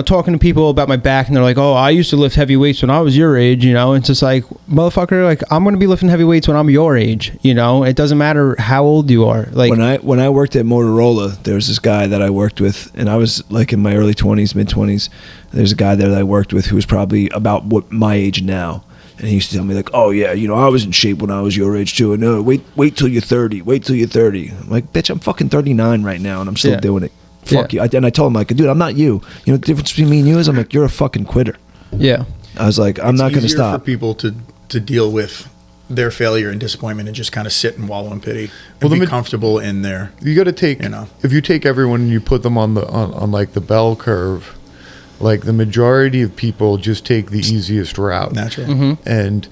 talking to people about my back, and they're like, "Oh, I used to lift heavy weights when I was your age." It's just like, motherfucker, like I'm gonna be lifting heavy weights when I'm your age. It doesn't matter how old you are. Like when I worked at Motorola, there was this guy that I worked with, and I was like in my early 20s, mid 20s. There's a guy there that I worked with who was probably about what my age now. And he used to tell me like, oh yeah, I was in shape when I was your age too. And wait till you're 30. Wait till you're 30. I'm like, bitch, I'm fucking 39 right now, and I'm still doing it. Fuck you. And I told him like, dude, I'm not you. The difference between me and you is I'm like, you're a fucking quitter. Yeah. I was like, I'm not going to It's easier stop. for people to deal with their failure and disappointment and just kind of sit and wallow in pity and be comfortable in their. You got to take. If you take everyone and you put them on like the bell curve, like the majority of people just take the easiest route. Natural. Mm-hmm. And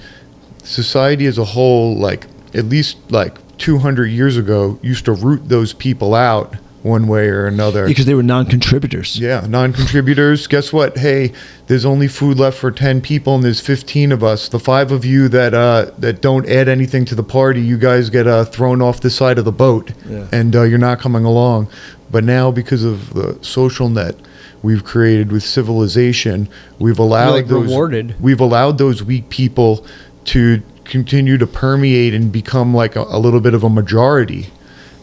society as a whole, like at least like 200 years ago, used to root those people out one way or another. Because they were non-contributors. Yeah, non-contributors. Guess what? Hey, there's only food left for 10 people, and there's 15 of us. The 5 of you that don't add anything to the party, you guys get thrown off the side of the boat, and you're not coming along. But now, because of the social net we've created with civilization, we've allowed we've allowed those weak people to continue to permeate and become like a little bit of a majority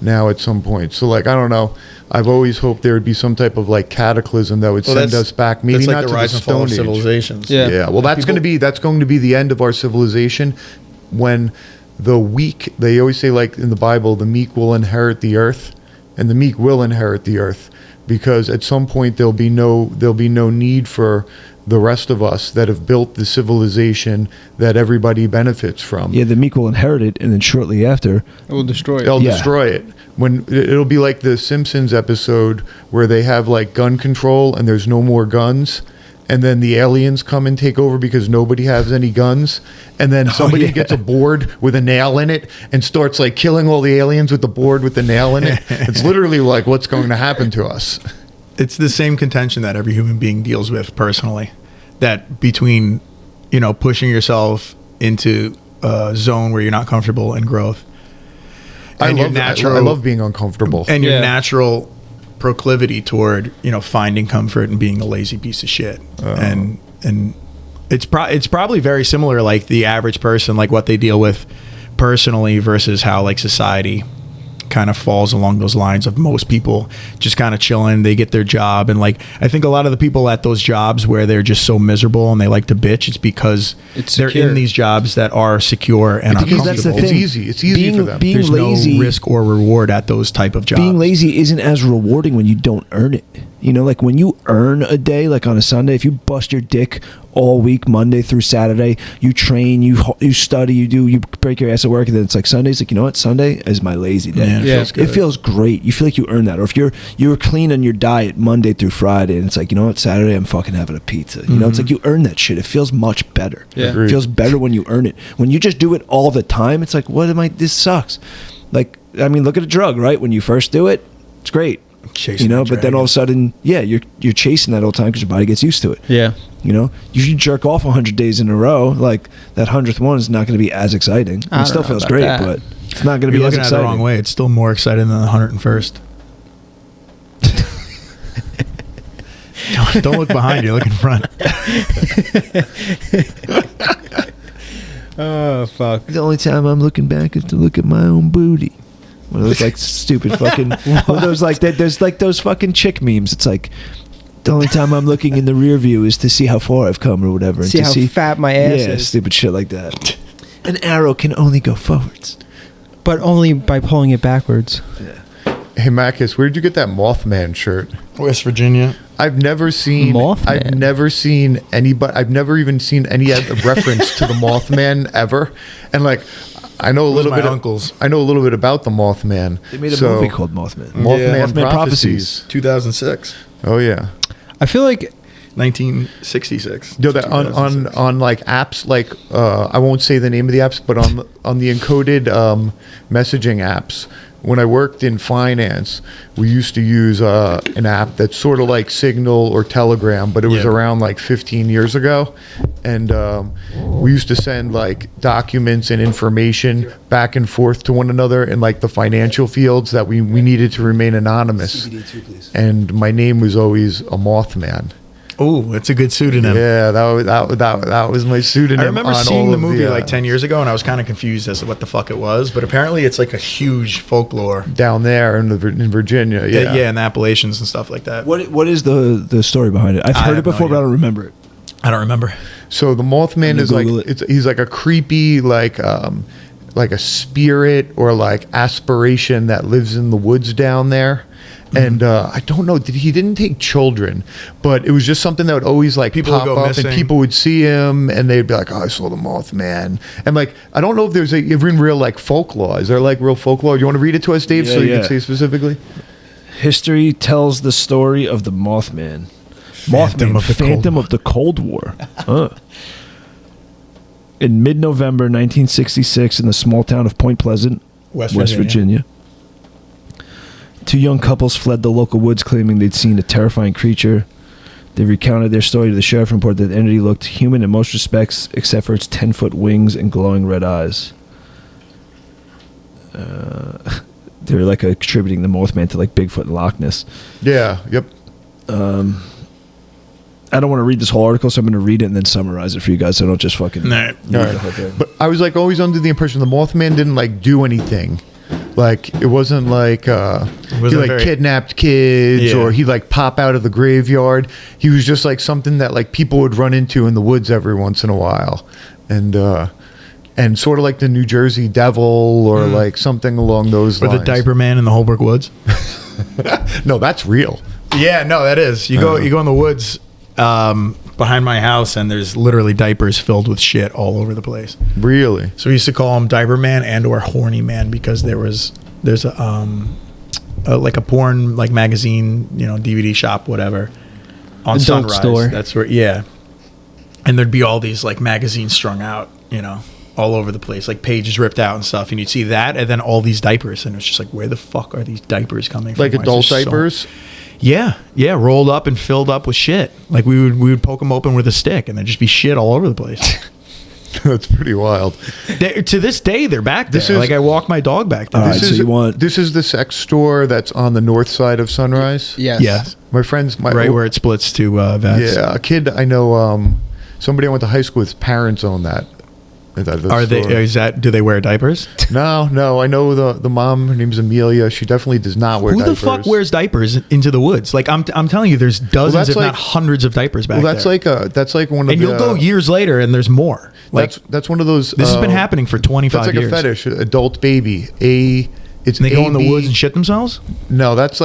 now at some point. So like, I don't know, I've always hoped there would be some type of like cataclysm that would send us back, maybe that's not like to the rise the and fall Stone of Age. civilizations. Yeah. Well, that's going to be the end of our civilization, when the weak, they always say like in the Bible, the meek will inherit the earth, and the meek will inherit the earth, because at some point there'll be no need for the rest of us that have built the civilization that everybody benefits from. Yeah, the meek will inherit it, and then shortly after, it will destroy it. They'll destroy it. When it'll be like the Simpsons episode where they have like gun control and there's no more guns, and then the aliens come and take over because nobody has any guns, and then somebody gets a board with a nail in it and starts like killing all the aliens with the board with the nail in it. It's literally like what's going to happen to us. It's the same contention that every human being deals with personally, that between, pushing yourself into a zone where you're not comfortable and growth. And I love being uncomfortable. And your natural proclivity toward, finding comfort and being a lazy piece of shit. And it's probably very similar, like the average person, like what they deal with personally versus how like society kind of falls along those lines of most people just kind of chilling. They get their job, and like I think a lot of the people at those jobs where they're just so miserable and they like to bitch, it's because they're in these jobs that are secure and are comfortable. That's the thing. It's easy for them. There's lazy, no risk or reward at those type of jobs. Being lazy isn't as rewarding when you don't earn it. Like when you earn a day, like on a Sunday, if you bust your dick all week, Monday through Saturday, you train, you study, you break your ass at work, and then it's like Sunday's like, you know what, Sunday is my lazy day. It feels great. You feel like you earn that. Or if you're clean on your diet Monday through Friday, and it's like, you know what, Saturday I'm fucking having a pizza. It's like you earn that shit. It feels much better. It feels better when you earn it. When you just do it all the time, it's like, this sucks. Like, I mean, look at a drug, right? When you first do it, it's great. Chasing but then all of a sudden, you're chasing that all the time because your body gets used to it. Yeah. You should jerk off 100 days in a row. Like that 100th one is not going to be as exciting. It still feels great, but it's not going to be as exciting. You're looking at it the wrong way. It's still more exciting than the 101st. Don't look behind you. Look in front. Oh fuck! The only time I'm looking back is to look at my own booty. One of those like stupid fucking. One of those like there's like those fucking chick memes. It's like the only time I'm looking in the rear view is to see how far I've come or whatever. See and how fat my ass is. Stupid shit like that. An arrow can only go forwards, but only by pulling it backwards. Hey Marcus, where'd you get that Mothman shirt? West Virginia. I've never seen Mothman. I've never seen anybody. I've never even seen any reference to the Mothman ever. And like, I know a little bit. Uncles. I know a little bit about the Mothman. They made a movie called Mothman. Mothman Prophecies. 2006. Oh yeah. I feel like 1966. No, that on like apps like I won't say the name of the apps, but on the encoded messaging apps. When I worked in finance, we used to use an app that's sort of like Signal or Telegram, but it was around like 15 years ago. And we used to send like documents and information back and forth to one another in like the financial fields that we needed to remain anonymous. CBD2, please. And my name was always a Mothman. Oh, that's a good pseudonym. Yeah, that was my pseudonym. I remember seeing the movie like 10 years ago, and I was kind of confused as to what the fuck it was. But apparently, it's like a huge folklore down there in Virginia. Yeah, in the Appalachians and stuff like that. What is the story behind it? I've heard it before, but I don't remember it. I don't remember. So the Mothman is like he's like a creepy like a spirit or like aspiration that lives in the woods down there. And I don't know, he didn't take children, but it was just something that would always like people pop would go up missing. And people would see him and they'd be like, oh, I saw the Mothman. And like, I don't know if there's even real like folklore. Is there like real folklore? Do you want to read it to us, Dave, so you can say specifically? History tells the story of the Mothman. Phantom of the Cold War. In mid-November 1966 in the small town of Point Pleasant, West Virginia. Two young couples fled the local woods claiming they'd seen a terrifying creature. They recounted their story to the sheriff and reported that the entity looked human in most respects except for its 10-foot wings and glowing red eyes. They were like attributing the Mothman to like Bigfoot and Loch Ness. Yeah, yep. I don't want to read this whole article, so I'm going to read it and then summarize it for you guys so I don't just fucking... Nah. The whole thing. But I was like always under the impression the Mothman didn't like do anything. Like it wasn't like he like kidnapped kids or he like pop out of the graveyard. He was just like something that like people would run into in the woods every once in a while, and sort of like the New Jersey Devil or like something along those lines. Or the Diaper Man in the Holbrook Woods. No, that's real. Yeah, no, that is. You go in the woods behind my house, and there's literally diapers filled with shit all over the place. Really? So we used to call him Diaper Man and or Horny Man because there's a like a porn like magazine, DVD shop, whatever. on Adult Sunrise. store. That's where, yeah. And there'd be all these like magazines strung out, all over the place, like pages ripped out and stuff. And you'd see that, and then all these diapers, and it's just like, where the fuck are these diapers coming from? Like Why is adult there so- diapers? Yeah, rolled up and filled up with shit. Like we would poke them open with a stick, and there'd just be shit all over the place. That's pretty wild. To this day, they're back there. This is- like I walk my dog back there. All right, so This is the sex store that's on the north side of Sunrise? Yes. Yeah, My friends... right where it splits to Vets. Yeah, a kid I know, somebody I went to high school with, parents own that. Are they? Do they wear diapers? No. I know the mom. Her name's Amelia. She definitely does not wear Who diapers. the fuck wears diapers into the woods? Like I'm telling you, there's dozens, that's if not like- hundreds, of diapers back Well, there. that's like one of And the. you'll go years later, and there's more. Like That's one of those. this has been happening for 25 That's like years. a fetish. Adult baby. It's And they go in the AB. woods and shit themselves. No, that's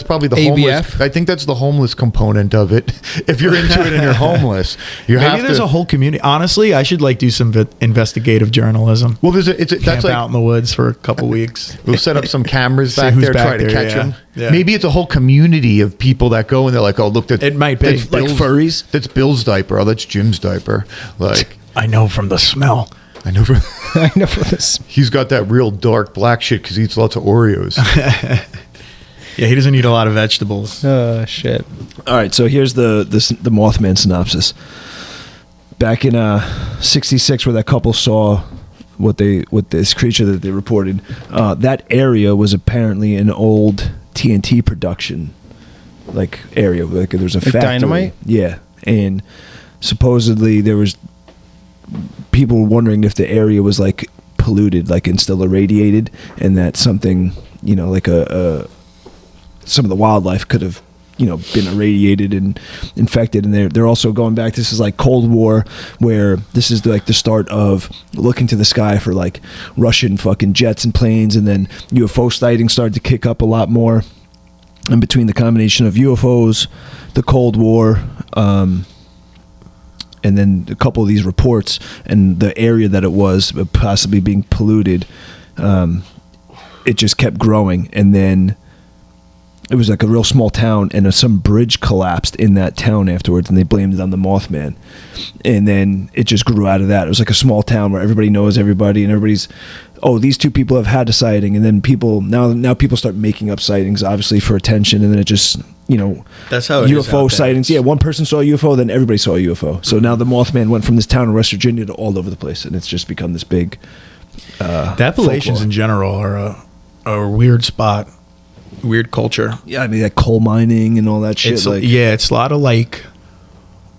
probably the homeless. ABF? I think that's the homeless component of it. If you're into it and you're homeless, you Maybe have there's to. a whole community. Honestly, I should like do some investigative journalism. Well, that's Camp like out in the woods for a couple weeks. we'll set up some cameras See back who's there, back try to there, catch yeah. them. Yeah. Maybe it's a whole community of people that go and they're like, oh, look, It might be. that's Like Bill's- furries? That's Bill's diaper. Oh, that's Jim's diaper. Like I know from the smell. I know. I know this. He's got that real dark black shit because he eats lots of Oreos. Yeah, he doesn't eat a lot of vegetables. Oh shit. All right, so here's the Mothman synopsis. Back in '66, where that couple saw what this creature that they reported, that area was apparently an old TNT production like area. Like there's a factory. dynamite? Yeah, and supposedly there was people were wondering if the area was like polluted, like and still irradiated, and that something like some of the wildlife could have been irradiated and infected. And they're also going back, this is like Cold War, where this is like the start of looking to the sky for like Russian fucking jets and planes, and then UFO sightings started to kick up a lot more. And between the combination of UFOs, the Cold War, and then a couple of these reports and the area that it was possibly being polluted, it just kept growing. And then it was like a real small town, and some bridge collapsed in that town afterwards, and they blamed it on the Mothman. And then it just grew out of that. It was like a small town where everybody knows everybody, and everybody's, oh, these two people have had a sighting. And then people now people start making up sightings, obviously for attention, and then it just That's how it is out UFO there. sightings. Yeah, one person saw a UFO, then everybody saw a UFO. So now the Mothman went from this town in West Virginia to all over the place, and it's just become this big. The Appalachians folklore. in general are a weird spot, weird culture. Yeah, I mean that coal mining and all that shit. It's Like a lot of like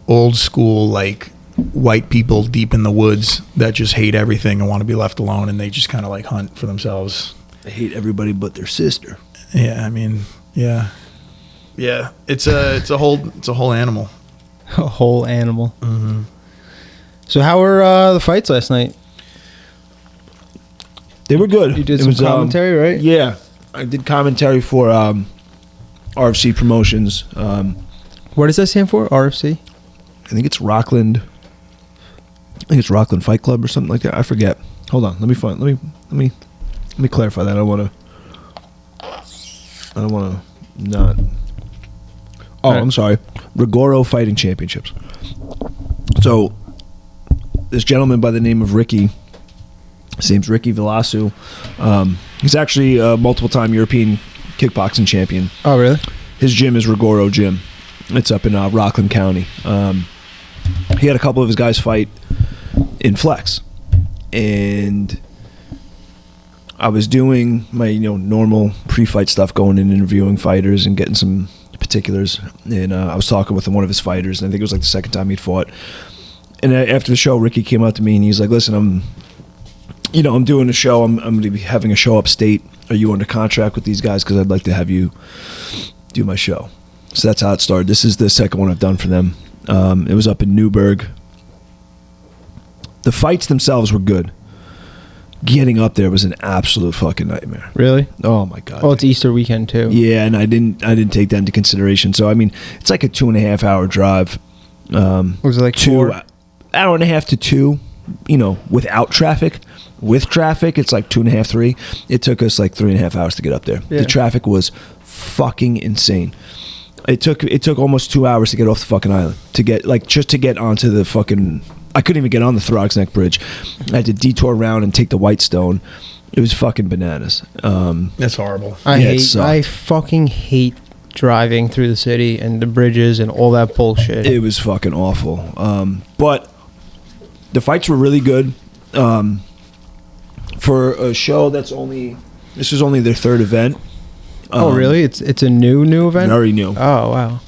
old school like white people deep in the woods that just hate everything and want to be left alone, and they just kind of like hunt for themselves. they hate everybody but their sister. Yeah, I mean, yeah. It's a whole animal. A whole animal. Mm-hmm. So how were the fights last night? They were good. You did It some was, commentary, right? Yeah, I did commentary for RFC Promotions. What does that stand for? RFC? I think it's Rockland. I think it's Rockland Fight Club or something like that. I forget. Hold on. Let me clarify that. I don't want to not. Oh, Right. I'm sorry. Rigoro Fighting Championships. So, this gentleman by the name of Ricky, his name's Ricky Villasu. He's actually a multiple-time European kickboxing champion. Oh, really? His gym is Rigoro Gym. It's up in Rockland County. He had a couple of his guys fight in Flex, and I was doing my normal pre-fight stuff, going and interviewing fighters and getting some particulars. And I was talking with one of his fighters, and I think it was like the second time he'd fought. And after the show, Ricky came out to me and he's like, "Listen, I'm doing a show. I'm going to be having a show upstate. Are you under contract with these guys? Because I'd like to have you do my show." So that's how it started. This is the second one I've done for them. It was up in Newburgh. The fights themselves were good. Getting up there was an absolute fucking nightmare. Really? Oh my god. Oh, it's Easter weekend too. Yeah, and I didn't take that into consideration. So I mean, it's like a 2.5 hour drive. Was it like 2 hour and a half to 2? Without traffic. With traffic, it's like 2.5, 3. It took us like 3.5 hours to get up there. Yeah. The traffic was fucking insane. It took almost 2 hours to get off the fucking island, to get just to get onto the fucking. I couldn't even get on the Throgs Neck Bridge. I had to detour around and take the Whitestone. It was fucking bananas. That's horrible. I fucking hate driving through the city and the bridges and all that bullshit. It was fucking awful. But the fights were really good. For a show this was only their third event. Oh, really? It's a new event? Very new. Oh, wow.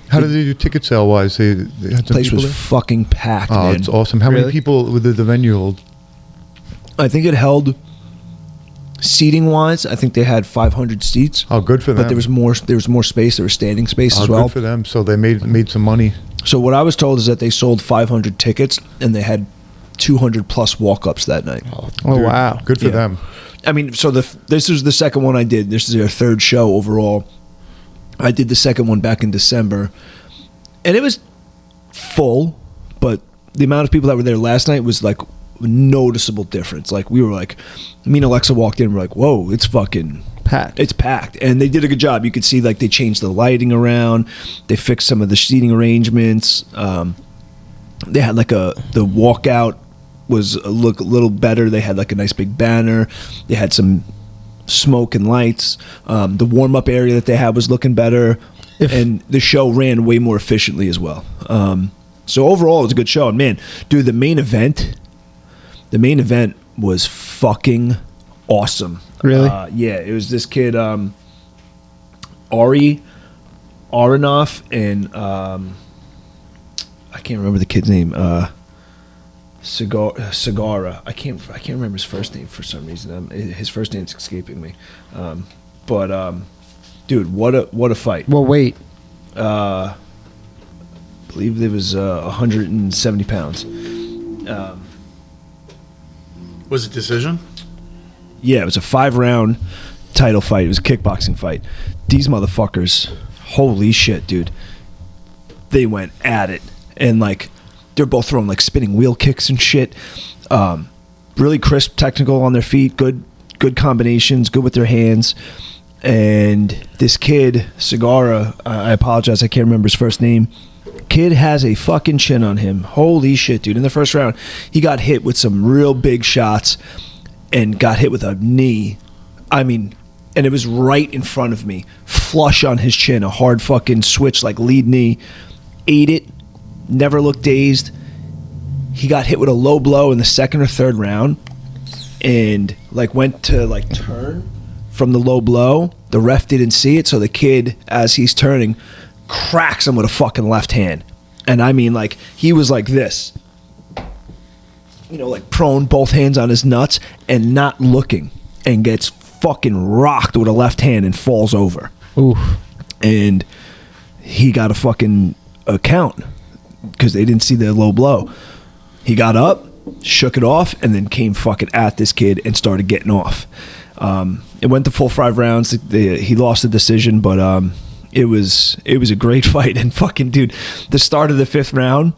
How did they do ticket sale wise? They had some Place people was there? fucking packed, Oh, man. it's awesome. How many Really? people did the venue hold? I think it held, seating wise, I think they had 500 seats. Oh, good for them. But there was more space. There was standing space Oh, as well. good for them. So they made some money. So what I was told is that they sold 500 tickets and they had 200 plus walk-ups that night. Oh, Dude, wow. Good for Yeah. them. I mean, so this is the second one I did. This is their third show overall. I did the second one back in December, and it was full, but the amount of people that were there last night was like a noticeable difference. Like we were like, me and Alexa walked in, we're like, whoa, it's fucking Packed. It's packed, and they did a good job. You could see like they changed the lighting around, they fixed some of the seating arrangements. They had like the walkout was a little better. They had like a nice big banner. They had some smoke and lights. The warm-up area that they had was looking better, and the show ran way more efficiently as well. So overall, it was a good show. And man, dude, the main event was fucking awesome. Really? Yeah, it was this kid, Ari Aronoff, and I can't remember the kid's name. Segara. I can't remember his first name for some reason. His first name's escaping me. Dude, what a fight. Well, wait. I believe it was 170 pounds. Was it decision? Yeah, it was a 5-round title fight. It was a kickboxing fight. These motherfuckers, holy shit, dude. They went at it. And like, they're both throwing like spinning wheel kicks and shit. Really crisp, technical on their feet. Good combinations. Good with their hands. And this kid, Segara, I apologize, I can't remember his first name. Kid has a fucking chin on him. Holy shit, dude. In the first round, he got hit with some real big shots and got hit with a knee. I mean, and it was right in front of me. Flush on his chin. A hard fucking switch, like lead knee. Ate it. Never looked dazed. He got hit with a low blow in the second or third round and like went to like turn from the low blow. The ref didn't see it, so the kid, as he's turning, cracks him with a fucking left hand. And I mean, like, he was like this, you know, like prone, both hands on his nuts and not looking, and gets fucking rocked with a left hand and falls over. Oof. And he got a fucking count because they didn't see the low blow. He got up, shook it off, and then came fucking at this kid and started getting off. It went to full 5 rounds. He lost the decision, but it was a great fight. And fucking dude, the start of the 5th round,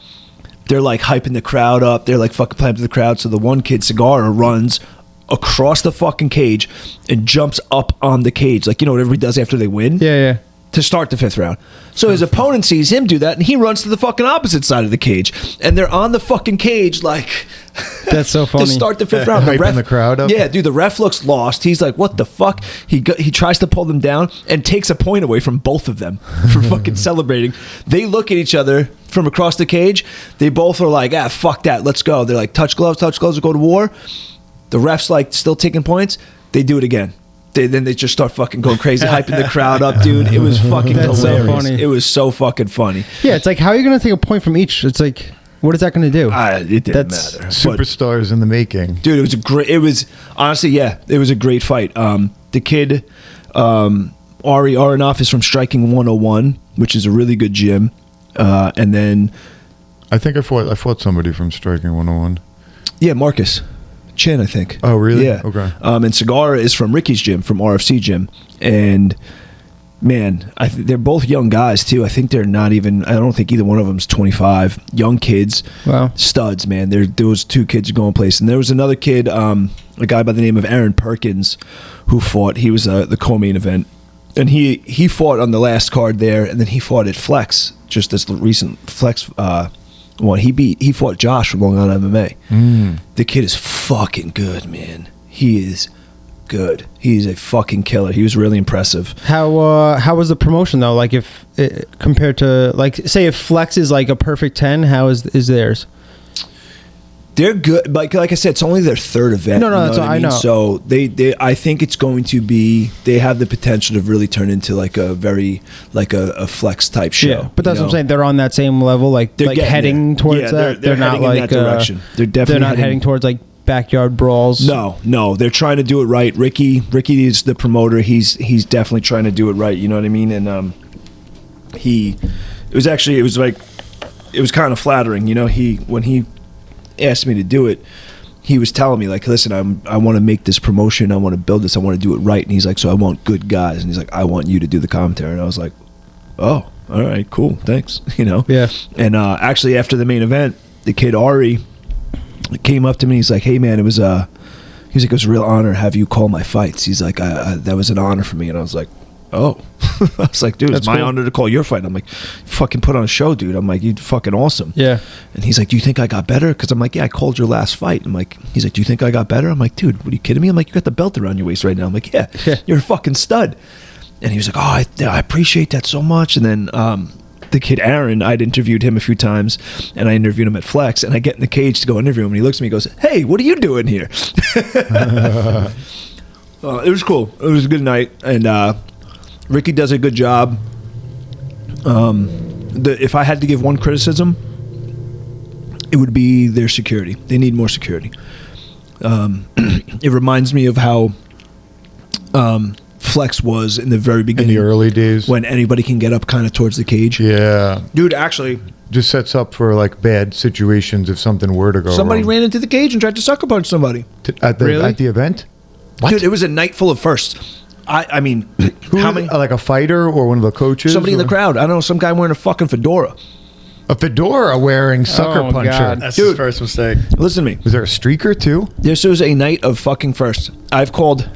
they're like hyping the crowd up. They're like fucking playing to the crowd. So the one kid, Segara, runs across the fucking cage and jumps up on the cage, like, you know what everybody does after they win. Yeah. To start the 5th round. So his opponent sees him do that, and he runs to the fucking opposite side of the cage. And they're on the fucking cage, like, That's so funny. to start the 5th round. Hyping the crowd up? Yeah, dude, the ref looks lost. He's like, what the fuck? He tries to pull them down and takes a point away from both of them for fucking celebrating. They look at each other from across the cage. They both are like, fuck that, let's go. They're like, touch gloves, or go to war. The ref's like, still taking points. They do it again. Then they just start fucking going crazy, hyping the crowd up, dude. It was fucking That's so hilarious. funny. It was so fucking funny. Yeah, it's like, how are you going to take a point from each? It's like, what is that going to do? It didn't That's matter. But, Superstars in the making. dude, it was honestly, yeah, it was a great fight. The kid, Ari Aronoff, is from Striking 101, which is a really good gym. And then, I think I fought somebody from Striking 101. yeah, Marcus Chin, I think. Oh, really? Yeah. Okay. And Segara is from Ricky's gym, from RFC gym. And man, they're both young guys too. I think they're not even, I don't think either one of them's 25. Young kids. Wow. Studs, man. Those 2 kids are going place. And there was another kid, a guy by the name of Aaron Perkins, who fought. He was the co-main event. and he fought on the last card there, and then he fought at Flex, just this recent Flex one. He fought Josh from Long Island MMA. The kid is fucking good, man. He is good. He's a fucking killer. He was really impressive. How was the promotion though? Like if compared to like say if Flex is like a perfect 10, how is theirs? They're good. Like I said, it's only their third event. No, you that's what I know. So they I think it's going to be. They have the potential to really turn into like a very like a Flex type show. Yeah, but that's what I'm saying. They're on that same level, like heading towards that. They're not heading like in that direction. They're definitely they're not heading towards like backyard brawls. No, they're trying to do it right. Ricky is the promoter. He's definitely trying to do it right. You know what I mean? And it was kind of flattering. You know, when he asked me to do it, he was telling me like, listen, I want to make this promotion, I want to build this, I want to do it right. And he's like, so I want good guys, and he's like, I want you to do the commentary. And I was like, oh, all right, cool, thanks. You know? Yeah. And actually after the main event, the kid Ari came up to me, he's like, hey man, it was a real honor to have you call my fights. He's like, that was an honor for me. And I was like, oh. I was like, dude, it's my honor to call your fight. I'm like, fucking put on a show, dude. I'm like, you fucking awesome. Yeah. And he's like, do you think I got better? Because I'm like, yeah, I called your last fight. I'm like, he's like, do you think I got better? I'm like, dude, what are you kidding me? I'm like, you got the belt around your waist right now. I'm like, yeah. You're a fucking stud. And he was like, oh, I appreciate that so much. And then the kid Aaron, I'd interviewed him a few times, and I interviewed him at Flex, and I get in the cage to go interview him, and he looks at me and goes, hey, what are you doing here? It was cool. It was a good night, and Ricky does a good job. If I had to give one criticism, it would be their security. They need more security. It reminds me of how Flex was in the very beginning. In the early days. When anybody can get up kind of towards the cage. Yeah. Dude, actually, just sets up for like bad situations if something were to go somebody wrong. ran into the cage and tried to sucker punch somebody. At the event? What? Dude, it was a night full of firsts. I mean, how many? Like a fighter or one of the coaches? Somebody in the crowd. I don't know, some guy wearing a fucking fedora. A fedora wearing sucker Oh, puncher. God. That's Dude. his first mistake. Listen to me. Was there a streaker too? This was a night of fucking firsts. I've called,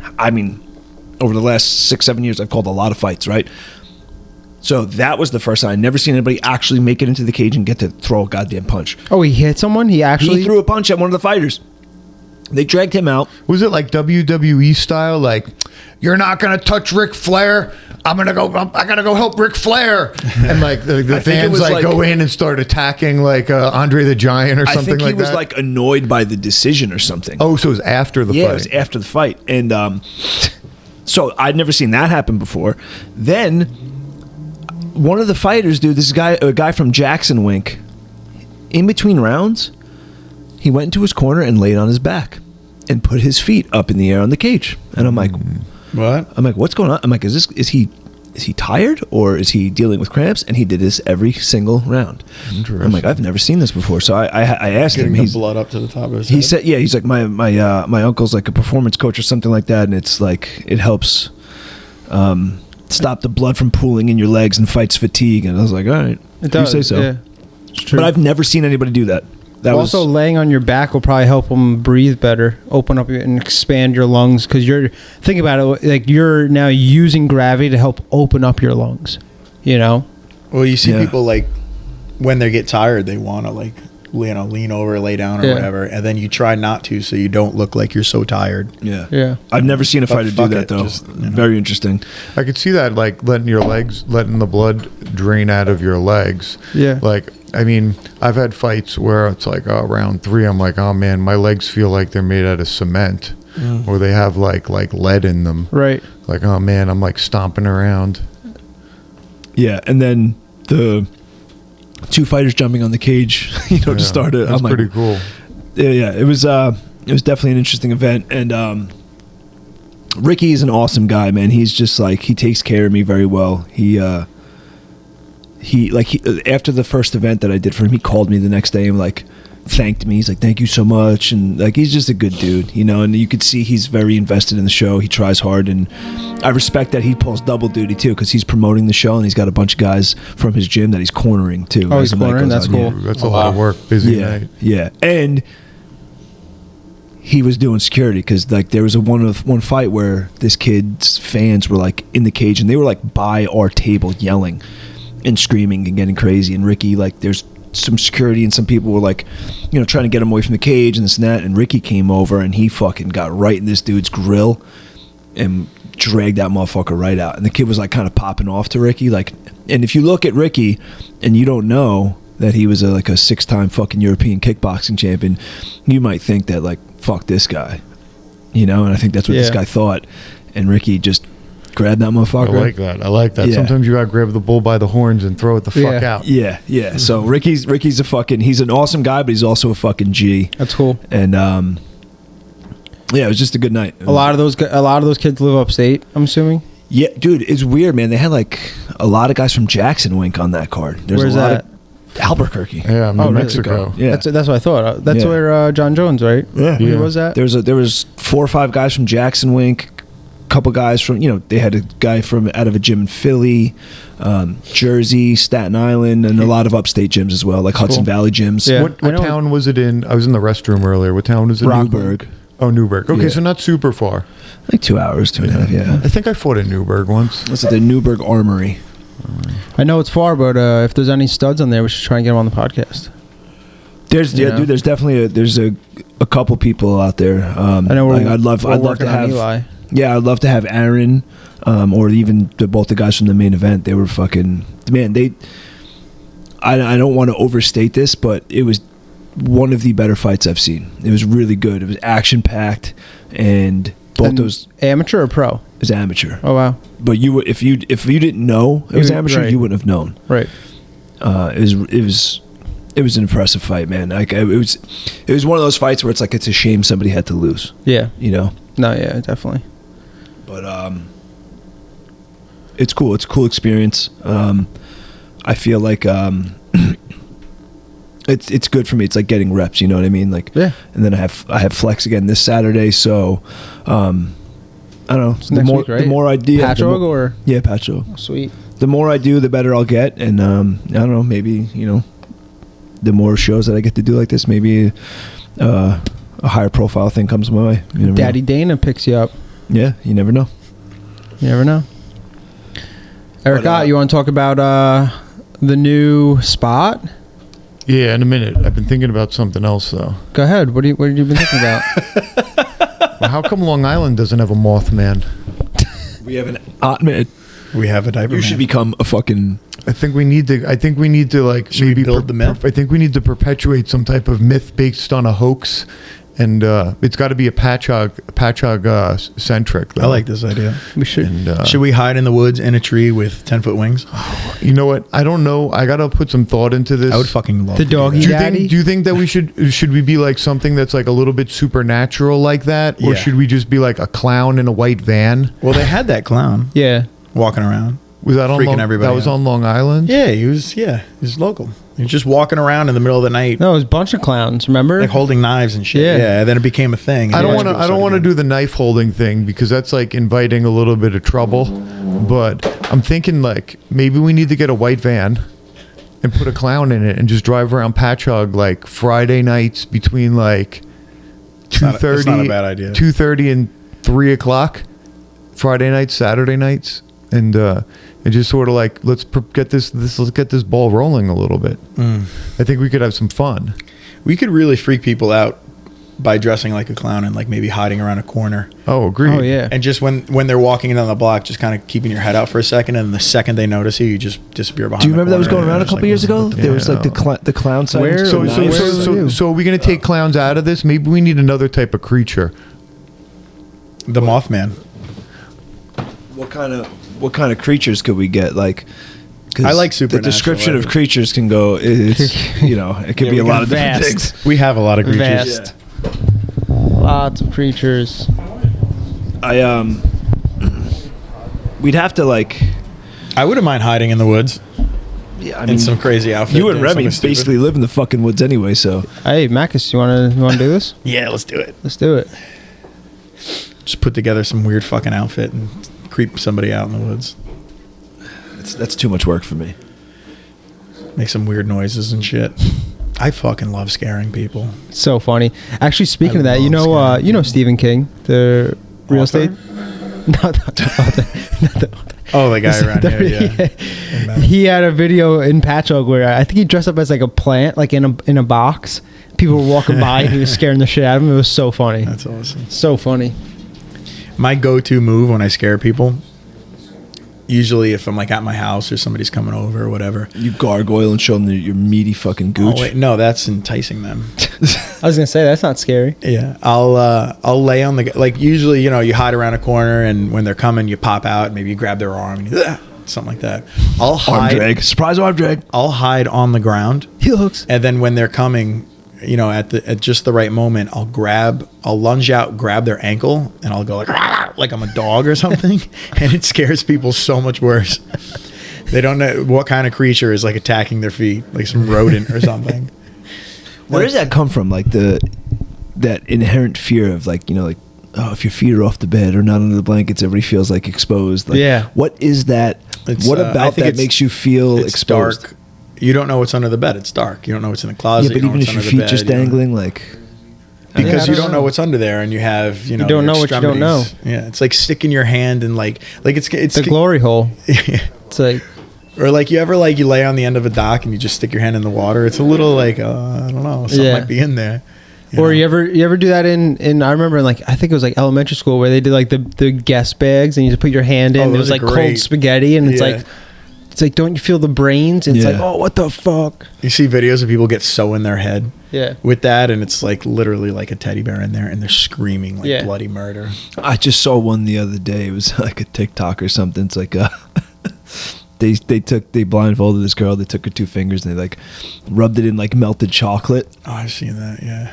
over the last 6-7 years, I've called a lot of fights, right? So that was the first time. I'd never seen anybody actually make it into the cage and get to throw a goddamn punch. Oh, he hit someone? He Threw a punch at one of the fighters. They dragged him out. Was it like WWE style? Like, you're not gonna touch Ric Flair. I gotta go help Ric Flair. And like the fans like go in and start attacking like Andre the Giant or something like that. I think he was like annoyed by the decision or something. Oh, so it was after the fight. Yeah, it was after the fight. And so I'd never seen that happen before. Then one of the fighters, dude, a guy from Jackson Wink, in between rounds, he went into his corner and laid on his back and put his feet up in the air on the cage. And I'm like, What? I'm like, what's going on? I'm like, is he tired or is he dealing with cramps? And he did this every single round. I'm like, I've never seen this before. So I asked Getting him. the blood up to the top of his He head. said, yeah, he's like, my uncle's like a performance coach or something like that, and it's like it helps stop the blood from pooling in your legs and fights fatigue. And I was like, all right, It does. you say so. Yeah. It's true. But I've never seen anybody do that. Also, laying on your back will probably help them breathe better, open up and expand your lungs. Because think about it, like you're now using gravity to help open up your lungs. You know. Well, you see Yeah. people like when they get tired, they want to like lean over, lay down, or whatever, and then you try not to, so you don't look like you're so tired. Yeah. I've never seen a But fighter do fuck that it, though. just, you know. Very interesting. I could see that, like letting the blood drain out of your legs. Yeah. Like, I mean, I've had fights where it's like, round 3, I'm like, oh man, my legs feel like they're made out of cement, or they have like lead in them. Right. Like, oh man, I'm like stomping around. Yeah, and then the 2 fighters jumping on the cage, to start it. That's pretty cool. Yeah, it was definitely an interesting event, and Ricky is an awesome guy, man. He's just like, he takes care of me very well. He after the first event that I did for him, he called me the next day and like thanked me. He's like, thank you so much, and like he's just a good dude, and you could see he's very invested in the show. He tries hard, and I respect that he pulls double duty too, because he's promoting the show and he's got a bunch of guys from his gym that he's cornering too. Oh, he's cornering? That's cool. That's a lot of work. Busy Yeah, night. yeah, and he was doing security because like there was one fight where this kid's fans were like in the cage and they were like by our table yelling and screaming and getting crazy, and Ricky, like, there's some security and some people were like, you know, trying to get him away from the cage and this and that, and Ricky came over and he fucking got right in this dude's grill and dragged that motherfucker right out, and the kid was like kind of popping off to Ricky, like, and if you look at Ricky and you don't know that he was like a 6-time fucking European kickboxing champion, you might think that like, fuck this guy, you know, and I think that's what this guy thought, and Ricky just grabbed that motherfucker. I like that. Yeah. Sometimes you gotta grab the bull by the horns and throw it the fuck out. Yeah. So Ricky's a fucking, he's an awesome guy, but he's also a fucking G. That's cool. And yeah, it was just a good night. A lot of those kids live upstate, I'm assuming. Yeah, dude, it's weird, man. They had like a lot of guys from Jackson Wink on that card. There's Where's a lot that? of Albuquerque. Yeah, New Mexico. Yeah, That's what I thought. That's where John Jones, right? Yeah. Where was that? There was 4 or 5 guys from Jackson Wink, a couple guys from, you know, they had a guy from out of a gym in Philly, Jersey, Staten Island, and a lot of upstate gyms as well, like Hudson Valley gyms. Yeah. What I know- town was it in? I was in the restroom earlier. What town was it? Newburgh. Oh, Newburgh. Okay, Yeah. so not super far. Like 2 hours, 2.5. Yeah. I think I fought in Newburgh once. That's at the Newburgh Armory. I know it's far, but if there's any studs on there, we should try and get them on the podcast. There's dude. There's definitely a couple people out there. I know I'd love working to on have Eli. Yeah, I'd love to have Aaron, or even both the guys from the main event. They were fucking, man. I don't want to overstate this, but it was one of the better fights I've seen. It was really good. It was action packed, and both those amateur or pro? it was amateur. Oh wow! But if you didn't know it was amateur, Right. you wouldn't have known. Right. It was an impressive fight, man. Like it was one of those fights where it's like it's a shame somebody had to lose. Yeah. You know. No. Yeah. Definitely. But it's cool. It's a cool experience. I feel like it's good for me. It's like getting reps. You know what I mean? Like, Yeah. And then I have flex again this Saturday. So I don't know. It's next week, right? The more I do, Patchogue or Patchogue. sweet. The more I do, the better I'll get. And I don't know. Maybe, you know, the more shows that I get to do like this, maybe a higher profile thing comes my way. You never Daddy know. Dana picks you up. Yeah, you never know. You never know. Eric Ott, you want to talk about the new spot? Yeah, in a minute. I've been thinking about something else though. Go ahead. What have you been thinking about? Well, how come Long Island doesn't have a Mothman? We have an Ottman. We have a diaper. You man. should become a fucking. I think we need to like Should we maybe build the myth? I think we need to perpetuate some type of myth based on a hoax, and it's got to be a Patchogue centric. Though. I like this idea. We should. And Should we hide in the woods in a tree with 10-foot wings? you know what? I don't know. I gotta put some thought into this. I would fucking love The to do doggy that. Do you Daddy? think? Do you think that we should we be like something that's like a little bit supernatural like that, or Yeah. should we just be like a clown in a white van? Well, they had that clown Yeah. walking around. Was that on Freaking Long, everybody That was out. on Long Island. Yeah, he was local. He was just walking around in the middle of the night, No, it was a bunch of clowns. Remember? like holding knives and shit. Yeah. Yeah, then it became a thing. I don't Yeah, want to. people I don't started want to doing do the knife holding thing because that's like inviting a little bit of trouble. But I'm thinking like maybe we need to get a white van and put a clown in it and just drive around Patchogue like Friday nights between like It's not a bad idea. 2:30 and 3 o'clock. Friday nights, Saturday nights, and just sort of like let's get this ball rolling a little bit. I think we could have some fun. We could really freak people out by dressing like a clown and like maybe hiding around a corner. Oh, agreed. Oh yeah. And just when they're walking down the block, just kind of keeping your head out for a second, and the second they notice you just disappear behind. Do you the remember that was corner, going around a and couple you're years just ago? like, what the There was like Yeah. the clown sign. Where- So, Nice. so are we going to take clowns out of this? Maybe we need another type of creature. The Mothman. What kind of creatures could we get? Like, 'cause I like the supernatural. description of creatures can go. It's you know it could Yeah, be a we lot got of different vast. things. We have a lot of creatures. Vast. Lots of creatures. We'd have to like. I wouldn't mind hiding in the woods Yeah, I in some crazy outfit. you and doing Remy something stupid. basically live in the fucking woods anyway. So Hey, Marcus, you wanna do this? Yeah, let's do it. Let's do it. Just put together some weird fucking outfit and creep somebody out in the woods. that's too much work for me. Make some weird noises and shit. I fucking love scaring people. So funny. Actually, speaking I of that, love you know Stephen King, the real Author? estate. No, the Oh, the guy around here, yeah. He had a video in Patchogue where I think he dressed up as like a plant, like in a box. People were walking by and he was scaring the shit out of them. It was so funny. That's awesome. So funny. My go-to move when I scare people, usually if I'm like at my house or somebody's coming over or whatever. You gargoyle and show them your meaty fucking gooch. Oh, wait, no, that's enticing them. I was gonna say that's not scary. Yeah, I'll lay on the, like, usually, you know, you hide around a corner and when they're coming, you pop out, maybe you grab their arm and you, something like that. I'll Arm hide. drag. Surprise arm drag. I'll hide on the ground. He looks. And then when they're coming, you know, at just the right moment, I'll lunge out, grab their ankle, and I'll go like I'm a dog or something, and it scares people so much worse. They don't know what kind of creature is like attacking their feet, like some rodent or something. Where does that come from? Like that inherent fear of, like, you know, like, oh, if your feet are off the bed or not under the blankets, everybody feels like exposed. Like, Yeah. What is that? What I about think that makes you feel it's exposed? dark. You don't know what's under the bed. It's dark. You don't know what's in the closet. Yeah, but you don't know even if what's your under the feet just bed, you don't- dangling, like, because Yeah, you don't know what's under there, and you have, you know, don't your know what you don't extremities. Yeah, it's like sticking your hand in like it's The glory hole. It's like or like you lay on the end of a dock and you just stick your hand in the water. It's a little like I don't know, something Yeah. might be in there. Or know? you ever do that in I remember in, like, I think it was like elementary school where they did like the guest bags and you just put your hand in. Oh, And it those was like are cold great. spaghetti and it's Yeah. like don't you feel the brains? And it's Yeah. like, oh, what the fuck? You see videos of people get so in their head Yeah. with that, and it's like literally like a teddy bear in there, and they're screaming like Yeah. bloody murder. I just saw one the other day. It was like a TikTok or something. It's like they blindfolded this girl. They took her 2 fingers and they like rubbed it in like melted chocolate, Oh, I've seen that. Yeah.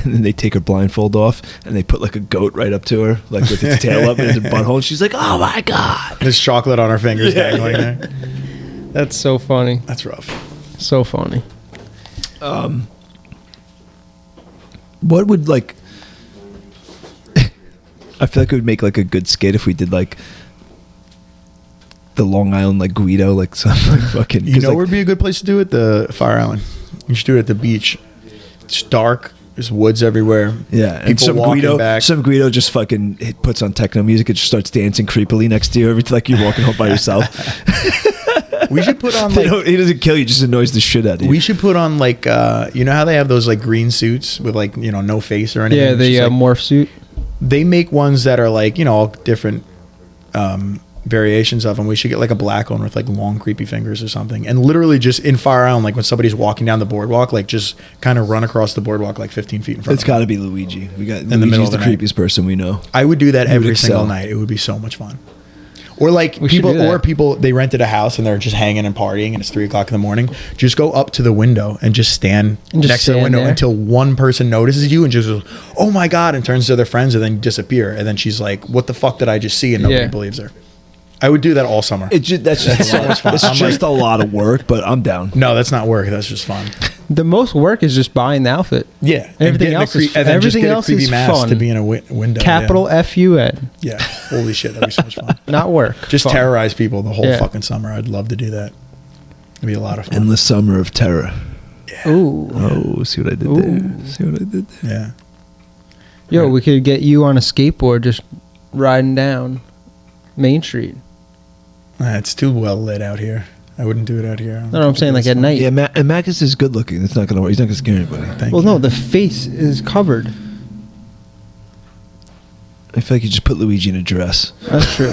and then they take her blindfold off and they put like a goat right up to her, like with its tail up and its butthole. And she's like, "Oh my god!" There's chocolate on our fingers dangling there. That's so funny. That's rough. So funny. What would, like? I feel like it would make like a good skit if we did like the Long Island like Guido, like some like fucking. You know like, where would be a good place to do it? The Fire Island. You should do it at the beach. It's dark. There's woods everywhere. Yeah, and People some walking Guido, back. some Guido just fucking puts on techno music and just starts dancing creepily next to you, every like you're walking home by yourself. We should put on like He doesn't kill you, just annoys the shit out of you. we should put on like you know how they have those like green suits with like, you know, no face or anything. Yeah, It's the just, like, morph suit. they make ones that are like, you know, all different variations of them. We should get like a black one with like long creepy fingers or something, and literally just in Fire Island, like when somebody's walking down the boardwalk, like just kind of run across the boardwalk like 15 feet in front It's of them. got to be Luigi. We got the middle Luigi's of the the night. creepiest person we know. I would do that You would every excel. single night. It would be so much fun. Or like We should do that. people they rented a house and they're just hanging and partying and it's 3:00 in the morning. Just go up to the window and just stand And just next to the stand window there. until one person notices you and just goes, "Oh my god!" and turns to their friends and then disappear. And then she's like, "What the fuck did I just see?" And nobody Yeah. believes her. I would do that all summer. That's just so much fun. It's I'm just a lot of work, but I'm down. No, that's not work. That's just fun. The most work is just buying the outfit. Yeah, Everything else is and then just everything get a else creepy is mask fun. to be in a window. Capital FUN. Yeah. Holy shit, that'd be so much fun. Not work. Just Fun. terrorize people the whole Yeah. fucking summer. I'd love to do that. It'd be a lot of fun. Endless summer of terror. Ooh. Oh, see what I did there? See what I did there? Yeah. Yo, we could get you on a skateboard just riding down Main Street. It's too well lit out here. I wouldn't do it out here. No, I'm saying like at night. Yeah, and Marcus is good looking. It's not gonna work. He's not gonna scare anybody. Thank Well, you. no, the face is covered. I feel like you just put Luigi in a dress. That's true.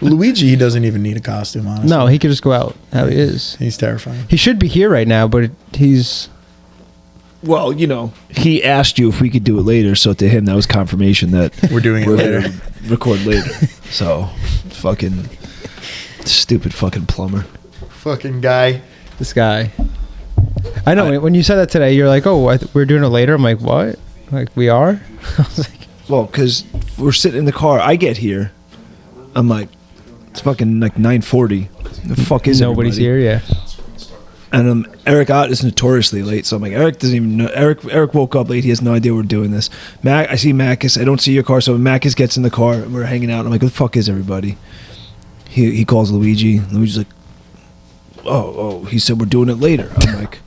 Luigi, he doesn't even need a costume, honestly. No, he could just go out how he is. He's terrifying. He should be here right now, but he's. Well, you know, he asked you if we could do it later, so to him that was confirmation that We're doing it we're later. gonna record later. So, fucking stupid fucking plumber. Fucking guy. This guy. I know. When you said that today, you're like, "Oh, we're doing it later." I'm like, "What? Like we are?" I was like, Well, because we're sitting in the car. I get here. I'm like, it's fucking like 9:40. The fuck is "Nobody's everybody? here." Yeah. And Eric Ott is notoriously late, so I'm like, Eric doesn't even know. Eric woke up late. He has no idea we're doing this. I see Marcus. I don't see your car, so Marcus gets in the car. And we're hanging out. I'm like, who the fuck is everybody? He calls Luigi. Luigi's like, oh, he said we're doing it later. I'm like,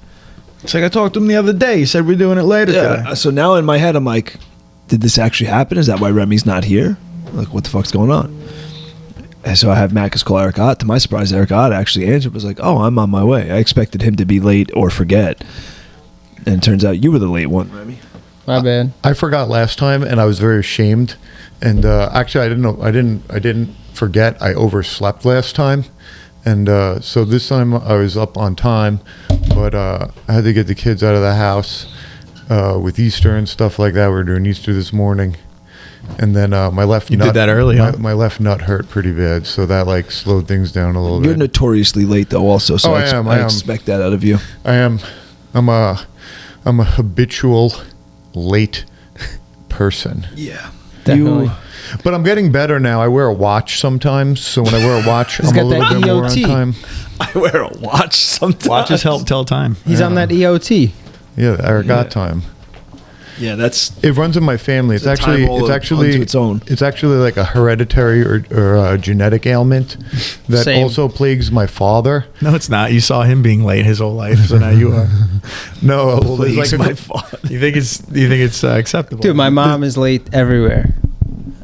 It's like I talked to him the other day. He said we're doing it later today. So now in my head, I'm like, did this actually happen? Is that why Remy's not here? Like, what the fuck's going on? And so I have Macus call Eric Ott. To my surprise, Eric Ott actually answered, was like, oh, I'm on my way. I expected him to be late or forget. And it turns out you were the late one, Remy. My bad. I forgot last time, and I was very ashamed. And actually, I didn't know. I didn't forget. I overslept last time, and so this time I was up on time, but I had to get the kids out of the house with Easter and stuff like that. We were doing Easter this morning, and then my left nut. Did that early, huh? My left nut hurt pretty bad, so that like slowed things down a little You're bit. notoriously late, though, also. So I am. expect that out of you. I am. I'm a habitual late person. Yeah. Definitely. But I'm getting better now. I wear a watch sometimes, so when I wear a watch, He's I'm got a little that bit more on EOT. time. I wear a watch sometimes. Watches help tell time. He's on that EOT. Yeah, Eric Ott time. Yeah, that's... It runs in my family. It's It's a time actually roll unto its own. It's actually like a hereditary or a genetic ailment that Same. also plagues my father. No, it's not. You saw him being late his whole life, so now you are. No, it's Plagues like my father. You think it's acceptable? Dude, my mom is late everywhere.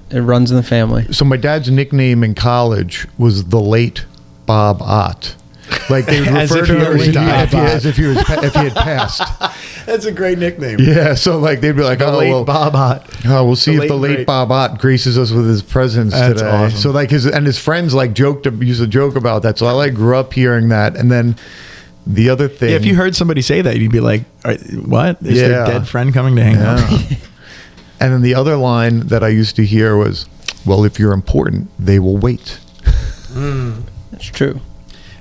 It runs in the family. so my dad's nickname in college was the late Bob Ott. Like they would As refer if to he him already died. as if he had passed. That's a great nickname. Yeah, so like they'd be like, The "Oh, late well, Bob Ott. oh, we'll see The if the late late great. Bob Ott graces us with his presence That's today." awesome. So like his friends like used to joke about that. So I like grew up hearing that, and then the other thing, Yeah, if you heard somebody say that, you'd be like, "What? Is their Yeah. dead friend coming to hang out?" yeah. And then the other line that I used to hear was, "Well, if you're important, they will wait." That's true.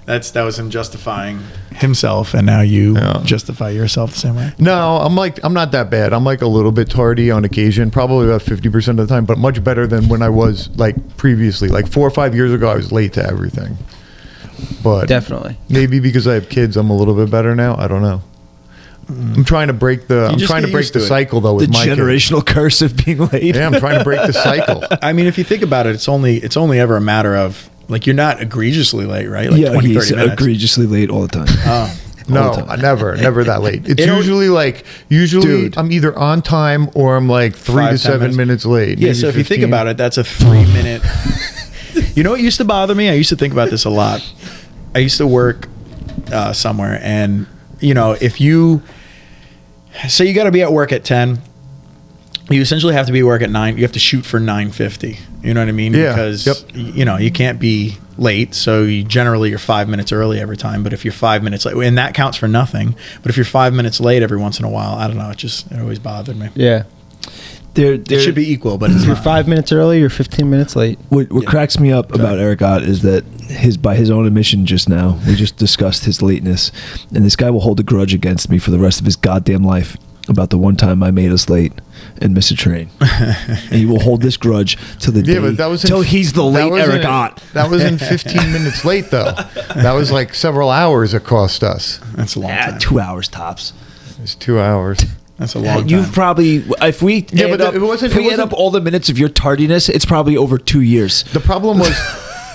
That was him justifying himself, and now you Yeah. justify yourself the same way. No, I'm not that bad. I'm like a little bit tardy on occasion, probably about 50% of the time, but much better than when I was like previously. Like 4 or 5 years ago, I was late to everything. But Definitely. maybe because I have kids, I'm a little bit better now. I don't know. I'm trying to break the just get used the to it. cycle though The with my kids. generational curse of being late. Yeah, I'm trying to break the cycle. I mean, if you think about it, it's only ever a matter of like you're not egregiously late, right? Like Yeah, 20, he's 30 minutes. egregiously late all the time. No, All the time. never that late. It's It don't- usually Dude. I'm either on time or I'm like 3 5, to 10 7 minutes late. Yeah, maybe so if you think 15. about it, that's a 3-minute. You know what used to bother me? I used to think about this a lot. I used to work somewhere, and you know, if you say you got to be at work at 10, you essentially have to be at work at 9. You have to shoot for 9:50. You know what I mean? Yeah. Because Yep. you know you can't be late, so you're 5 minutes early every time. But if you're 5 minutes late, and that counts for nothing. But if you're 5 minutes late every once in a while, I don't know. It always bothered me. Yeah. It should be equal, but it's If you're not. 5 minutes early, you're 15 minutes late. What cracks me up about Eric Ott is that by his own admission just now, we just discussed his lateness, and this guy will hold a grudge against me for the rest of his goddamn life about the one time I made us late and missed a train. And he will hold this grudge till the day but that was till he's the late Eric Ott. That wasn't 15 minutes late though. That was like several hours it cost us. That's a long time. 2 hours tops. It was 2 hours. That's a long time. You've probably, if we add up, it wasn't- if we it add wasn't- up all the minutes of your tardiness, it's probably over 2 years. The problem was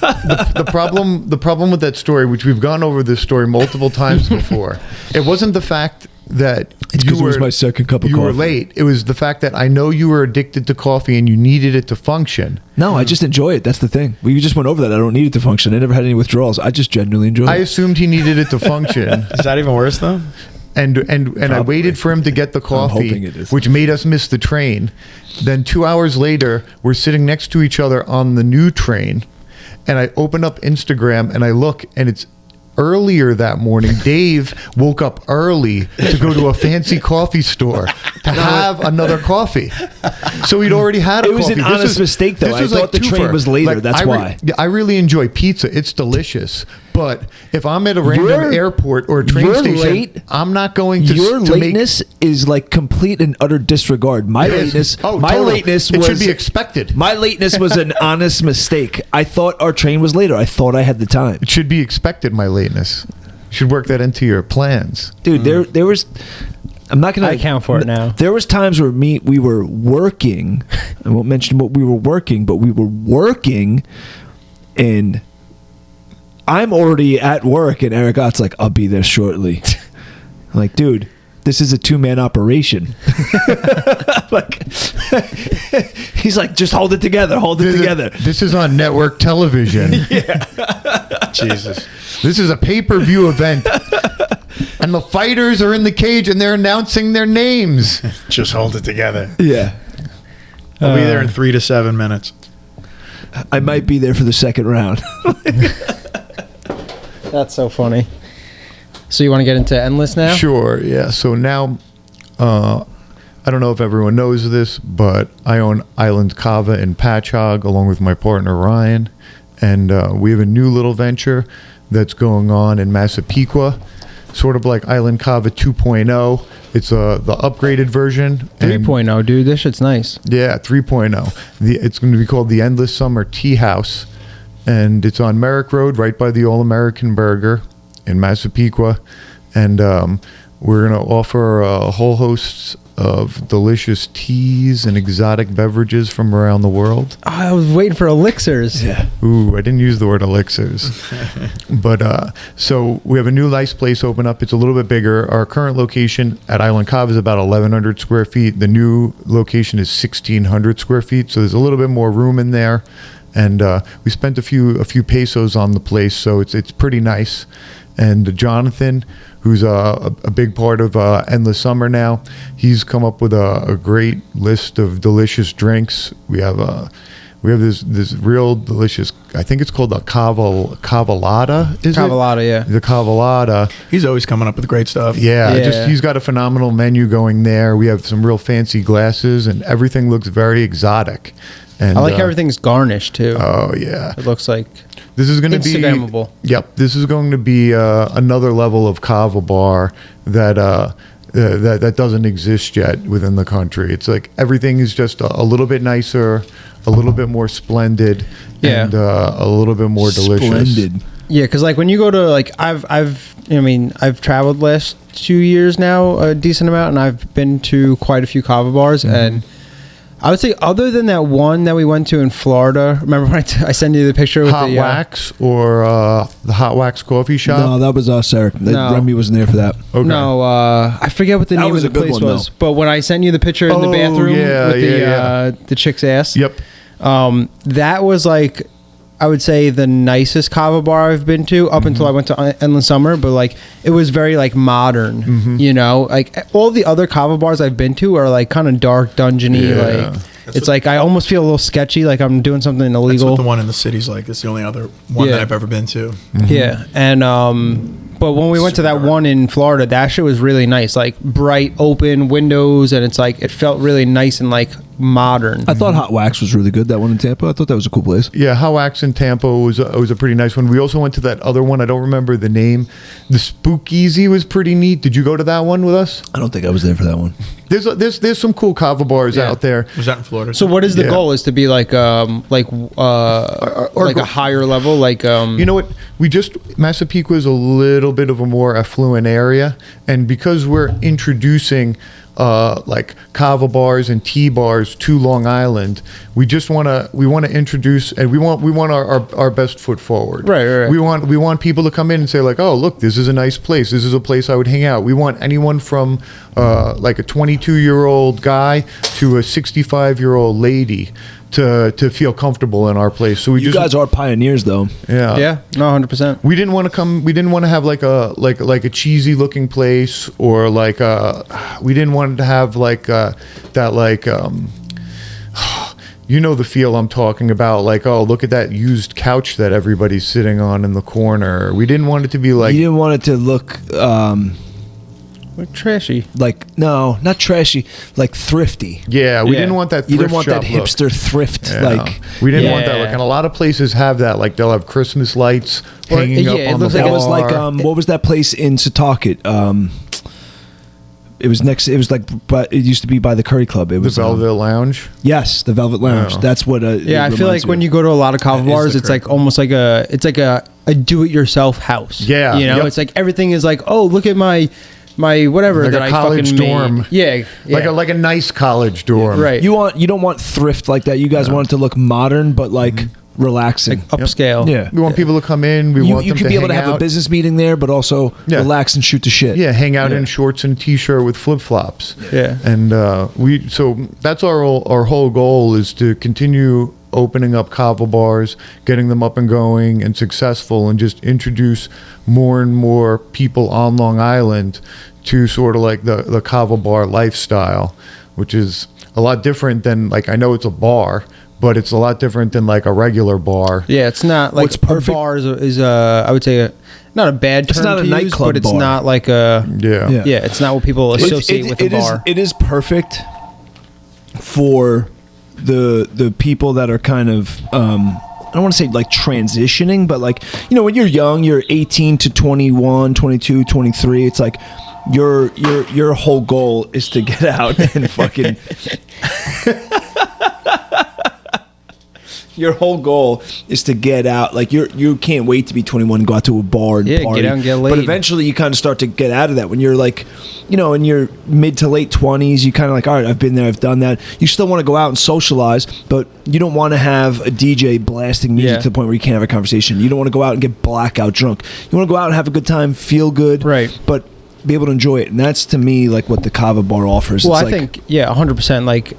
the problem with that story, which we've gone over this story multiple times before. It wasn't the fact that It's 'cause it was my second cup of you were coffee. late. It was the fact that I know you were addicted to coffee and you needed it to function. No, I just enjoy it. That's the thing. We just went over that. I don't need it to function. I never had any withdrawals. I just genuinely enjoy I it. assumed he needed it to function. Is that even worse though? And I Probably. waited for him to get the hoping coffee, it is. which made us miss the train. Then 2 hours later, we're sitting next to each other on the new train, and I open up Instagram and I look, and it's earlier that morning. Dave woke up early to go to a fancy coffee store to have another coffee. So he'd already had a It was coffee. an honest mistake, though. this I was thought the train twofer. was later. That's why. I really enjoy pizza. It's delicious. But if I'm at a random Your- airport or a train your station, late- I'm not going to Your to make lateness is like complete and utter disregard. My It is. lateness, Oh, my total. lateness It was should be expected. My lateness was an honest mistake. I thought our train was later. I thought I had the time. It should be expected, my lateness. You should work that into your plans. Dude, there was. I'm not gonna I account for it now. There was times where we were working. I won't mention what we were working, but we were working, and I'm already at work, and Eric Ott's like, "I'll be there shortly." I'm like, dude, this is a 2-man operation. Like, he's like, just hold it together, This is on network television. Jesus. This is a pay-per-view event. And the fighters are in the cage and they're announcing their names. Just hold it together. Yeah. I'll be there in 3 to 7 minutes. I might be there for the second round. That's so funny. So you want to get into Endless now? Sure, yeah. So now, I don't know if everyone knows this, but I own Island Kava in Patchogue along with my partner Ryan. And we have a new little venture that's going on in Massapequa, sort of like Island Kava 2.0. It's the upgraded version. 3.0, dude. This shit's nice. Yeah, 3.0. It's going to be called the Endless Summer Tea House. And it's on Merrick Road, right by the All-American Burger in Massapequa. And we're going to offer a whole host of delicious teas and exotic beverages from around the world. Oh, I was waiting for elixirs. Yeah. Ooh, I didn't use the word elixirs. But so we have a new nice place open up. It's a little bit bigger. Our current location at Island Cove is about 1,100 square feet. The new location is 1,600 square feet. So there's a little bit more room in there. And we spent a few pesos on the place, so it's pretty nice. And Jonathan, who's a big part of Endless Summer now, he's come up with a great list of delicious drinks. We have this real delicious, I think it's called a cavallada. Is Cavallada, it? yeah. The cavallada. He's always coming up with great stuff. Yeah, Yeah. he's got a phenomenal menu going there. We have some real fancy glasses, and everything looks very exotic. And I like how everything's garnished too. Oh yeah. It looks like This is going to be Instagrammable. Yep, this is going to be another level of kava bar that doesn't exist yet within the country. It's like everything is just a little bit nicer, a little bit more splendid, Yeah. and a little bit more delicious. Splendid. Yeah, because like when you go to like I've traveled last 2 years now a decent amount, and I've been to quite a few kava bars, and I would say other than that one that we went to in Florida, remember when I sent you the picture with Hot the Wax or the Hot Wax Coffee Shop? No, that was us, Eric. No. Remy wasn't there for that. Okay. No, I forget what the That name of was the a good place one, was. though. But when I sent you the picture in the Oh, bathroom yeah, with the chick's ass, Yep. that was like, I would say the nicest kava bar I've been to up until I went to Endless Summer. But like, it was very like modern, you know. Like all the other kava bars I've been to are like kind of dark, dungeony. Yeah. Like it's like I almost feel a little sketchy, like I'm doing something That's illegal. what the one in the city's like. It's the only other one Yeah. that I've ever been to. Yeah, and but when we went to that one in Florida, that shit was really nice. Like bright, open windows, and it's like it felt really nice and like modern. I thought Hot Wax was really good, that one in Tampa. I thought that was a cool place. Yeah, Hot Wax in Tampa was a pretty nice one. We also went to that other one. I don't remember the name. The Spookeasy was pretty neat. Did you go to that one with us? I don't think I was there for that one. There's some cool kava bars Yeah. out there. Was that in Florida? So what is the Yeah. goal? Is to be like like a higher level, like You know what? Massapequa is a little bit of a more affluent area, and because we're introducing like kava bars and tea bars to Long Island, we want to introduce, and we want our best foot forward. Right. We want people to come in and say like, oh look, this is a nice place. This is a place I would hang out. We want anyone from like a 22-year-old guy to a 65-year-old lady to feel comfortable in our place. So You guys are pioneers, though. yeah, no, 100%. We didn't want to come. We didn't want to have like a cheesy looking place, or like we didn't want to have like that like you know the feel I'm talking about. Like, oh, look at that used couch that everybody's sitting on in the corner. We didn't want it to be like. You didn't want it to look Like trashy. like, no, not trashy, like thrifty. Yeah, we Yeah. didn't want that. You Thrift didn't want that shop look. hipster thrift. Yeah. Like, we didn't want that Yeah. look, and a lot of places have that. Like they'll have Christmas lights Or- hanging yeah, up it on the looks bar. like it was like, what was that place in Setauket? It was but it used to be by the Curry Club. It the was Velvet Lounge. yes, the Velvet Lounge. Oh. That's what. Yeah, I feel like when you go to a lot of kava That is bars, the it's like correct almost like a do-it-yourself house. Yeah, you know, yep. it's like everything is like, oh, look at my whatever Like that a I college fucking dorm. made. Yeah, yeah. Like a nice college dorm. Right. you don't want thrift like that. You guys want it to look modern, but like relaxing. Like upscale. Yeah. We want people to come in. We You, want you them could to be able to hang have a out. business meeting there, but also Yeah. relax and shoot the shit. Yeah, hang out Yeah. in shorts and t-shirt with flip-flops. Yeah. And so that's our whole goal is to continue opening up kava bars, getting them up and going and successful, and just introduce more and more people on Long Island to sort of like the kava bar lifestyle, which is a lot different than, like, I know it's a bar, but it's a lot different than like a regular bar. Yeah, it's not like What's perfect- a bar is I would say not a bad term It's not a to use, nightclub but it's bar. not like a Yeah. yeah, it's not what people associate with a bar. It is perfect for the people that are kind of I don't want to say like transitioning, but like, you know, when you're young, you're 18 to 21, 22, 23, it's like your whole goal is to get out and fucking your whole goal is to get out. Like you can't wait to be 21 and go out to a bar and Yeah, party. get out and get But laid. eventually you kind of start to get out of that when you're like, you know, in your mid to late 20s, you kind of like, all right, I've been there, I've done that. You still want to go out and socialize, but you don't want to have a DJ blasting music Yeah. to the point where you can't have a conversation. You don't want to go out and get blackout drunk. You want to go out and have a good time, feel good, Right. but be able to enjoy it. And that's, to me, like what the Kava Bar offers. Well, It's I like, think 100%. Like,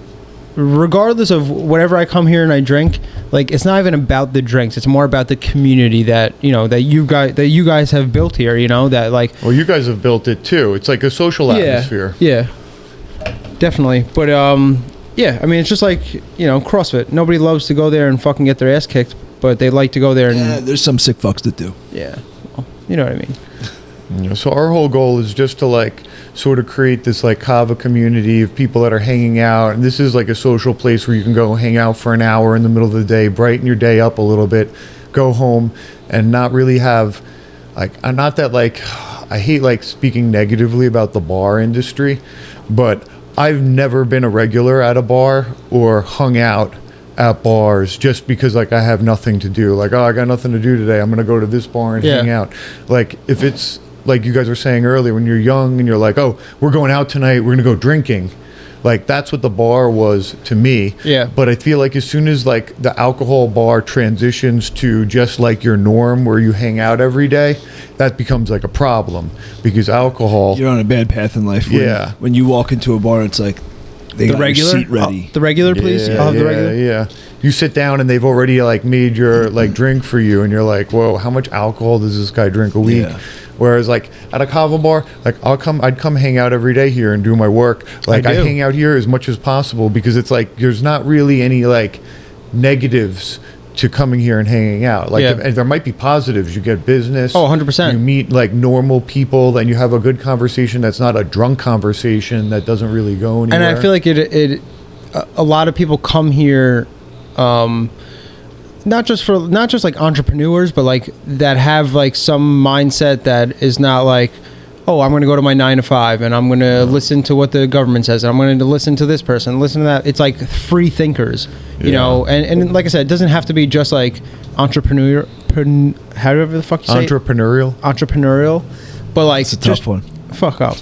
regardless of whatever I come here and I drink, like it's not even about the drinks. It's more about the community that that you guys have built here. You know that like Well, you guys have built it too. It's like a social atmosphere. Yeah, definitely. But yeah, I mean it's just like CrossFit. Nobody loves to go there and fucking get their ass kicked, but they like to go there and yeah, there's some sick fucks that do. yeah, well, you know what I mean. So our whole goal is just to like sort of create this like kava community of people that are hanging out, and this is like a social place where you can go hang out for an hour in the middle of the day, brighten your day up a little bit, go home, and not really have like not that like I hate like speaking negatively about the bar industry, but I've never been a regular at a bar or hung out at bars just because like I have nothing to do. Like, oh, I got nothing to do today, I'm gonna go to this bar and hang out. Like if it's like you guys were saying earlier, when you're young and you're like, oh, we're going out tonight, we're gonna go drinking. Like that's what the bar was to me. Yeah. But I feel like as soon as like the alcohol bar transitions to just like your norm where you hang out every day, that becomes like a problem because alcohol. You're on a bad path in life. Yeah. When you walk into a bar, it's like they got your seat ready. The regular, please. I'll have the regular. Yeah. You sit down and they've already like made your like drink for you, and you're like, whoa, how much alcohol does this guy drink a week? Yeah. Whereas like at a kava bar, like I'd come hang out every day here and do my work. Like I do. hang out here as much as possible because it's like there's not really any like negatives to coming here and hanging out. Like Yeah. and there might be positives. You get business. Oh, 100%. You meet like normal people, then you have a good conversation that's not a drunk conversation that doesn't really go anywhere. And I feel like a lot of people come here, not just like entrepreneurs, but like that have like some mindset that is not like, oh, I'm going to go to my 9 to 5 and I'm going to listen to what the government says. And I'm going to listen to this person, listen to that. It's like free thinkers, you know. And like I said, it doesn't have to be just like however the fuck you say it. Entrepreneurial, but like It's a tough one. Fuck up.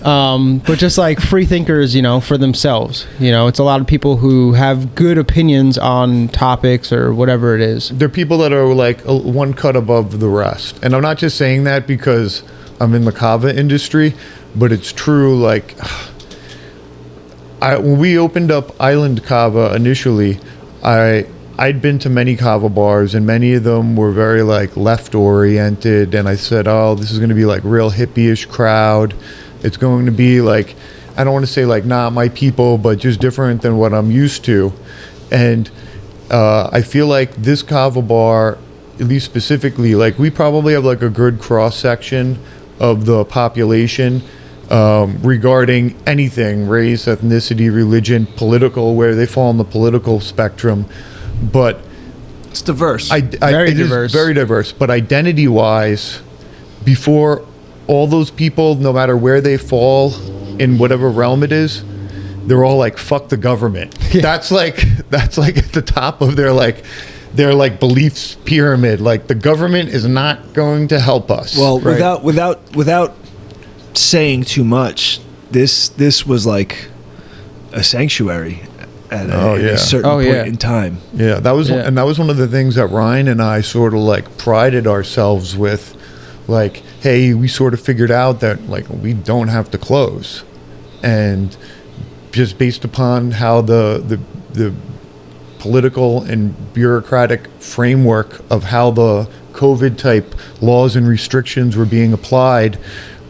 But just like free thinkers, for themselves. It's a lot of people who have good opinions on topics or whatever it is. They're people that are like one cut above the rest. And I'm not just saying that because I'm in the kava industry, but it's true. Like when we opened up Island Kava initially, I'd been to many kava bars and many of them were very like left oriented. And I said, oh, this is going to be like real hippie-ish crowd. It's going to be like, I don't want to say like not my people, but just different than what I'm used to. And I feel like this kava bar, at least specifically, like we probably have like a good cross section of the population regarding anything, race, ethnicity, religion, political, where they fall on the political spectrum. But It's diverse. Very it is diverse. very diverse. But identity-wise, before all those people, no matter where they fall in whatever realm it is, they're all like, fuck the government. Yeah. That's like at the top of their beliefs pyramid. Like the government is not going to help us. Well, Right. without saying too much, this was like a sanctuary at Oh, a certain Oh, point yeah. in time. Yeah, that was Yeah. and that was one of the things that Ryan and I sort of like prided ourselves with, like, hey, we sort of figured out that like we don't have to close, and just based upon how the political and bureaucratic framework of how the COVID type laws and restrictions were being applied,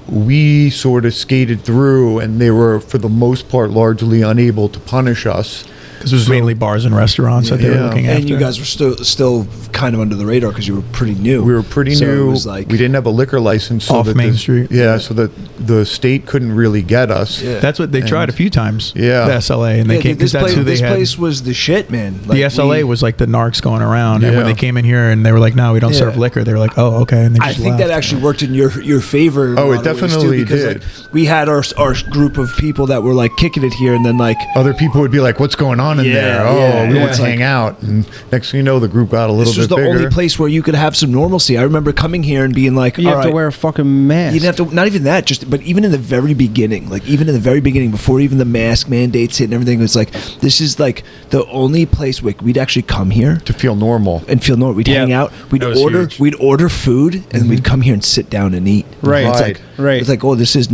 we sort of skated through, and they were for the most part largely unable to punish us. Because it was mainly bars and restaurants that they were Yeah. looking after. And you guys were still kind of under the radar because you were pretty new. We were pretty So it new. was like- we didn't have a liquor license, so Off that Main Street. Yeah, so that the state couldn't really get us. Yeah. That's what they tried a few times. Yeah. The SLA, and they Yeah, came because this that's place, who they this had. place was the shit, man. The SLA was like the narcs going around, and when Yeah. they came in here and they were like, "No, we don't Yeah. serve liquor," they were like, "Oh, okay," and they I just think that left. actually worked in your favor. in a Oh, lot it of ways, too, definitely because, did. Like, we had our group of people that were like kicking it here, and then like Other people would be like, "What's going on in Yeah, there?" Oh, yeah, we yeah. want to hang out, and next thing you know, the group got a little this was bit the bigger. only place where you could have some normalcy. I remember coming here and being like, You "All have to right." wear a fucking mask. You didn't have to. Not even that. But even in the very beginning, before even the mask mandates hit and everything, it was like this is like the only place we'd actually come here to feel normal. and feel normal. We'd Yeah. hang out. We'd That was order. huge. We'd order food, and we'd come here and sit down and eat. Right. It's like Right. It's like, oh, this is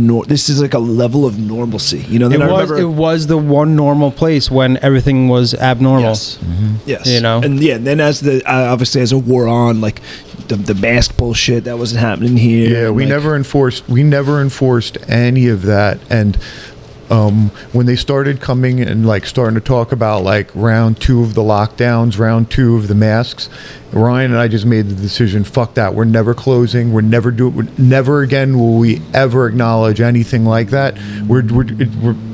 like a level of normalcy. You know. Then It I was, remember. it was the one normal place when everything was abnormal. Yes. Yes. You know? And yeah, then as the obviously as it wore on, like the mask bullshit that wasn't happening here. Yeah, and, we like, never enforced any of that, and when they started coming and like starting to talk about like round 2 of the lockdowns, round 2 of the masks, Ryan and I just made the decision, fuck that, we're never closing, never again will we ever acknowledge anything like that. We're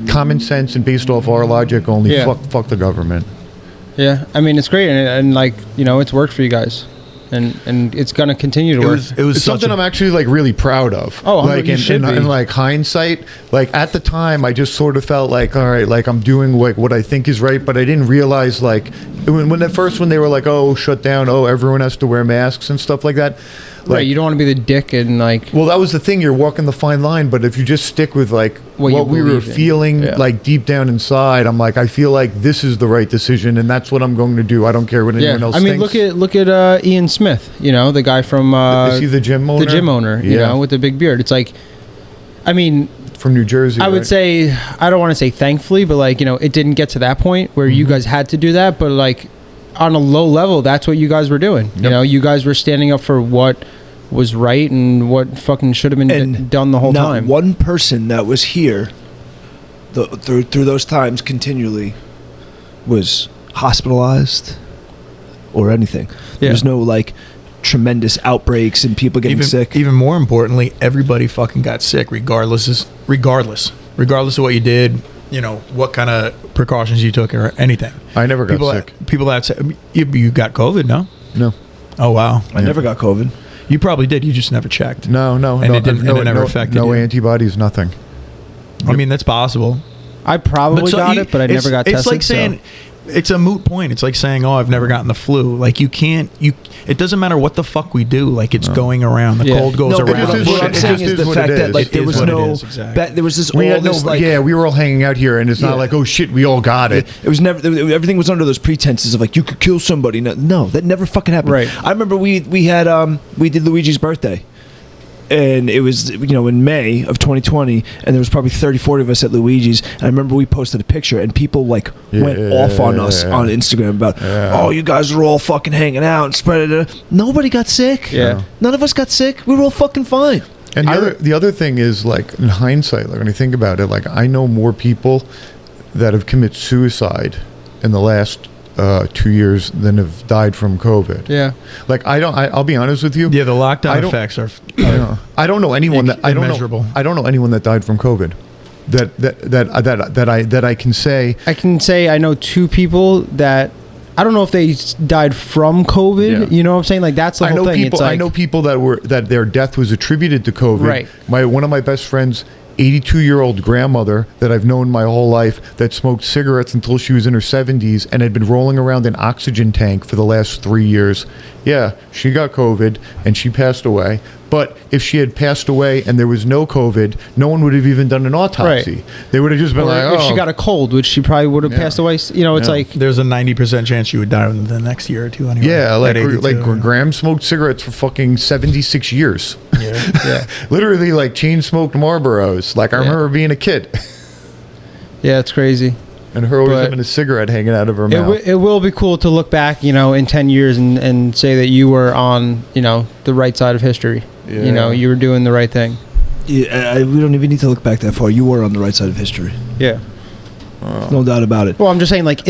common sense and based off our logic only. Yeah. Fuck the government. Yeah, I mean it's great, and like it's worked for you guys, and it's gonna continue to work. It was It's such something a- I'm actually like really proud of. Oh, like you should be. in like hindsight, like at the time, I just sort of felt like, all right, like I'm doing like what I think is right, but I didn't realize like when they were like, oh, shut down, oh, everyone has to wear masks and stuff like that. Like, Right, you don't want to be the dick and like. well, that was the thing. You're walking the fine line, but if you just stick with like What you what we were believe in. feeling, Yeah. like deep down inside, I'm like, I feel like this is the right decision, and that's what I'm going to do. I don't care what anyone else I mean, thinks. look at Ian Smith. The guy from Is he the gym owner? the gym owner. Yeah. With the big beard. It's like, I mean, From New Jersey. I would right? say I don't want to say thankfully, but like it didn't get to that point where you guys had to do that. But like on a low level, that's what you guys were doing. Yep. You guys were standing up for what was right and what fucking should have been And done the whole not time. one person that was here through those times continually was hospitalized or anything. Yeah. There's no like tremendous outbreaks and people getting sick. Even more importantly, everybody fucking got sick, regardless of what you did. What kind of precautions you took or anything. I never got sick. People that said you got COVID, no? No. Oh wow, I never got COVID. you probably did. You just never checked. No, And it didn't- and it never affected no you. antibodies, nothing. I mean, that's possible. I probably got it, but I never got tested. It's like saying it's a moot point. It's like saying, "Oh, I've never gotten the flu." Like you can't. It doesn't matter what the fuck we do. Like it's going around. The Yeah. cold goes No, but around. just is what I'm it saying just is is the what fact it that is. like It there is was what it no is, exactly. there was this We all had this like we were all hanging out here, and it's Yeah. not like, oh shit, we all got it. It was never. Everything was under those pretenses of like you could kill somebody. No, that never fucking happened. Right. I remember we did Luigi's birthday, and it was in May of 2020, and there was probably 30-40 of us at Luigi's. And I remember we posted a picture, and people like went off on us on Instagram about, oh, you guys are all fucking hanging out and spreading it. Nobody got sick. Yeah. None of us got sick. We were all fucking fine. And the other thing is, like, in hindsight, like when I think about it, like I know more people that have committed suicide in the last 2 years than have died from COVID. Yeah. Like I'll be honest with you. Yeah, the lockdown I don't- effects are. I don't know anyone that immeasurable. I don't know anyone that died from COVID. That I can say. I can say I know 2 people that I don't know if they died from COVID. Yeah. You know what I'm saying? Like that's the I whole know thing. people. It's like, I know people that their death was attributed to COVID. Right. One of my best friends, 82-year-old grandmother that I've known my whole life, that smoked cigarettes until she was in her 70s and had been rolling around an oxygen tank for the last 3 years. Yeah, she got COVID and she passed away. But if she had passed away and there was no COVID, no one would have even done an autopsy. Right. They would have just been Or like, if she got a cold, which she probably would have Yeah. passed away. You know, it's Yeah. like There's a 90% chance you would die within the next year or two anyway. yeah, At like 82. Graham smoked cigarettes for fucking 76 years. Yeah. Literally, like chain smoked Marlboros. Like I remember being a kid, yeah, it's crazy. and her always But having a cigarette hanging out of her It, mouth. it will be cool to look back, you know, in 10 years and say that you were on, you know, the right side of history. You know, you were doing the right thing. Yeah, we don't even need to look back that far. You were on the right side of history. Yeah. No doubt about it. Well, I'm just saying, like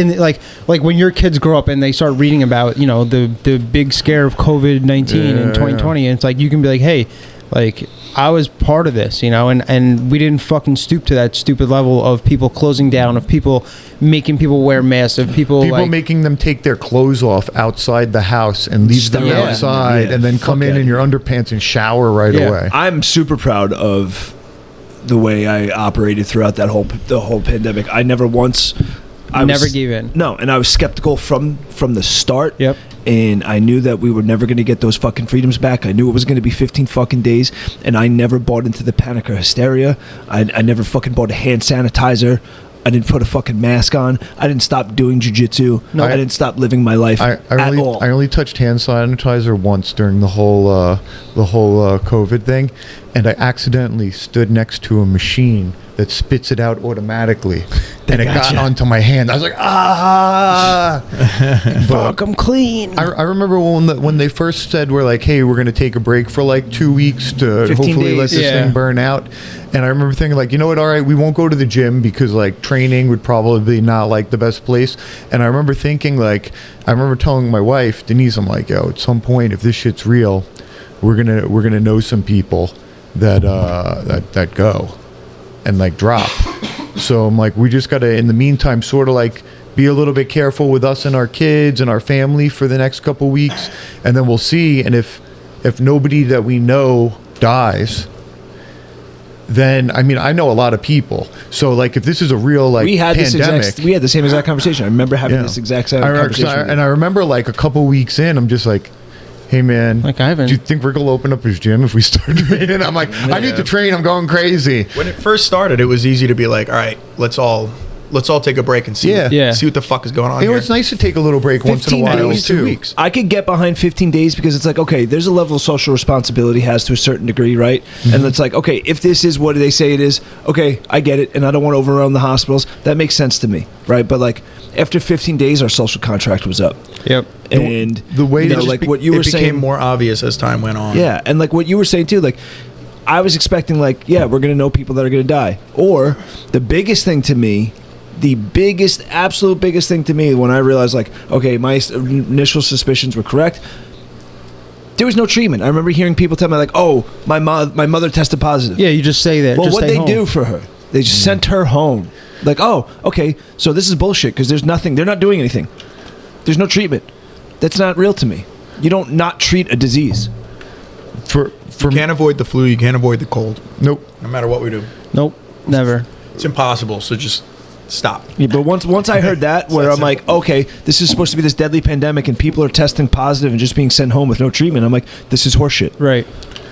like when your kids grow up and they start reading about, you know, the big scare of COVID-19 in 2020, and it's like you can be like, hey, like I was part of this, you know, and we didn't fucking stoop to that stupid level of people closing down, of people making people wear masks, of people like, making them take their clothes off outside the house and leave them Yeah. outside, Yeah. and then come Fuck in outta your underpants and shower right Yeah. away. I'm super proud of the way I operated throughout the whole pandemic. I never once never gave in. No, and I was skeptical from the start. Yep. And I knew that we were never going to get those fucking freedoms back. I knew it was going to be 15 fucking days, and I never bought into the panic or hysteria. I never fucking bought a hand sanitizer. I didn't put a fucking mask on. I didn't stop doing jujitsu. No. I didn't stop living my life at all. I only touched hand sanitizer once during the whole COVID thing, and I accidentally stood next to a machine that spits it out automatically, and it got onto my hand. I was like, ah! Fuck, I'm clean. I remember when they first said we're like, hey, we're going to take a break for like 2 weeks to 15 hopefully let days. this thing burn out. And I remember thinking like, you know what, all right, we won't go to the gym because like training would probably not like the best place. And I remember thinking like, I remember telling my wife, Denise, I'm like, yo, at some point, if this shit's real, we're gonna know some people that go and like drop. So I'm like, we just gotta, in the meantime, sort of like be a little bit careful with us and our kids and our family for the next couple weeks, and then we'll see. And if nobody that we know dies, then I mean, I know a lot of people. So like, if this is a real like pandemic, we had the same exact conversation. I remember having this exact same conversation. And I remember like a couple weeks in, I'm just like, hey man, Like, I haven't- do you think Rick will open up his gym if we start training? I'm like, I need to train. I'm going crazy. When it first started, it was easy to be like, all right, let's all take a break and see Yeah. see what the fuck is going on You know, here. it's nice to take a little break once in a 15 while days, too. 2 weeks. I could get behind 15 days because it's like, okay, there's a level of social responsibility has to a certain degree, right? And it's like, okay, if this is what they say it is, okay, I get it, and I don't want to overwhelm the hospitals. That makes sense to me, right? But like, after 15 days, our social contract was up. Yep. And The way you that know, just like be- what you it were became saying, more obvious as time went on. yeah, and like what you were saying too, like I was expecting, like, yeah, we're gonna know people that are gonna die. Or the biggest thing to me, absolute biggest thing to me, when I realized, like, okay, my initial suspicions were correct. There was no treatment. I remember hearing people tell me, like, oh, my mother tested positive. Yeah, you just say that. Well, just what stay they home. do for her? They just sent her home. Like, oh, okay, so this is bullshit because there's nothing. They're not doing anything. There's no treatment. That's not real to me. You don't not treat a disease. For You can't avoid the flu. You can't avoid the cold. nope. No matter what we do, Nope, never. it's impossible. So just stop. Yeah, but once I heard that, where I'm like, okay, this is supposed to be this deadly pandemic, and people are testing positive and just being sent home with no treatment. I'm like, this is horseshit. Right.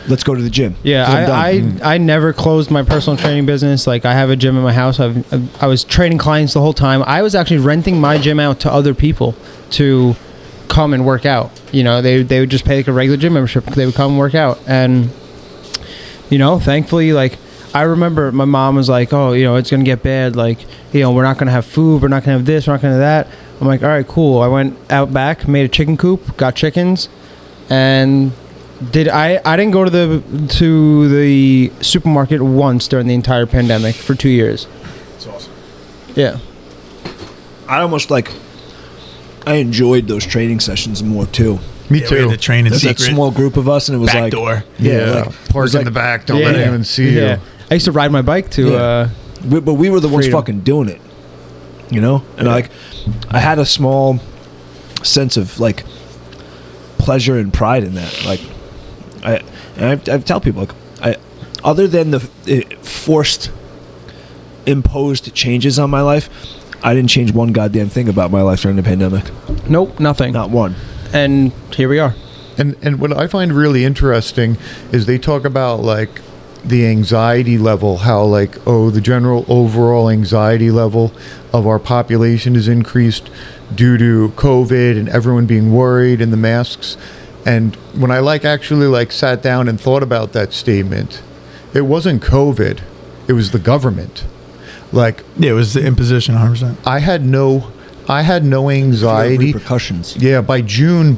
Let's go to the gym. 'Cause I'm Yeah, done. I never closed my personal training business. Like, I have a gym in my house. I was training clients the whole time. I was actually renting my gym out to other people to come and work out. You know, they would just pay like a regular gym membership. They would come and work out. And, you know, thankfully, like, I remember my mom was like, oh, you know, it's going to get bad. Like, you know, we're not going to have food. We're not going to have this. We're not going to have that. I'm like, all right, cool. I went out back, made a chicken coop, got chickens, and I didn't go to the supermarket once during the entire pandemic for 2 years. It's awesome. Yeah. I almost like, I enjoyed those training sessions more too. Me We had too. to train in There's that secret. small group of us, and it was Back like, door. Yeah, like, it park was in like- the back. Don't Yeah. let anyone see Yeah. you. I used to ride my bike to Yeah. but we were the ones Freedom. fucking doing it, you know. And like, I had a small sense of like pleasure and pride in that. Like, I tell people, like, other than the forced, imposed changes on my life, I didn't change one goddamn thing about my life during the pandemic. nope, nothing. Not one. And here we are. And what I find really interesting is they talk about like the anxiety level, how like, the general overall anxiety level of our population is increased due to COVID and everyone being worried and the masks. And when I actually sat down and thought about that statement, it wasn't COVID, it was the government. It was the imposition 100%. I had no anxiety. Repercussions. Yeah, by June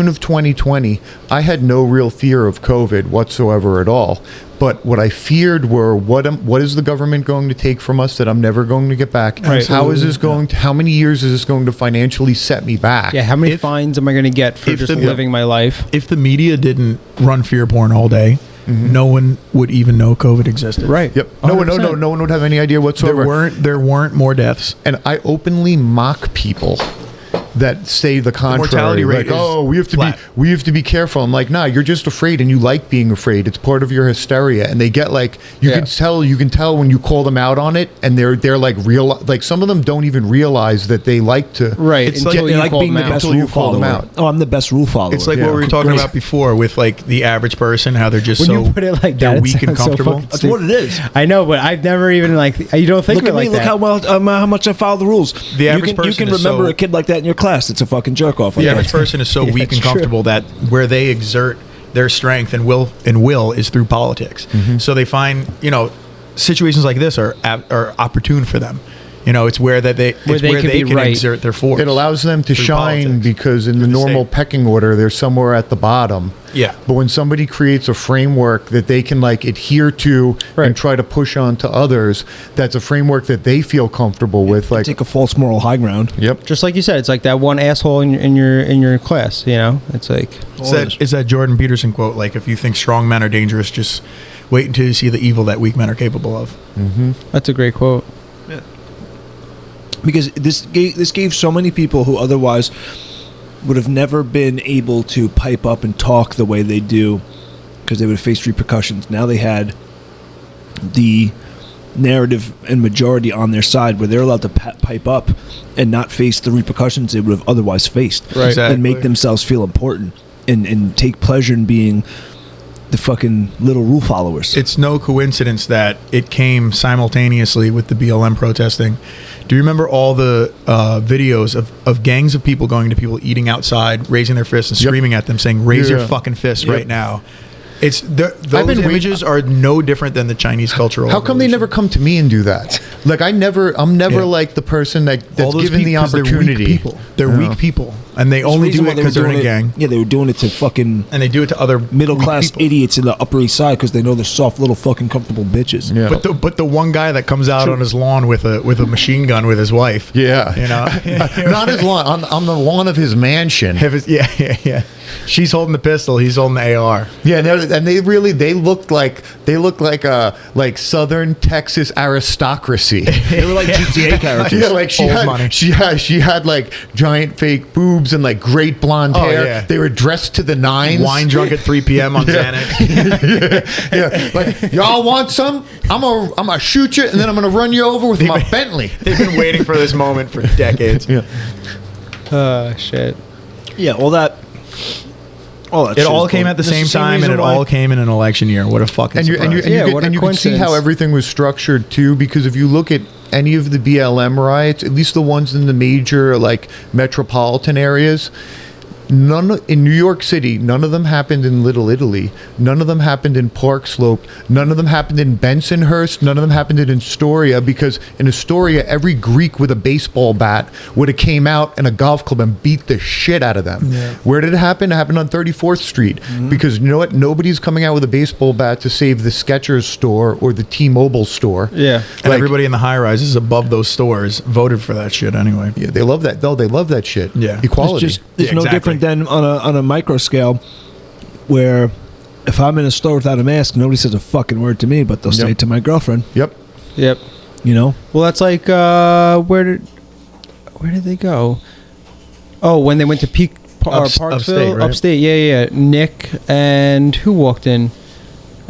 of 2020, I had no real fear of COVID whatsoever at all. But what I feared were what is the government going to take from us that I'm never going to get back? Right. How is this going to, how many years is this going to financially set me back? Yeah, how many fines am I going to get for just living my life? If the media didn't run fear porn all day, no one would even know COVID existed. Right. Yep. No one would have any idea whatsoever. There weren't more deaths. And I openly mock people that say the contrary. mortality rate is we have to be careful. I'm like, nah, you're just afraid and you like being afraid. It's part of your hysteria. And they get you can tell when you call them out on it, and they're like real, some of them don't even realize that they like to. Right. It's until like, you like call being them the out. best Until you rule call them follower. out. Oh, I'm the best rule follower. It's like what we were talking about before with the average person, how they're just When you put it like that, they're it weak and sounds so comfortable. fucking That's what it is. I know, but I've never even you don't think Look of at it me. like Look that. how much I follow the rules. The average you person can is remember so- a kid like that in your class. It's a fucking jerk off. The Like average that. person is so weak it's and true. comfortable that where they exert their strength and will is through politics. So they find situations like this are opportune for them. It's where they can right. exert their force. It allows them to through shine politics. because in the Through the normal state. pecking order, they're somewhere at the bottom. Yeah. But when somebody creates a framework that they can adhere to Right. and try to push on to others, that's a framework that they feel comfortable with. Take a false moral high ground. Yep. Just like you said, it's like that one asshole in your class. It's like It's that Jordan Peterson quote, if you think strong men are dangerous, just wait until you see the evil that weak men are capable of. that's a great quote. Because this gave so many people who otherwise would have never been able to pipe up and talk the way they do, because they would have faced repercussions. Now they had the narrative and majority on their side, where they're allowed to pipe up and not face the repercussions they would have otherwise faced, Right. Exactly. and make themselves feel important and take pleasure in being the fucking little rule followers. It's no coincidence that it came simultaneously with the BLM protesting. Do you remember all the videos of gangs of people going to people eating outside, raising their fists and Yep. screaming at them, saying, "Raise your Yeah. fucking fist Yep. right now"? Those been images are no different than the Chinese cultural. How come they never come to me and do that? I'm never Yeah. like the person All that's those given the people- 'cause opportunity. They're weak people, and they only do it because they're in a gang, Yeah, they were doing it to fucking and they do it to other middle weak class people. idiots in the Upper East Side because they know they're soft little fucking comfortable bitches. Yeah. But the one guy that comes out on his lawn with a machine gun with his wife, Yeah. Not his lawn, on the lawn of his mansion. yeah. She's holding the pistol, he's holding the AR. Yeah, and they looked like Southern Texas aristocracy. They were like GTA characters. Yeah, Old money. she had giant fake boobs and great blonde Oh, hair. yeah. They were dressed to the nines. Wine drunk at 3 p.m. on Xanax. Yeah, y'all want some? I'm gonna shoot you, and then I'm gonna run you over with my Bentley. They've been waiting for this moment for decades. Yeah. Shit. Yeah, all that. It all came at the same time, and it all came in an election year. What a fucking surprise. You can see how everything was structured too, because if you look at any of the BLM riots, at least the ones in the major metropolitan areas, in New York City, none of them happened in Little Italy. None of them happened in Park Slope. None of them happened in Bensonhurst. None of them happened in Astoria, because in Astoria, every Greek with a baseball bat would have came out in a golf club and beat the shit out of them. Yeah. Where did it happen? It happened on 34th Street. Because you know what? Nobody's coming out with a baseball bat to save the Skechers store or the T-Mobile store. Yeah. And everybody in the high rises above those stores voted for that shit anyway. Yeah, they love that. No, they love that shit. Yeah. Equality. It's Yeah, no exactly. different than on a micro scale, where if I'm in a store without a mask, nobody says a fucking word to me, but they'll say Yep. it to my girlfriend. Yep. Yep. Well, that's like where did they go? Oh, when they went to Parksville, upstate, right? upstate. Yeah. Nick and who walked in?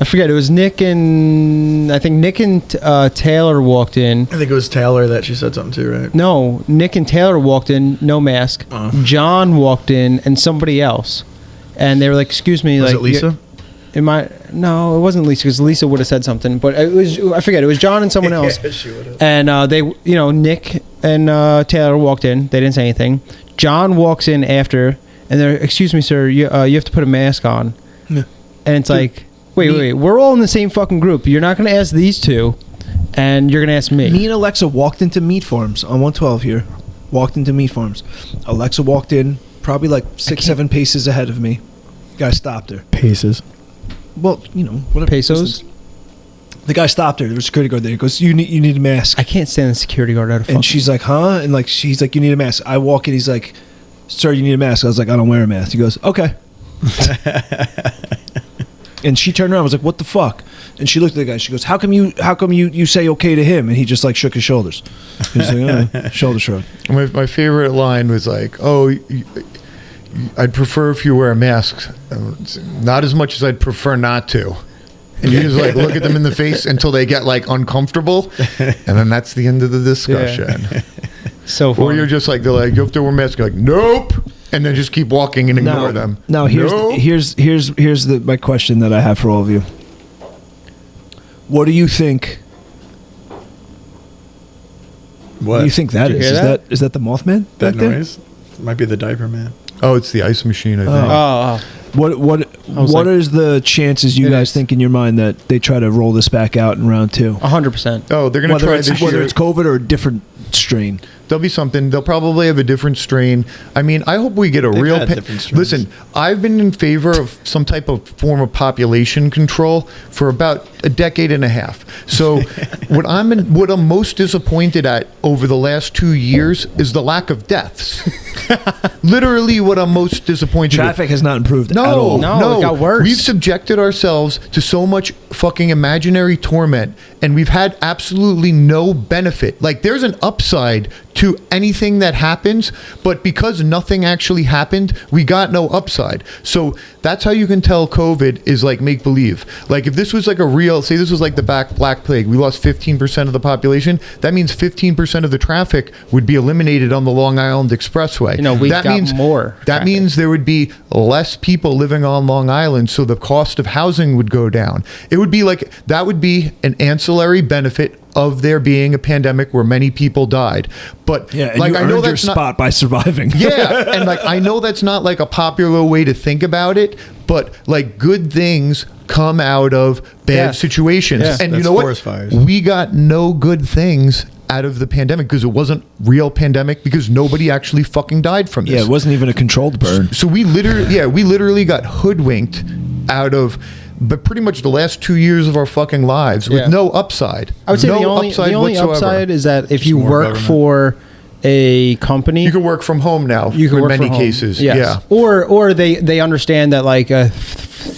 I forget. It was Nick and Taylor walked in. I think it was Taylor that she said something to, right? No, Nick and Taylor walked in, no mask. John walked in, and somebody else. and they were like, "Excuse me, Was like it Lisa? No, it wasn't Lisa because Lisa would have said something, but it was, I forget, it was John and someone else. She would've. And they, Nick and Taylor walked in. They didn't say anything. John walks in after, and they're, "Excuse me, sir, you have to put a mask on." Yeah. And it's like, wait, we're all in the same fucking group. You're not going to ask these two, and you're going to ask me. Me and Alexa walked into meat farms on 112 here. Walked into meat farms. Alexa walked in, probably like 6-7 paces ahead of me. Guy stopped her. Paces. Well, whatever. Pesos? distance. The guy stopped her. There was a security guard there. He goes, you need a mask. I can't stand the security guard out of And she's like, huh? And like she's like, you need a mask. I walk in. He's like, sir, you need a mask. I was like, I don't wear a mask. He goes, okay. And she turned around. I was like, what the fuck? And she looked at the guy. She goes, how come you say okay to him? And he just like shook his shoulders. He's like, shoulder shrug. My favorite line was like, "Oh, I'd prefer if you wear a mask, not as much as I'd prefer not to." And you just like look at them in the face until they get like uncomfortable, and then that's the end of the discussion. Yeah. So funny. Or you're just like, they're like, "You have to wear a mask." You're like, "Nope," and then just keep walking and ignore them. Now here's my question that I have for all of you. What do you think? What do you think that Did you is? hear that? Is that the Mothman? That back there? noise? It might be the diaper man. Oh, it's the ice machine, I think. Oh. What is the chances you It guys is. think in your mind that they try to roll this back out in round 2? 100%. Oh, they're going to try this year. Whether it's COVID or a different strain. There'll be something. They'll probably have a different strain. I mean, I hope we get a They've real. had different strains. Listen, I've been in favor of some type of form of population control for about a decade and a half. So, what I'm most disappointed at over the last 2 years is the lack of deaths. Literally, what I'm most disappointed. Traffic has not improved at No, all. No, it got worse. We've subjected ourselves to so much fucking imaginary torment, and we've had absolutely no benefit. Like, there's an upside to anything that happens, but because nothing actually happened, we got no upside. So that's how you can tell COVID is like make believe. Like, if this was like a real, say this was like the Black Plague, we lost 15% of the population. That means 15% of the traffic would be eliminated on the Long Island Expressway. We that got means more. That means there would be less people living on Long Island, so the cost of housing would go down. It would be like, that would be an ancillary benefit of there being a pandemic where many people died. But Yeah, and like, you I know earned your that's not, spot by surviving. yeah, and like, I know that's not like a popular way to think about it, but like, good things come out of bad Yeah. situations. Yeah. And you That's know what? forest fires. We got no good things out of the pandemic because it wasn't real pandemic, because nobody actually fucking died from this. Yeah, it wasn't even a controlled burn. So we literally got hoodwinked out of, but pretty much the last 2 years of our fucking lives with Yeah. no upside. I would say no the only whatsoever. upside is that if Just you more work government. for a company, You can work from home now. you can in work many from home. cases. Yes. Yeah. Or they understand that like a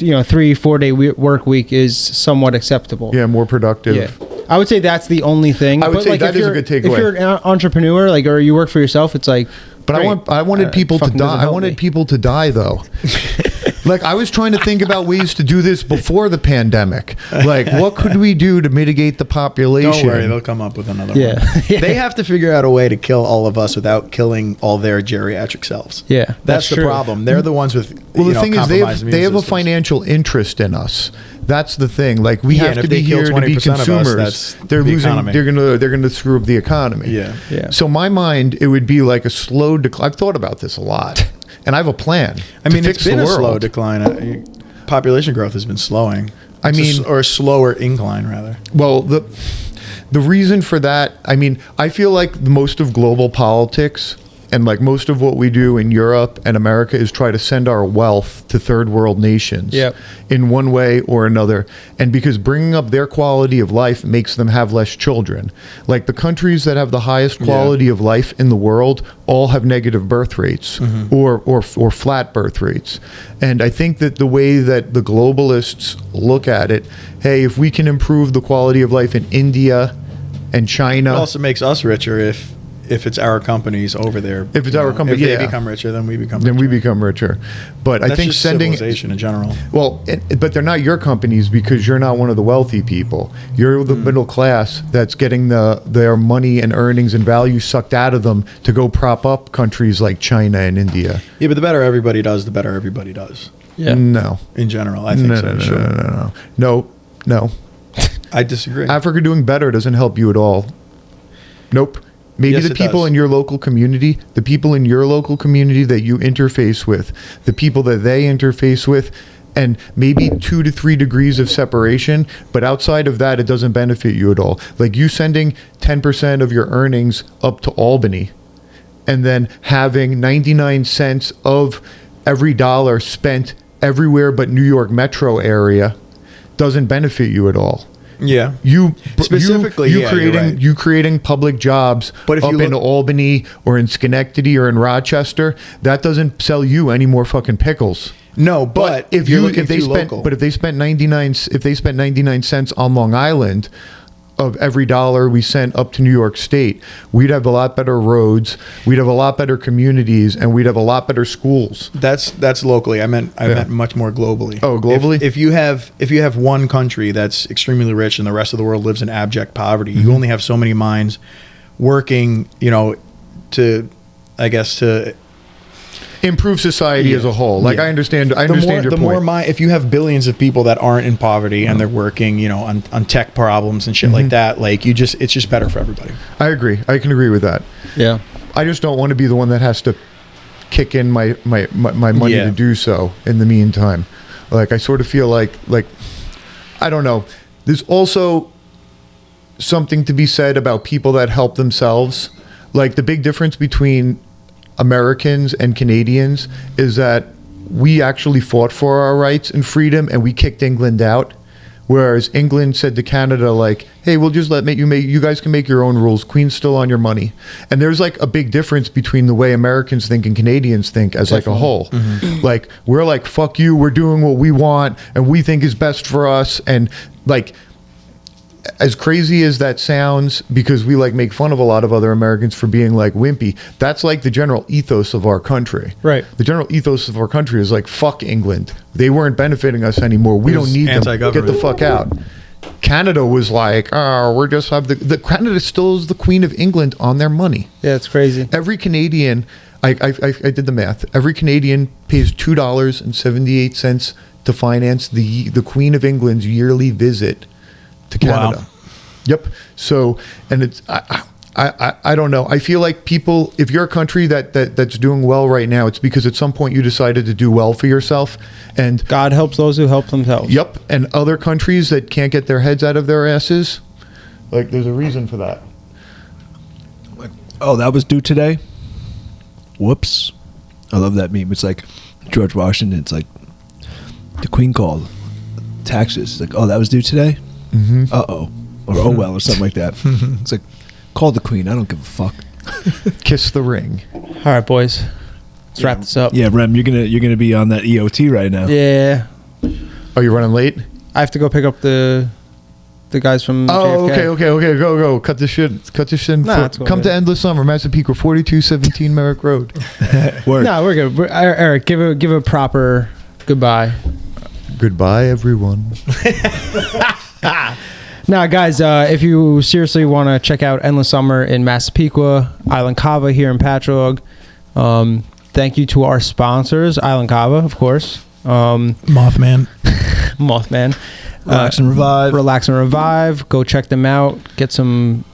3-4 day work week is somewhat acceptable. Yeah, more productive. Yeah. I would say that's the only thing. I would But, say like, that if is a you're- good takeaway. If you're an entrepreneur, like, or you work for yourself, it's like. But great. I wanted people to fucking doesn't die. I help wanted me. people to die though. Like, I was trying to think about ways to do this before the pandemic. Like, what could we do to mitigate the population? Don't worry, they'll come up with another Yeah. one. They have to figure out a way to kill all of us without killing all their geriatric selves. Yeah, That's the true. problem. They're the ones with Well, the thing is, they compromised immune have a systems. financial interest in us. That's the thing. Like, we Yeah, have and to if be they kill here to be 20% of us, consumers. that's They're the losing. economy. They're gonna screw up the economy. Yeah. Yeah. So my mind, it would be like a slow decline. I've thought about this a lot, and I have a plan. I to mean, fix it's been the a world. slow decline. Population growth has been slowing. I mean- or a slower incline, rather. Well, the reason for that, I mean, I feel like most of global politics and like most of what we do in Europe and America is try to send our wealth to third world nations Yep. in one way or another. And because bringing up their quality of life makes them have less children. Like, the countries that have the highest quality of life in the world all have negative birth rates or flat birth rates. And I think that the way that the globalists look at it, hey, if we can improve the quality of life in India and China. It also makes us richer if it's our companies over there. If it's our company, if yeah. they become richer, then we become richer. Then we become richer. But That's I think just sending civilization in general. well, but they're not your companies because you're not one of the wealthy people. You're the middle class that's getting their money and earnings and value sucked out of them to go prop up countries like China and India. Yeah, but the better everybody does, the better everybody does. Yeah. No. In general, I think so. Sure. No. I disagree. Africa doing better doesn't help you at all. Nope. Maybe Yes, the it people does. in your local community, the people in your local community that you interface with, the people that they interface with, and maybe 2 to 3 degrees of separation. But outside of that, it doesn't benefit you at all. Like you sending 10% of your earnings up to Albany and then having 99 cents of every dollar spent everywhere but New York metro area doesn't benefit you at all. Yeah. Specifically, you yeah, you're right. you creating public jobs But if up you in look- Albany or in Schenectady or in Rochester, that doesn't sell you any more fucking pickles. No, but if you're you looking if they too spent local. but if they spent 99 cents on Long Island of every dollar we sent up to New York State, we'd have a lot better roads, we'd have a lot better communities, and we'd have a lot better schools. That's locally. I meant much more globally. Oh, globally? If you have one country that's extremely rich and the rest of the world lives in abject poverty, Mm-hmm. you only have so many minds working, to Improve society as a whole. Like Yeah. I understand your the point. more if you have billions of people that aren't in poverty and they're working, on tech problems and shit Mm-hmm. like that, like it's just better for everybody. I agree. I can agree with that. Yeah. I just don't want to be the one that has to kick in my money Yeah. to do so in the meantime. Like I sort of feel like I don't know. There's also something to be said about people that help themselves. Like the big difference between Americans and Canadians is that we actually fought for our rights and freedom and we kicked England out. Whereas England said to Canada, like, hey, we'll just you guys can make your own rules. Queen's still on your money. And there's like a big difference between the way Americans think and Canadians think as like a whole. Like, we're like, fuck you, we're doing what we want and we think is best for us. And like, as crazy as that sounds, because we like make fun of a lot of other Americans for being like wimpy, that's like the general ethos of our country. Right. The general ethos of our country is like, fuck England. They weren't benefiting us anymore. We don't need them. Get the anti-government. fuck out. Canada was like, oh, we're just have the Canada still is the Queen of England on their money. Yeah, it's crazy. Every Canadian, I did the math. Every Canadian pays $2.78 to finance the Queen of England's yearly visit to Canada. Wow. Yep. So, and it's I don't know. I feel like people, if you're a country that's doing well right now, it's because at some point you decided to do well for yourself. And God helps those who help themselves. yep. And other countries that can't get their heads out of their asses, like there's a reason for that. Oh, that was due today? Whoops. I love that meme. It's like George Washington. It's like the Queen called. Taxes. It's like, oh, that was due today? Mm-hmm. Uh-oh. Or oh well, or something like that. It's like, call the Queen. I don't give a fuck. Kiss the ring. All right, boys. Let's wrap this up. Yeah, Rem, you're gonna be on that EOT right now. Yeah. Oh, you're running late? I have to go pick up the guys from Oh, JFK. okay. Go. Cut this shit. Nah, it's cool, Come to man. Endless Summer, Massapequa, 4217 Merrick Road. Word. No, we're good. Eric, give a proper goodbye. Goodbye, everyone. Now, guys, if you seriously want to check out Endless Summer in Massapequa, Island Cava here in Patchogue, thank you to our sponsors, Island Cava, of course. Mothman. Relax and revive. Relax and Revive. Go check them out. Get some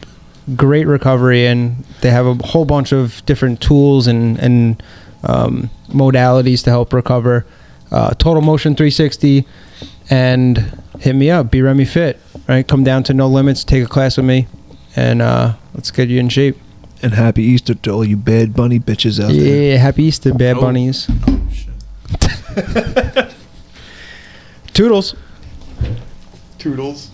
great recovery in. They have a whole bunch of different tools and modalities to help recover. Total Motion 360. And hit me up. Be Remy Fit. Right? Come down to No Limits. Take a class with me. And let's get you in shape. And happy Easter to all you Bad Bunny bitches out there. Yeah, happy Easter, Bad Bunnies. Oh, shit. Toodles. Toodles.